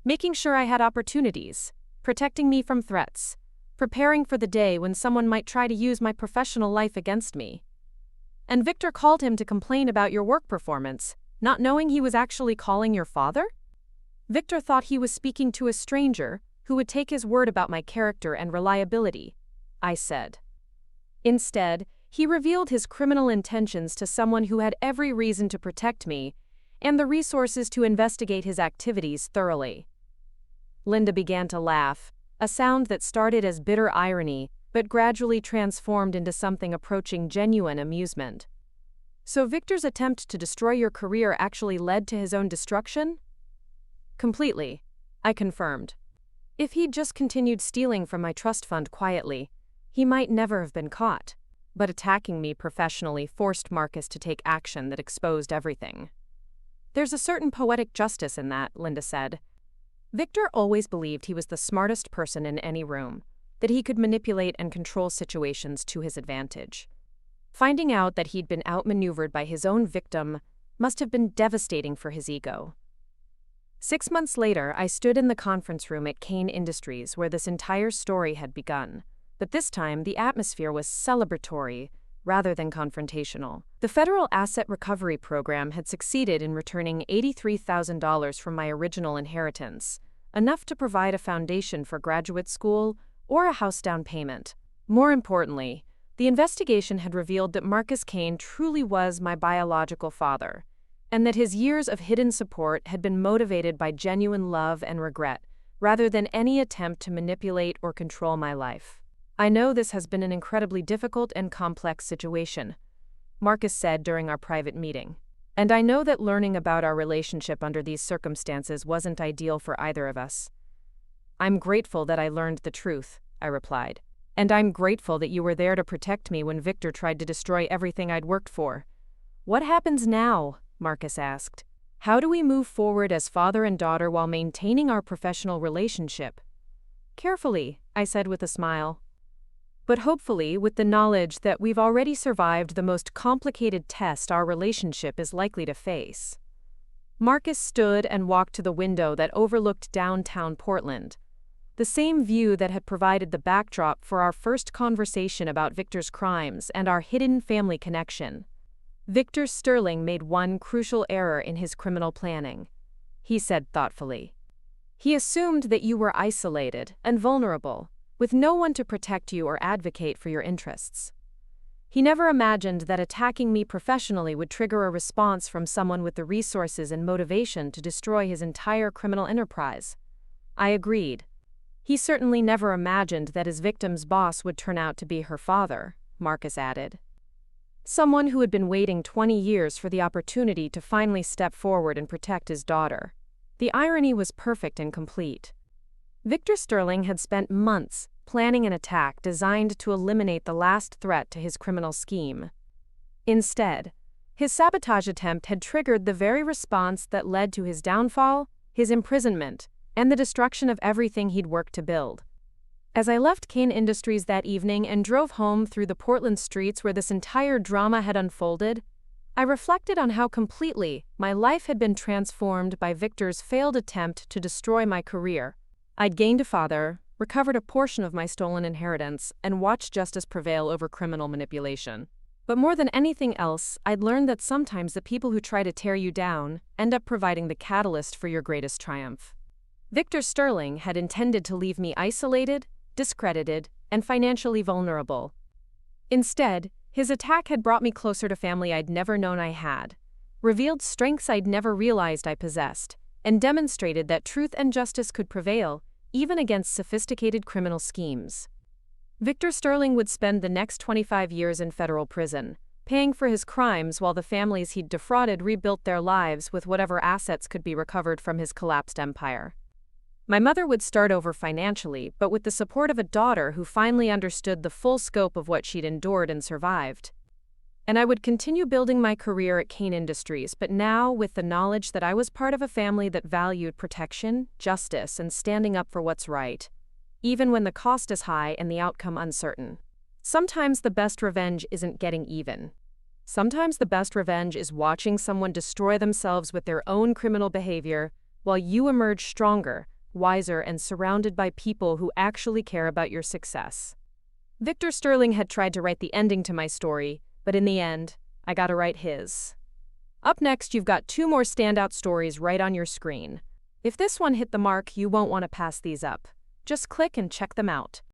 Making sure I had opportunities, protecting me from threats, preparing for the day when someone might try to use my professional life against me. And Victor called him to complain about your work performance, not knowing he was actually calling your father? Victor thought he was speaking to a stranger who would take his word about my character and reliability, I said. Instead, he revealed his criminal intentions to someone who had every reason to protect me and the resources to investigate his activities thoroughly. Linda began to laugh, a sound that started as bitter irony but gradually transformed into something approaching genuine amusement. So Victor's attempt to destroy your career actually led to his own destruction? Completely, I confirmed. If he'd just continued stealing from my trust fund quietly, he might never have been caught. But attacking me professionally forced Marcus to take action that exposed everything. There's a certain poetic justice in that, Linda said. Victor always believed he was the smartest person in any room, that he could manipulate and control situations to his advantage. Finding out that he'd been outmaneuvered by his own victim must have been devastating for his ego. 6 months later, I stood in the conference room at Kane Industries where this entire story had begun, but this time the atmosphere was celebratory rather than confrontational. The Federal Asset Recovery Program had succeeded in returning $83,000 from my original inheritance, enough to provide a foundation for graduate school or a house down payment. More importantly, the investigation had revealed that Marcus Kane truly was my biological father, and that his years of hidden support had been motivated by genuine love and regret, rather than any attempt to manipulate or control my life. I know this has been an incredibly difficult and complex situation, Marcus said during our private meeting. And I know that learning about our relationship under these circumstances wasn't ideal for either of us. I'm grateful that I learned the truth, I replied. And I'm grateful that you were there to protect me when Victor tried to destroy everything I'd worked for. What happens now? Marcus asked. How do we move forward as father and daughter while maintaining our professional relationship? Carefully, I said with a smile. But hopefully with the knowledge that we've already survived the most complicated test our relationship is likely to face. Marcus stood and walked to the window that overlooked downtown Portland, the same view that had provided the backdrop for our first conversation about Victor's crimes and our hidden family connection. Victor Sterling made one crucial error in his criminal planning, he said thoughtfully. He assumed that you were isolated and vulnerable, with no one to protect you or advocate for your interests. He never imagined that attacking me professionally would trigger a response from someone with the resources and motivation to destroy his entire criminal enterprise. I agreed. He certainly never imagined that his victim's boss would turn out to be her father, Marcus added. Someone who had been waiting 20 years for the opportunity to finally step forward and protect his daughter. The irony was perfect and complete. Victor Sterling had spent months planning an attack designed to eliminate the last threat to his criminal scheme. Instead, his sabotage attempt had triggered the very response that led to his downfall, his imprisonment, and the destruction of everything he'd worked to build. As I left Kane Industries that evening and drove home through the Portland streets where this entire drama had unfolded, I reflected on how completely my life had been transformed by Victor's failed attempt to destroy my career. I'd gained a father, recovered a portion of my stolen inheritance, and watched justice prevail over criminal manipulation. But more than anything else, I'd learned that sometimes the people who try to tear you down end up providing the catalyst for your greatest triumph. Victor Sterling had intended to leave me isolated, discredited, and financially vulnerable. Instead, his attack had brought me closer to family I'd never known I had, revealed strengths I'd never realized I possessed, and demonstrated that truth and justice could prevail, even against sophisticated criminal schemes. Victor Sterling would spend the next 25 years in federal prison, paying for his crimes while the families he'd defrauded rebuilt their lives with whatever assets could be recovered from his collapsed empire. My mother would start over financially, but with the support of a daughter who finally understood the full scope of what she'd endured and survived. And I would continue building my career at Kane Industries, but now with the knowledge that I was part of a family that valued protection, justice, and standing up for what's right, even when the cost is high and the outcome uncertain. Sometimes the best revenge isn't getting even. Sometimes the best revenge is watching someone destroy themselves with their own criminal behavior while you emerge stronger, wiser, and surrounded by people who actually care about your success. Victor Sterling had tried to write the ending to my story, but in the end, I got to write his. Up next, you've got 2 more standout stories right on your screen. If this one hit the mark, you won't want to pass these up. Just click and check them out.